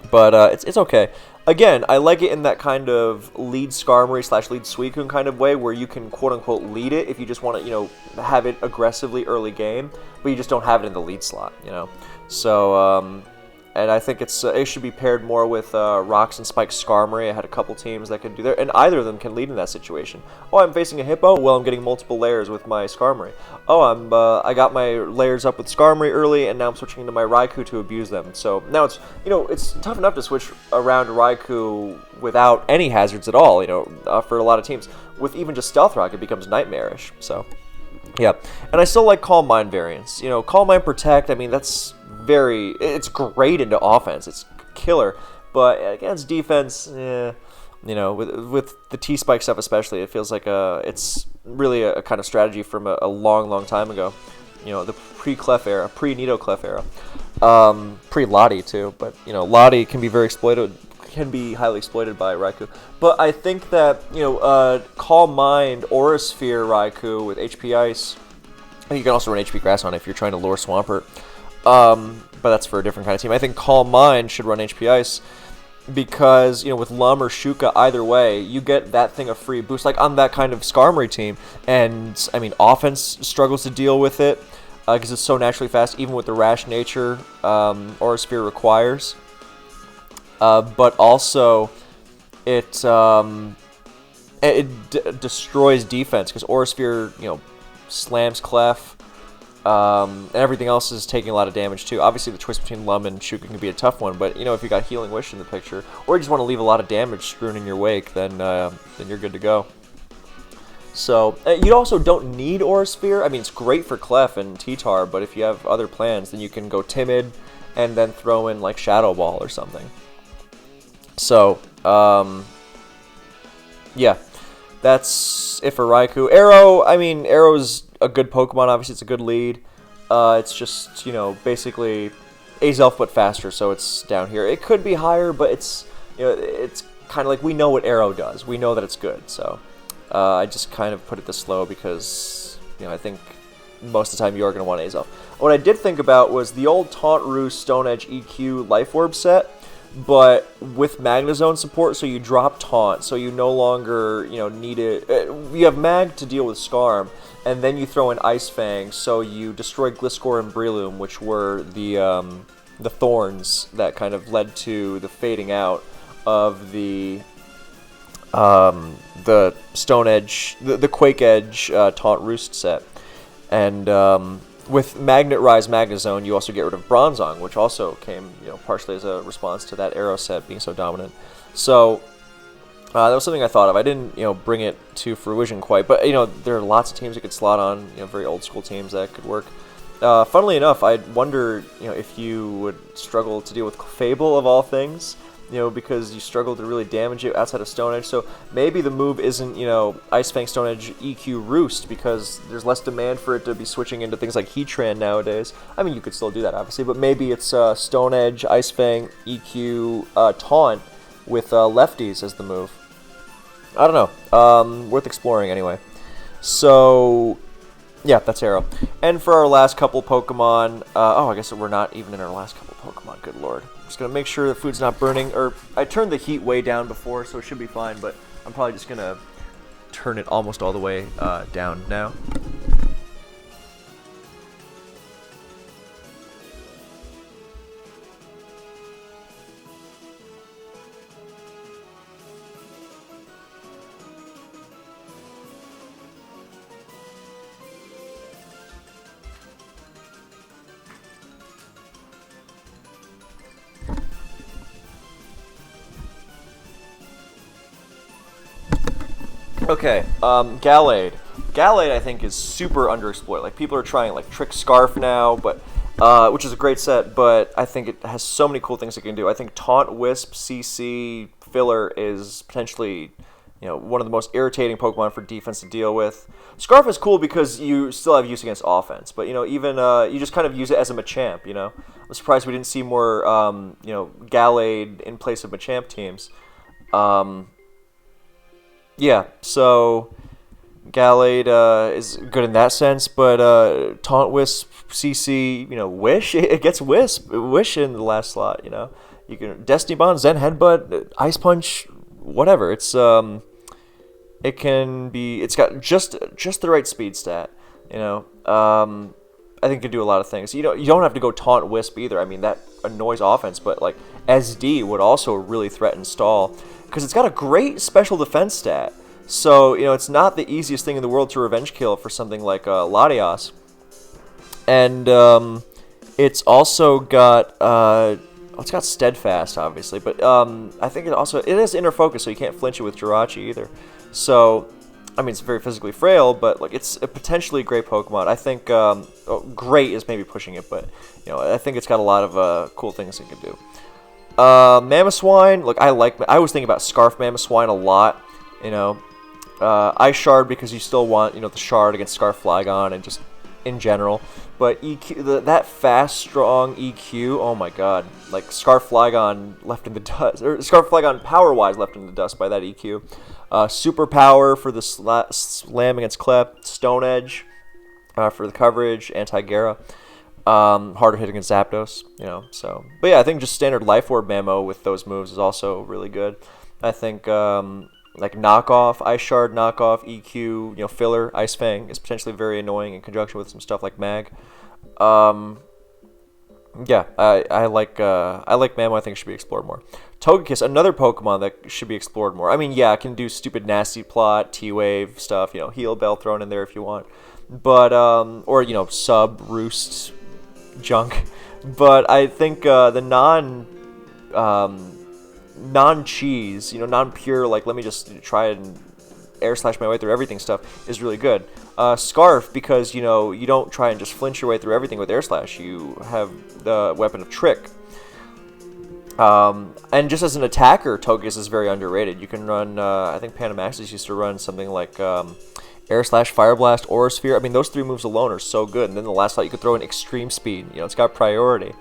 But it's okay. Again, I like it in that kind of lead Skarmory / lead Suicune kind of way, where you can quote-unquote lead it if you just want to, you know, have it aggressively early game, but you just don't have it in the lead slot, you know. So, and I think it should be paired more with Rocks and Spike Skarmory. I had a couple teams that could do that, and either of them can lead in that situation. Oh, I'm facing a Hippo? Well, I'm getting multiple layers with my Skarmory. Oh, I got my layers up with Skarmory early, and now I'm switching to my Raikou to abuse them. So now it's, you know, it's tough enough to switch around Raikou without any hazards at all, you know, for a lot of teams. With even just Stealth Rock, it becomes nightmarish, so yeah. And I still like Calm Mind variants. You know, Calm Mind Protect, I mean, that's it's great into offense. It's killer. But against defense, you know, with the T-Spike stuff especially, it feels like it's really a kind of strategy from a long, long time ago. You know, the pre-Clef era, pre-Nido-Clef era. Pre-Lottie, too. But, you know, Lottie can be highly exploited by Raikou. But I think that, you know, Calm Mind, Aura Sphere Raikou with HP Ice. I think you can also run HP Grass on it if you're trying to lure Swampert. But that's for a different kind of team. I think Calm Mind should run HP Ice because, you know, with Lum or Shuka, either way, you get that thing of free boost, like on that kind of Skarmory team. And, I mean, offense struggles to deal with it because it's so naturally fast, even with the rash nature Aura Sphere requires. But also, it destroys defense because Aura Sphere, you know, slams Clef. And everything else is taking a lot of damage too. Obviously, the choice between Lum and Shuka can be a tough one, but you know, if you got Healing Wish in the picture, or you just want to leave a lot of damage strewn in your wake, then you're good to go. So you also don't need Aura Sphere. I mean, it's great for Clef and T-Tar, but if you have other plans, then you can go Timid and then throw in like Shadow Ball or something. So yeah, that's it for Raikou. Arrow, I mean, Arrow's a good Pokemon, obviously it's a good lead. It's just, you know, basically Azelf but faster, so it's down here. It could be higher, but it's, you know, it's kind of like we know what Arrow does. We know that it's good, so I just kind of put it this low because, you know, I think most of the time you're going to want Azelf. What I did think about was the old Taunt Roost Stone Edge EQ Life Orb set, but with Magnezone support, so you drop Taunt, so you no longer, you know, need it. You have Mag to deal with Skarm, and then you throw in Ice Fang, so you destroy Gliscor and Breloom, which were the thorns that kind of led to the fading out of the Stone Edge, the Quake Edge Taunt Roost set. And with Magnet Rise Magnezone, you also get rid of Bronzong, which also came, you know, partially as a response to that Arrow set being so dominant. So That was something I thought of. I didn't, bring it to fruition quite, but there are lots of teams you could slot on, very old school teams that could work. Funnily enough, I wonder, if you would struggle to deal with Clefable of all things, because you struggle to really damage it outside of Stone Edge. So maybe the move isn't, Ice Fang, Stone Edge, EQ, Roost, because there's less demand for it to be switching into things like Heatran nowadays. I mean, you could still do that, obviously, but maybe it's Stone Edge, Ice Fang, EQ, Taunt with lefties as the move. I don't know. Worth exploring anyway. So, yeah, that's Arrow. And for our last couple Pokemon, I guess we're not even in our last couple Pokemon, good lord. I'm just going to make sure the food's not burning, or I turned the heat way down before, so it should be fine, but I'm probably just going to turn it almost all the way down now. Okay, Gallade. Gallade, I think, is super underexploited. Like, people are trying, like, Trick Scarf now, but which is a great set, but I think it has so many cool things it can do. I think Taunt, Wisp, CC, Filler is potentially, one of the most irritating Pokemon for defense to deal with. Scarf is cool because you still have use against offense, but, even, you just kind of use it as a Machamp, I'm surprised we didn't see more, Gallade in place of Machamp teams. Yeah, so Gallade is good in that sense, but Taunt, Wisp, CC, Wish, it gets Wish in the last slot, You can Destiny Bond, Zen Headbutt, Ice Punch, whatever. It's it's got just the right speed stat, I think it can do a lot of things. You don't have to go Taunt, Wisp either. I mean, that annoys offense, but like SD would also really threaten stall, because it's got a great special defense stat. So, it's not the easiest thing in the world to revenge kill for something like Latios. And it's also got, it's got Steadfast, obviously, but I think it has Inner Focus, so you can't flinch it with Jirachi either. So, I mean, it's very physically frail, but like it's a potentially great Pokemon. I think great is maybe pushing it, but I think it's got a lot of cool things it can do. Mamoswine, look, I was thinking about Scarf Mamoswine a lot, Ice Shard because you still want, the Shard against Scarf Flygon and just in general. But EQ, that fast, strong EQ, oh my god, like Scarf Flygon left in the dust, or Scarf Flygon power-wise left in the dust by that EQ. Super Power for the slam against Clep, Stone Edge for the coverage, Anti-Gara. Harder hit against Zapdos, so. But yeah, I think just standard Life Orb Mamo with those moves is also really good. I think, like Knockoff, Ice Shard, Knockoff, EQ, Filler, Ice Fang is potentially very annoying in conjunction with some stuff like Mag. Yeah, I like Mamo. I think it should be explored more. Togekiss, another Pokemon that should be explored more. I mean, yeah, it can do stupid Nasty Plot, T-Wave stuff, Heal Bell thrown in there if you want. But, or, Sub, Roost, junk. But I think the non-cheese, non-pure, like, let me just try and air slash my way through everything stuff is really good. Scarf, because, you don't try and just flinch your way through everything with air slash. You have the weapon of Trick. And just as an attacker, Togekiss is very underrated. You can run, I think Panamaxis used to run something like Air Slash, Fire Blast, Aura Sphere. I mean, those three moves alone are so good. And then the last slot, you could throw in Extreme Speed. It's got priority.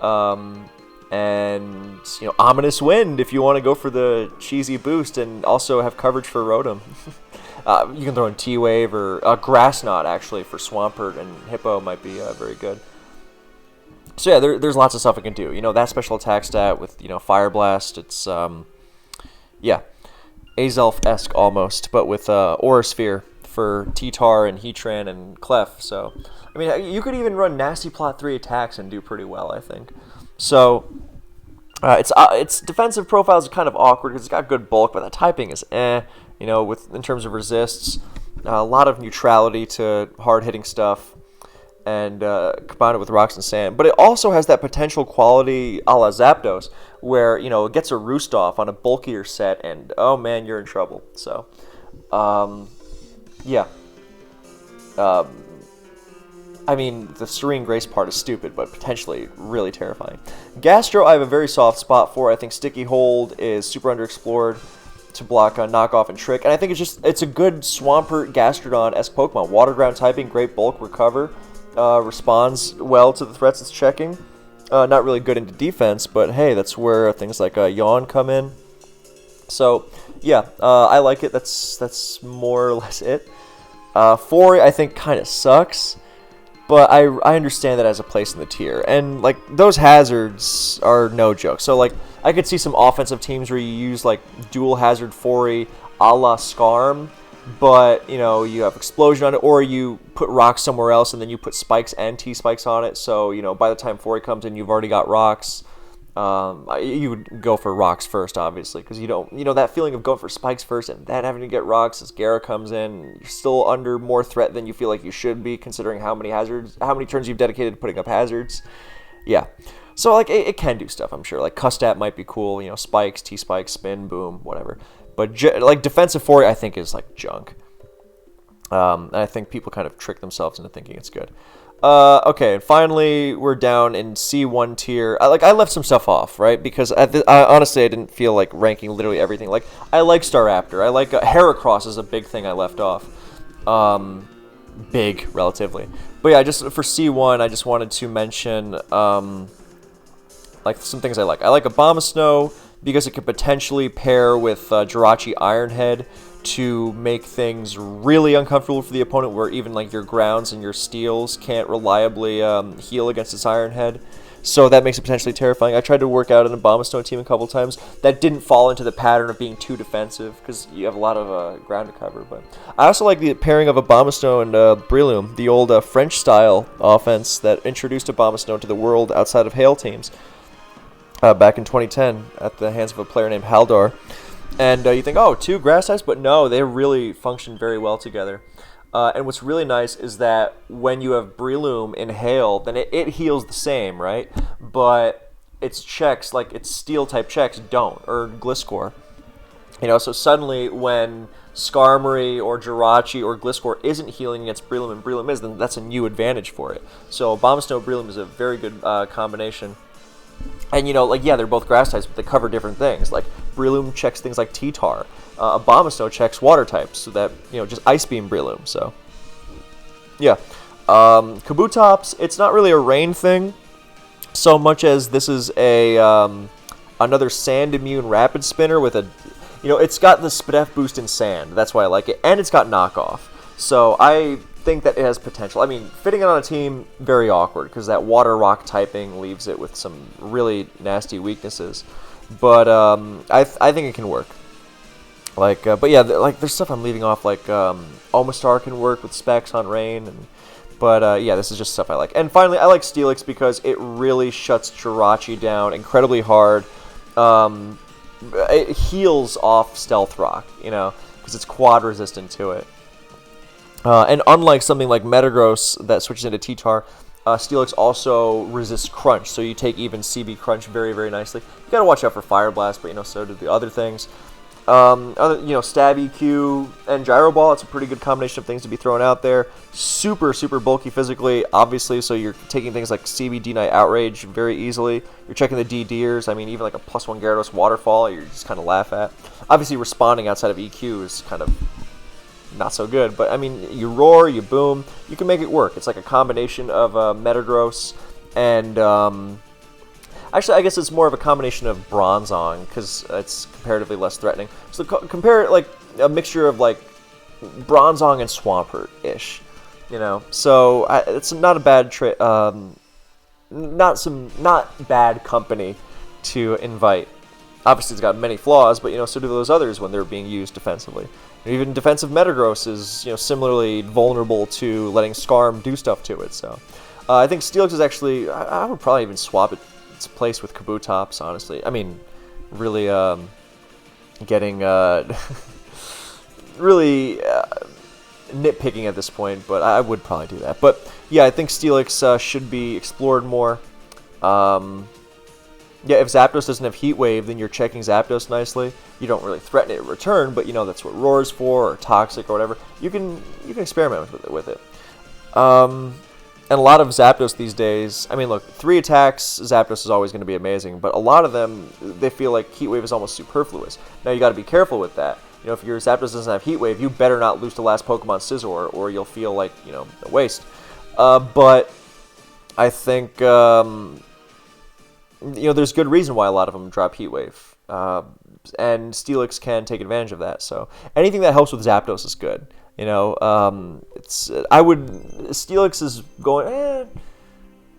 And, Ominous Wind if you want to go for the cheesy boost and also have coverage for Rotom. You can throw in T-Wave or Grass Knot, actually, for Swampert, and Hippo might be very good. So yeah, there's lots of stuff it can do. That special attack stat with, Fire Blast, it's, yeah, Azelf-esque almost, but with Aura Sphere for T-Tar and Heatran and Clef. So, I mean, you could even run Nasty Plot 3 attacks and do pretty well, I think. So, its defensive profile is kind of awkward because it's got good bulk, but the typing is in terms of resists. A lot of neutrality to hard-hitting stuff. and combine it with Rocks and Sand. But it also has that potential quality a la Zapdos, where, you know, it gets a Roost off on a bulkier set, and oh man, you're in trouble. So, yeah. I mean, the Serene Grace part is stupid, but potentially really terrifying. Gastro, I have a very soft spot for. I think Sticky Hold is super underexplored to block Knockoff and Trick. And I think it's a good Swampert Gastrodon-esque Pokemon. Water ground typing, great bulk, recover, responds well to the threats it's checking. Not really good into defense, but hey, that's where things like Yawn come in. So, yeah, I like it. That's more or less it. Fori, I think, kind of sucks. But I understand that as a place in the tier. And, like, those hazards are no joke. So, like, I could see some offensive teams where you use, like, dual hazard Fori a la Skarm. But, you know, you have Explosion on it. Or you put Rocks somewhere else and then you put Spikes and T-Spikes on it. So, you know, by the time Fori comes in, you've already got Rocks. You would go for Rocks first, obviously, because you don't, you know, that feeling of going for Spikes first and then having to get Rocks as Gyara comes in, you're still under more threat than you feel like you should be, considering how many turns you've dedicated to putting up hazards. Yeah, so like it can do stuff, I'm sure. Like Custat might be cool, you know, Spikes, T-Spikes, Spin, Boom, whatever. But like defensive Fori, I think is like junk. And I think people kind of trick themselves into thinking it's good. Okay, and finally, we're down in C1 tier. I left some stuff off, right? Because honestly, I didn't feel like ranking literally everything. Like, I like Staraptor. I like Heracross is a big thing I left off. Big, relatively. But yeah, just for C1, I just wanted to mention, like, some things I like. I like Abomasnow because it could potentially pair with Jirachi Ironhead to make things really uncomfortable for the opponent, where even like your grounds and your steals can't reliably heal against its Iron Head. So that makes it potentially terrifying. I tried to work out an Abomasnow team a couple times. That didn't fall into the pattern of being too defensive, because you have a lot of ground to cover. But I also like the pairing of Abomasnow and Breloom, the old French-style offense that introduced Abomasnow to the world outside of Hail teams back in 2010 at the hands of a player named Haldar. And you think, oh, two grass types? But no, they really function very well together. And what's really nice is that when you have Breloom in Hail, then it heals the same, right? But its checks, like its Steel-type checks, don't, or Gliscor. You know, so suddenly when Skarmory or Jirachi or Gliscor isn't healing against Breloom and Breloom is, then that's a new advantage for it. So Abomasnow Breloom is a very good combination. And, you know, like, yeah, they're both grass types, but they cover different things. Like, Breloom checks things like T-Tar. Abomasnow checks water types, so that, you know, just Ice Beam Breloom, so. Yeah. Kabutops, it's not really a rain thing, so much as this is a, another Sand Immune Rapid Spinner with a, you know, it's got the Spadef boost in Sand, that's why I like it, and it's got Knockoff. So, I think that it has potential. I mean, fitting it on a team, very awkward, because that water rock typing leaves it with some really nasty weaknesses. But I think it can work. Like, but yeah, like there's stuff I'm leaving off. Like Omastar can work with specs on Rain, but yeah, this is just stuff I like. And finally, I like Steelix because it really shuts Jirachi down incredibly hard. It heals off Stealth Rock, you know, because it's quad resistant to it. And unlike something like Metagross that switches into T-Tar, Steelix also resists Crunch, so you take even CB Crunch very, very nicely. You gotta watch out for Fire Blast, but, you know, so do the other things. You know, Stab EQ and Gyro Ball, it's a pretty good combination of things to be thrown out there. Super, super bulky physically, obviously, so you're taking things like CB D-Knight Outrage very easily. You're checking the D-Deers, I mean, even like a +1 Gyarados Waterfall, you just kind of laugh at. Obviously, responding outside of EQ is kind of not so good, but I mean, you roar, you boom, you can make it work. It's like a combination of Metagross and actually, I guess it's more of a combination of Bronzong because it's comparatively less threatening. So compare it like a mixture of like Bronzong and Swampert-ish, you know. So it's not a bad not bad company to invite. Obviously, it's got many flaws, but, you know, so do those others when they're being used defensively. And even defensive Metagross is, you know, similarly vulnerable to letting Skarm do stuff to it. So I think Steelix is actually, I would probably even swap its place with Kabutops, honestly. I mean, really getting really nitpicking at this point, but I would probably do that. But yeah, I think Steelix should be explored more. Yeah, if Zapdos doesn't have Heat Wave, then you're checking Zapdos nicely. You don't really threaten it in return, but you know that's what Roar's for, or Toxic, or whatever. You can experiment with it. And a lot of Zapdos these days, I mean, look, 3 attacks, Zapdos is always going to be amazing, but a lot of them, they feel like Heat Wave is almost superfluous. Now, you got to be careful with that. You know, if your Zapdos doesn't have Heat Wave, you better not lose the last Pokemon Scizor, or you'll feel like, you know, a waste. But I think, you know, there's good reason why a lot of them drop Heat Wave. And Steelix can take advantage of that, so anything that helps with Zapdos is good. You know, Steelix is going,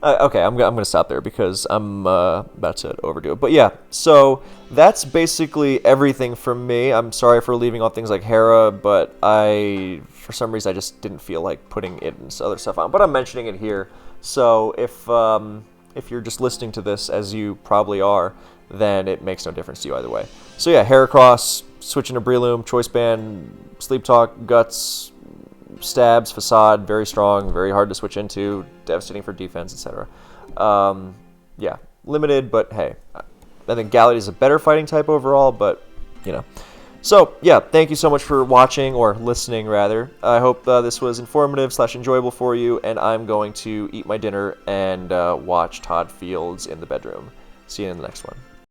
okay, I'm going to stop there because I'm about to overdo it. But yeah, so that's basically everything from me. I'm sorry for leaving off things like Hera, but for some reason, I just didn't feel like putting it and other stuff on. But I'm mentioning it here, so if you're just listening to this, as you probably are, then it makes no difference to you either way. So yeah, Heracross, switching to Breloom, Choice Band, Sleep Talk, Guts, Stabs, Facade, very strong, very hard to switch into, devastating for defense, etc. Yeah, limited, but hey, I think Galady is a better fighting type overall, but, you know. So, yeah, thank you so much for watching, or listening, rather. I hope this was informative / enjoyable for you, and I'm going to eat my dinner and watch Todd Fields in the bedroom. See you in the next one.